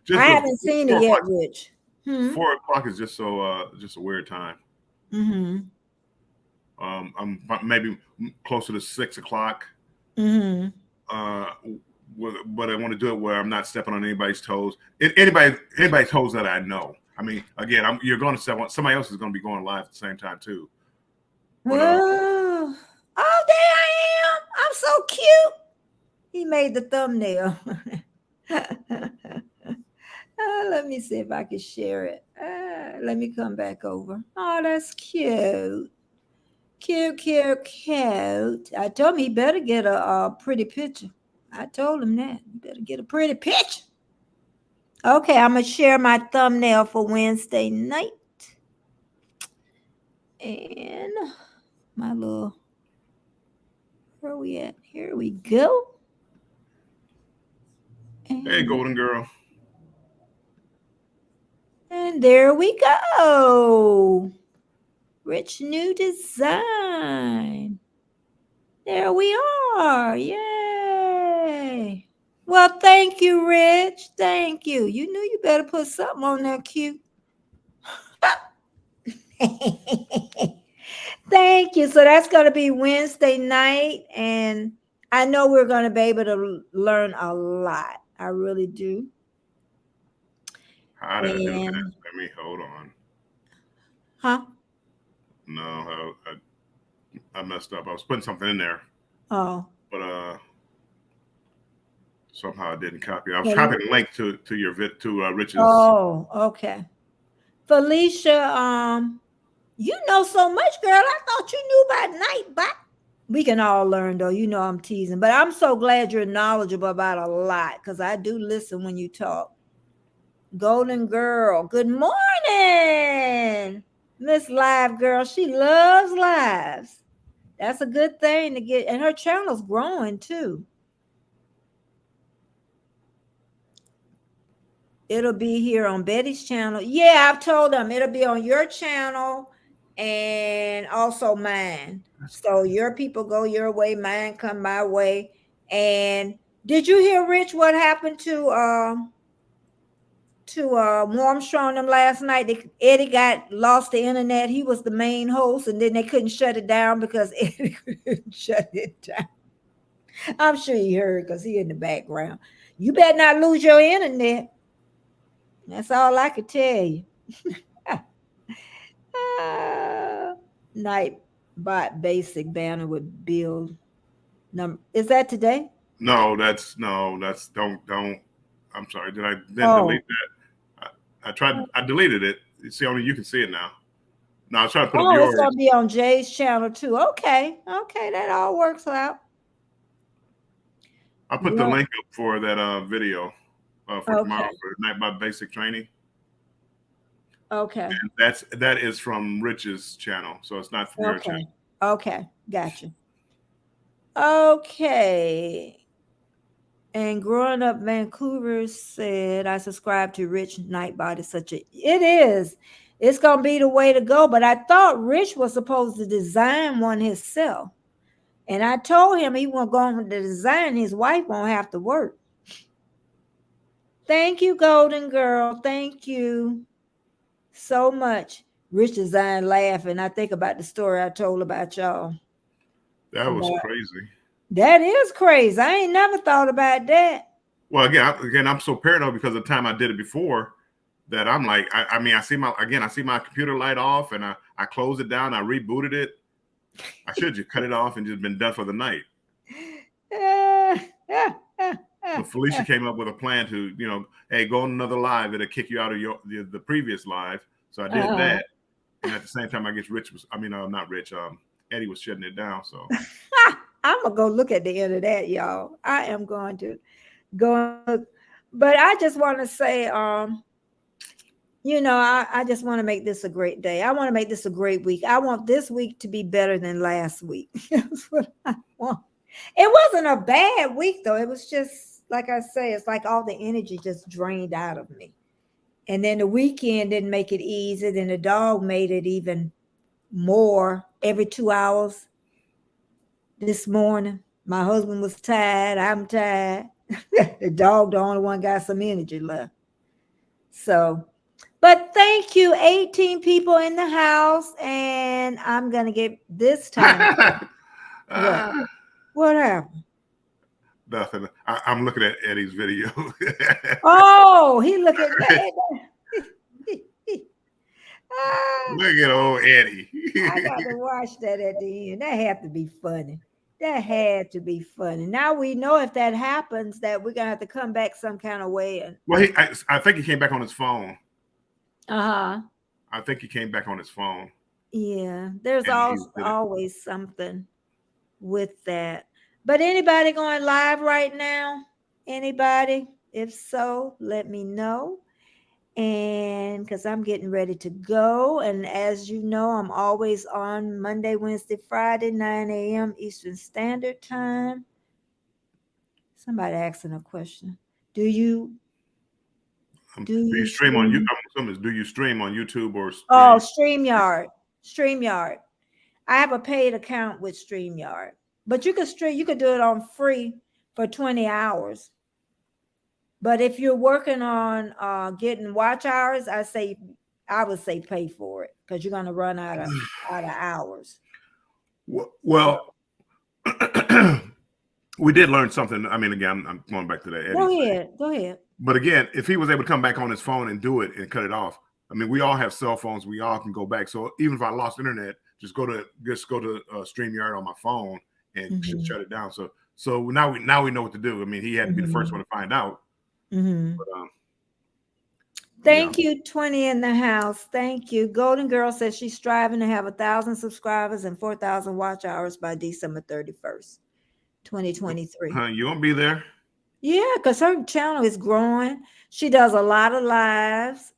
I haven't seen it yet, Rich. 4 o'clock is just a weird time. Mm-hmm. I'm maybe closer to 6 o'clock. Mm-hmm. But I want to do it where I'm not stepping on anybody's toes. Anybody's toes that I know. I mean, again, you're going to step on somebody else is going to be going live at the same time too. But, oh, there I am! I'm so cute. He made the thumbnail. Let me see if I can share it. Let me come back over. Oh, that's cute. Cute, cute, cute. I told him he better get a pretty picture. I told him that. You better get a pretty picture. Okay, I'm going to share my thumbnail for Wednesday night. And my little, where are we at? Here we go. And, hey, golden girl. And there we go. Rich New Design. There we are. Yay. Well, thank you, Rich. Thank you. You knew you better put something on there cute. Thank you. So that's going to be Wednesday night. And I know we're going to be able to learn a lot. I really do. How did I do that? Let me hold on. Huh? No, I messed up. I was putting something in there. Oh. But somehow I didn't copy. I was copying a link to Rich's. Oh, okay. Felicia, you know so much, girl. I thought you knew about Nightbot. We can all learn though. You know I'm teasing, but I'm so glad you're knowledgeable about a lot because I do listen when you talk. Golden girl, good morning, Miss Live Girl. She loves lives. That's a good thing to get, and her channel's growing too. It'll be here on Betty's channel. Yeah, I've told them it'll be on your channel and also mine. So your people go your way, mine come my way. And did you hear, Rich, what happened to Armstrong them last night? Eddie got lost the internet. He was the main host, and then they couldn't shut it down because Eddie couldn't shut it down. I'm sure he heard because he in the background. You better not lose your internet. That's all I could tell you. Ah, Nightbot basic banner with build number. Is that today? No, that's don't. I'm sorry. Did I then Oh, delete that? I tried. I deleted it. See, only you can see it now. No, I was trying to put up oh, it's yours. gonna be on Jay's channel too. Okay, okay, that all works out. I put the Gr- link up for that video for tomorrow Okay, for Night by Basic Training. okay, And that is from Rich's channel, so it's not from your channel. okay, okay. Gotcha. Okay. And growing up, Vancouver said, I subscribe to Rich Nightbot. Is such a, it is. It's going to be the way to go. But I thought Rich was supposed to design one himself. And I told him he won't go on to design. His wife won't have to work. Thank you, Golden Girl. Thank you so much. Rich designed laughing. I think about the story I told about y'all. That was About, crazy. that is crazy. I ain't never thought about that. Well, again, I'm so paranoid because of the time I did it before that I'm like, I mean, I see my computer light off, and I closed it down, I rebooted it. I should have just cut it off and just been done for the night. But Felicia came up with a plan to, hey, go on another live. It'll kick you out of the previous live. So I did that, and at the same time, I guess not Rich. Eddie was shutting it down. So I'm gonna go look at the end of that, y'all. I am going to go and look. But I just want to say, I just want to make this a great day. I want to make this a great week. I want this week to be better than last week. That's what I want. It wasn't a bad week though. It was just like I say, it's like all the energy just drained out of me. And then the weekend didn't make it easy. Then the dog made it even more every 2 hours. This morning, my husband was tired. I'm tired. The dog, the only one, got some energy left. So, but thank you, 18 people in the house. And I'm going to get this time. What? What happened? nothing. I'm looking at Eddie's video. Oh, he look at that. Look at old Eddie. I got to watch that at the end. That had to be funny. That had to be funny. Now we know if that happens that we're gonna have to come back some kind of way. And Well, I think he came back on his phone. uh-huh. I think he came back on his phone. Yeah, there's And always something with that. But anybody going live right now? Anybody? If so, let me know. And because I'm getting ready to go. And as you know, I'm always on Monday, Wednesday, Friday, 9 a.m. Eastern Standard Time. Somebody asking a question. Do you do you stream on stream? YouTube? Do you stream on YouTube or Oh, stream? StreamYard. StreamYard. I have a paid account with StreamYard. But you could stream, you could do it on free for 20 hours. But if you're working on getting watch hours, I would say pay for it because you're gonna run out of hours. Well, we did learn something. I mean, again, I'm going back to that Eddie Go thing. ahead, go ahead. But again, if he was able to come back on his phone and do it and cut it off, I mean, we all have cell phones. We all can go back. So even if I lost internet, just go to StreamYard on my phone and shut it down. So now we know what to do. I mean, he had to be the first one to find out. Mm-hmm. But, Thank you, 20 in the house. Thank you. Golden Girl says she's striving to have 1,000 subscribers and 4,000 watch hours by December 31st, 2023. You won't be there. Yeah, because her channel is growing. She does a lot of lives.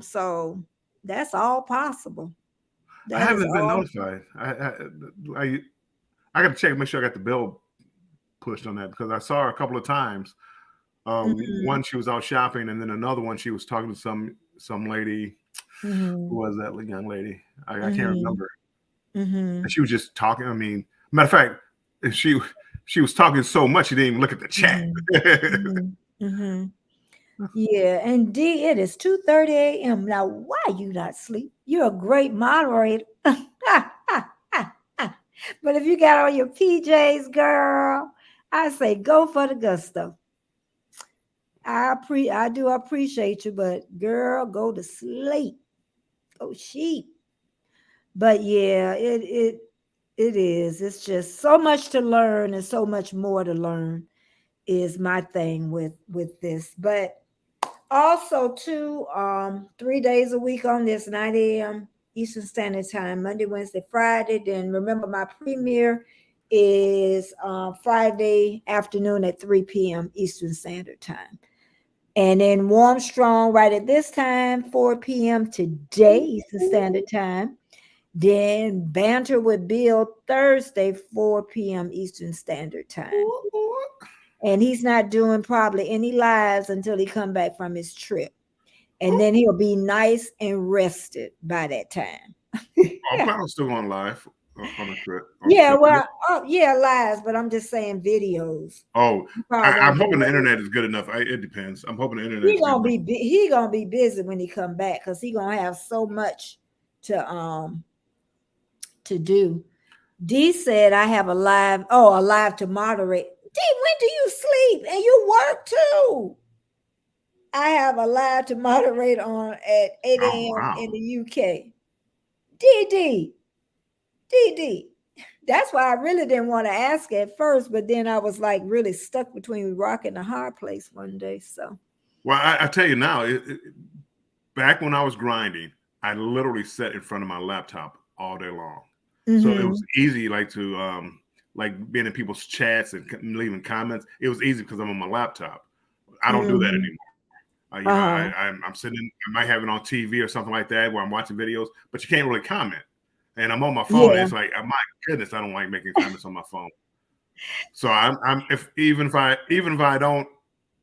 So that's all possible. I haven't been notified. I got to check, make sure I got the bell pushed on that, because I saw her a couple of times. One, she was out shopping, and then another one, she was talking to some lady. Who was that young lady? I can't remember. And she was just talking. I mean, matter of fact, she was talking so much she didn't even look at the chat. Yeah, and D, it is 2:30 a.m. Now, why you not sleep? You're a great moderator. But if you got on your PJs, girl, I say go for the gusto. I do appreciate you, but girl, go to sleep. Go sheep. But yeah, it is. It's just so much to learn and so much more to learn is my thing with this. But also too, 3 days a week on this, 9 a.m. Eastern Standard Time, Monday, Wednesday, Friday. Then remember my premiere is Friday afternoon at 3 p.m. Eastern Standard Time. And then Warm Strong right at this time, 4 p.m. today, Eastern Standard Time. Then Banter with Bill Thursday, 4 p.m. Eastern Standard Time. And he's not doing probably any lives until he come back from his trip. And then he'll be nice and rested by that time. I'm still on live on the trip. Lives, but I'm just saying videos. I'm hoping the internet is good enough. It depends. I'm hoping the internet is gonna be he gonna be busy when he come back, because he gonna have so much to do. D said I have a live to moderate. D, when do you sleep? And you work too. I have a live to moderate on at 8 a.m. in the UK. D. That's why I really didn't want to ask at first, but then I was like really stuck between rock and a hard place one day. So, well, I tell you now, back when I was grinding, I literally sat in front of my laptop all day long. So it was easy, like to like being in people's chats and leaving comments. It was easy because I'm on my laptop. I don't do that anymore. I'm sitting. I might have it on TV or something like that where I'm watching videos, but you can't really comment. And I'm on my phone. And it's like, oh, my goodness, I don't like making comments on my phone. So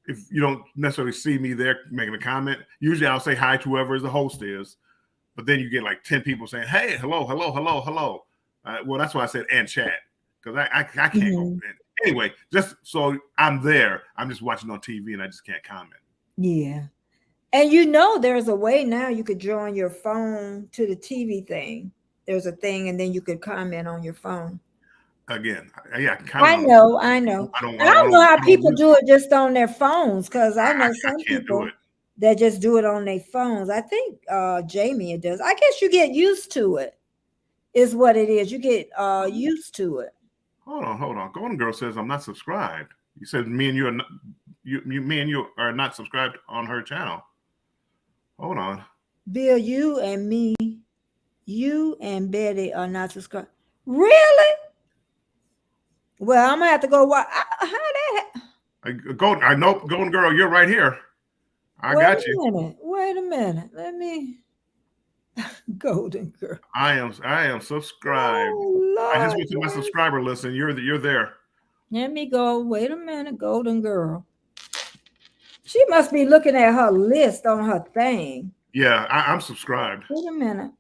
if you don't necessarily see me there making a comment, usually I'll say hi to whoever the host is. But then you get like 10 people saying, "Hey, hello." Well, that's why I said and chat, because I can't go. Anyway, just so I'm there, I'm just watching on TV and I just can't comment. Yeah. And there's a way now you could join your phone to the TV thing. There's a thing, and then you could comment on your phone. Again, I know. I don't know how people do it just on their phones, because I know some people that just do it on their phones. I think Jamie does. I guess you get used to it, is what it is. You get used to it. Hold on. Golden Girl says I'm not subscribed. You said me and you are not subscribed on her channel. Hold on. Bill, you and Betty are not subscribed. Really? Well, I'm gonna have to go watch. I know, Golden Girl, you're right here. I got you. Wait a minute. Let me. Golden Girl. I am subscribed. Oh, Lord, I just went to my subscriber list, and you're there. Let me go. Wait a minute, Golden Girl. She must be looking at her list on her thing. Yeah, I'm subscribed. Wait a minute.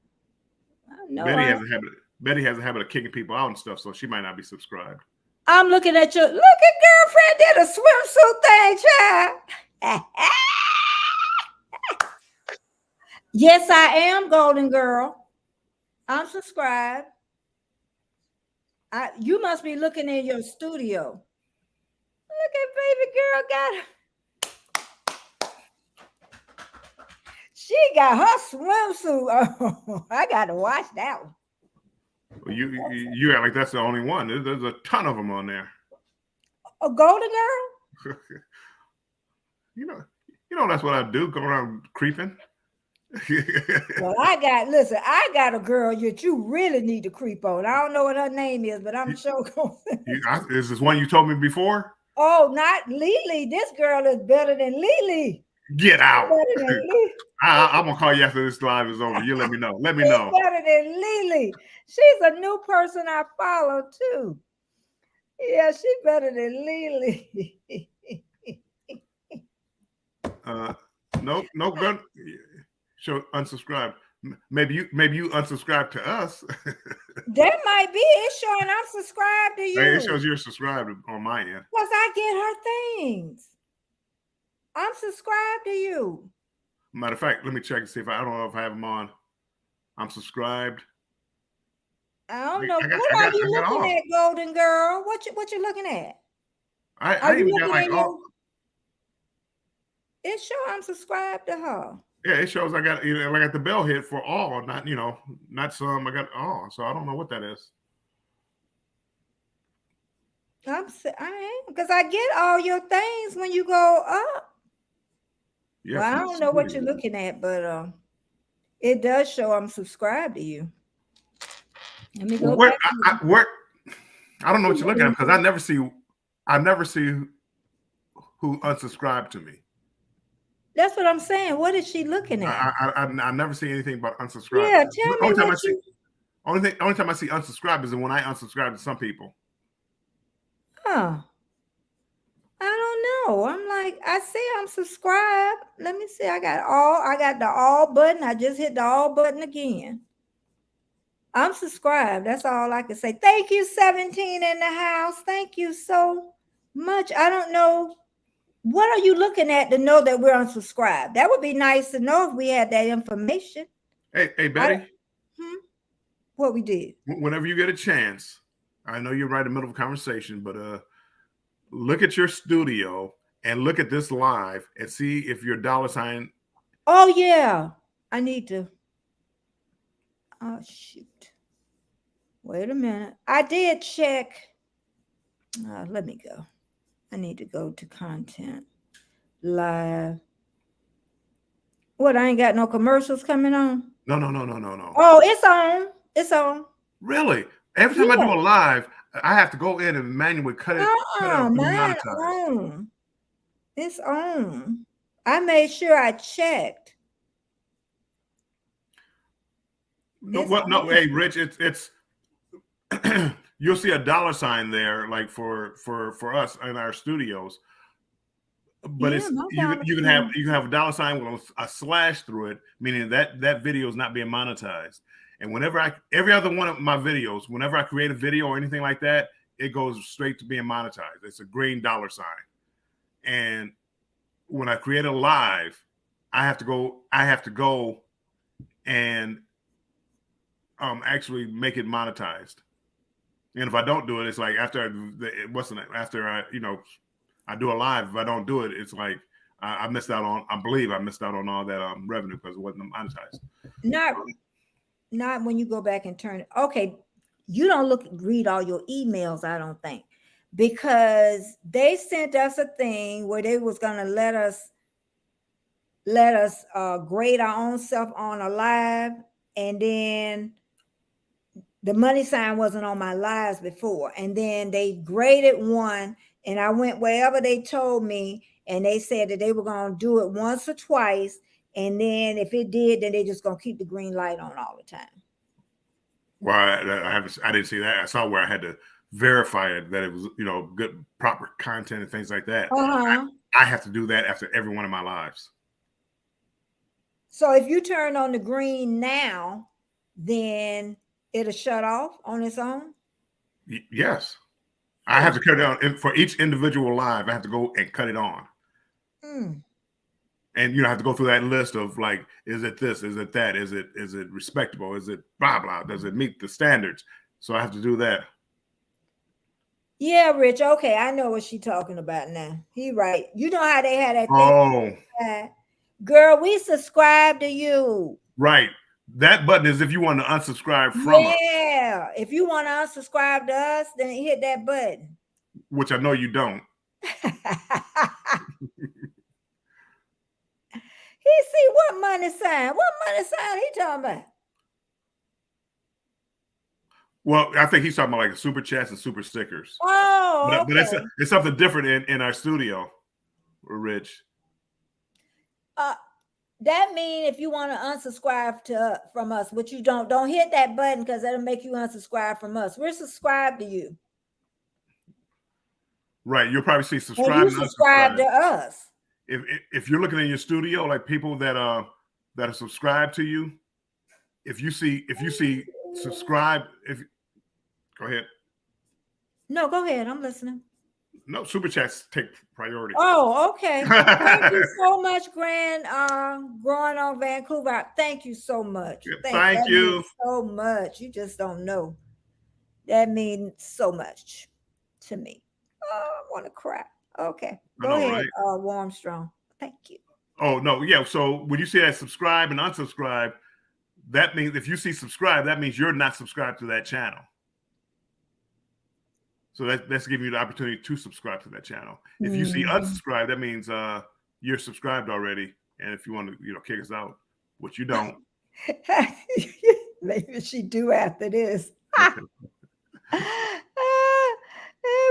Betty has a habit of kicking people out and stuff, so she might not be subscribed. I'm looking at your. Look at girlfriend did a swimsuit thing, child. Yes, I am, Golden Girl. I'm subscribed. You must be looking in your studio. Look at baby girl got her. She got her swimsuit. Oh, I got to watch that one. Well, you act like that's the only one. There's a ton of them on there. A Golden Girl? You know, that's what I do. Go around creeping. Well, listen, I got a girl that you really need to creep on. I don't know what her name is, but I'm sure. Is this one you told me before? Oh, not Lily. This girl is better than Lily. Get out. Better than Lily. I'm gonna call you after this live is over. You let me know. Let me know. Better than Lily. She's a new person I follow too. Yeah, she's better than Lily. Nope, nope. Show unsubscribe. Maybe you unsubscribe to us. That might be it showing I'm subscribed to you. Hey, it shows you're subscribed on my end. Plus, I get her things. I'm subscribed to you. Matter of fact, let me check and see if I don't know if I have them on. I'm subscribed. I don't know. What are you looking at, Golden Girl? What you looking at? I even got like all. It shows I'm subscribed to her. Yeah, it shows I got the bell hit for all, not not some. I got all, so I don't know what that is. I ain't because I get all your things when you go up. Yeah, well, I don't know what you're looking at, but it does show I'm subscribed to you. Let me go back. I don't know what you're looking at because I never see who unsubscribed to me. That's what I'm saying. What is she looking at? I never see anything about unsubscribe. Yeah, tell me what only time I see unsubscribe is when I unsubscribe to some people. Huh. I don't know. I'm like, I see I'm subscribed. Let me see. I got the all button. I just hit the all button again. I'm subscribed. That's all I can say. Thank you, 17 in the house. Thank you so much. I don't know. What are you looking at to know that we're unsubscribed? That would be nice to know if we had that information. Hey, Betty. What we did. Whenever you get a chance, I know you're right in the middle of a conversation, but look at your studio and look at this live and see if your $. Oh yeah, I need to. Oh shoot! Wait a minute. I did check. Let me go. I need to go to content live. What? I ain't got no commercials coming on. No. Oh, it's on. It's on. Really? Every time I do a live, I have to go in and manually cut it. Mine on. It's on. I made sure I checked. No, hey, Rich, it's you'll see a $sign there, like for us in our studios. But it's you can have a $sign with a slash through it, meaning that video is not being monetized. And every other one of my videos, whenever I create a video or anything like that, it goes straight to being monetized. It's a green $sign. And when I create a live, I have to go and actually make it monetized. And if I don't do it, it's like after I do a live, if I don't do it, it's like I missed out on. I believe I missed out on all that revenue because it wasn't monetized. Not when you go back and turn it. Okay, you don't read all your emails, I don't think, because they sent us a thing where they was gonna let us grade our own self on a live, and then the money sign wasn't on my lives before, and then they graded one, and I went wherever they told me, and they said that they were gonna do it once or twice. And then if it did, then they're just gonna keep the green light on all the time. Well, I didn't see that. I saw where I had to verify it that it was good, proper content and things like that. I have to do that after every one of my lives. So if you turn on the green now, then it'll shut off on its own. Yes, I have to cut it on for each individual live. I have to go and cut it on. And I have to go through that list of like, is it this? Is it that? Is it respectable? Is it blah blah? Does it meet the standards? So I have to do that. Yeah, Rich. Okay, I know what she's talking about now. He right. You know how they had that thing. Girl, we subscribe to you. Right. That button is if you want to unsubscribe from us. Yeah. If you want to unsubscribe to us, then hit that button. Which I know you don't. me see what money sign. What money sign he talking about? Well, I think he's talking about like super chats and super stickers. Oh, But okay. it's something different in our studio, Rich. Uh, that mean if you want to unsubscribe to from us, which you don't hit that button because that'll make you unsubscribe from us. We're subscribed to you. Right. You'll probably see And subscribe you and subscribe unsubscribe. to us. If you're looking in your studio, like people that are subscribed to you, if you see subscribe, if go ahead. No, go ahead. I'm listening. No, super chats take priority. Oh, okay. Thank you so much, Grand. Growing on Vancouver. Thank you so much. Thank That means you. so much. You just don't know. That means so much to me. Oh, I want to cry. Okay, I go know, ahead, right? Warmstrong. Thank you. Oh no, yeah. So when you see that subscribe and unsubscribe, that means if you see subscribe, that means you're not subscribed to that channel. So that's giving you the opportunity to subscribe to that channel. If you see unsubscribe, that means you're subscribed already. And if you want to, kick us out, which you don't. Maybe she do after this.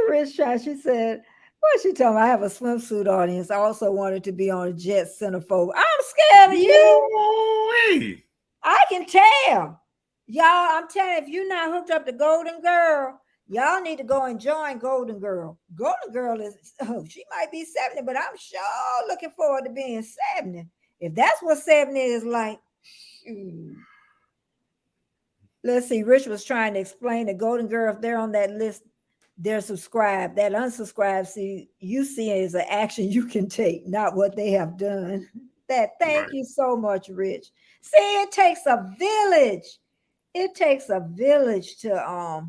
Rich shot. She said, "What she told me? I have a swimsuit audience. I also wanted to be on a jet centerfold. I'm scared of you. Woo-wee. I can tell, y'all. I'm telling you, if you're not hooked up to Golden Girl, y'all need to go and join Golden Girl. Golden Girl is she might be 70, but I'm sure looking forward to being 70. If that's what 70 is like, shoot. Let's see. Rich was trying to explain the Golden Girl, if they're on that list, they're subscribed. That unsubscribe, see, you see it as an action you can take, not what they have done. Thank you so much, Rich. See, it takes a village. It takes a village to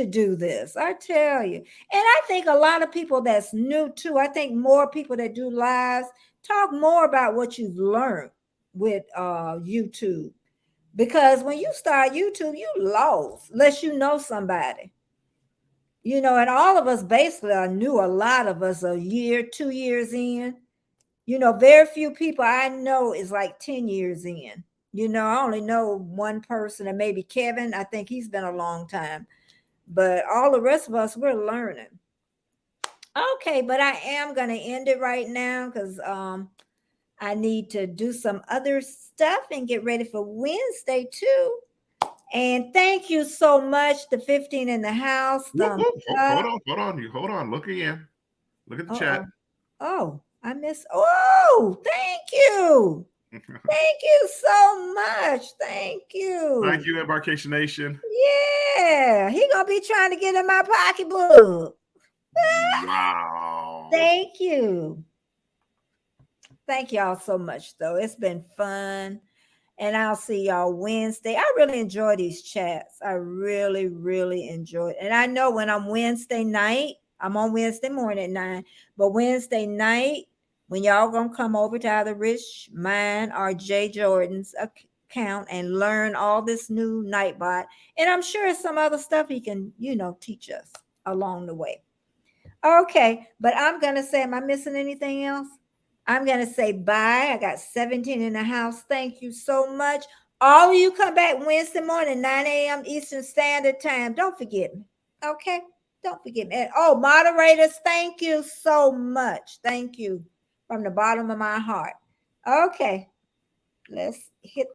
do this. I tell you. And I think a lot of people that's new too. I think more people that do lives talk more about what you've learned with YouTube. Because when you start YouTube, you lost unless you know somebody. And all of us basically knew a lot of us a year, 2 years in. Very few people I know is like 10 years in. I only know one person, and maybe Kevin. I think he's been a long time. But all the rest of us, we're learning. Okay, but I am going to end it right now because I need to do some other stuff and get ready for Wednesday too. And thank you so much. The 15 in the house. Hold on. Look again. Look at the chat. Oh, I missed. Oh, thank you. Thank you so much. Thank you. Thank you, Embarkation Nation. Yeah, he gonna be trying to get in my pocketbook. Wow. Thank you. Thank y'all so much, though. It's been fun. And I'll see y'all Wednesday. I really enjoy these chats. I really, really enjoy it. And I know when I'm Wednesday night, I'm on Wednesday morning at 9, but Wednesday night, when y'all gonna come over to either Rich, mine, or Jay Jordan's account and learn all this new Nightbot. And I'm sure some other stuff he can, teach us along the way. Okay, but I'm gonna say, am I missing anything else? I'm going to say bye. I got 17 in the house. Thank you so much. All of you come back Wednesday morning, 9 a.m. Eastern Standard Time. Don't forget me. Okay? Don't forget me. And, moderators, thank you so much. Thank you from the bottom of my heart. Okay. Let's hit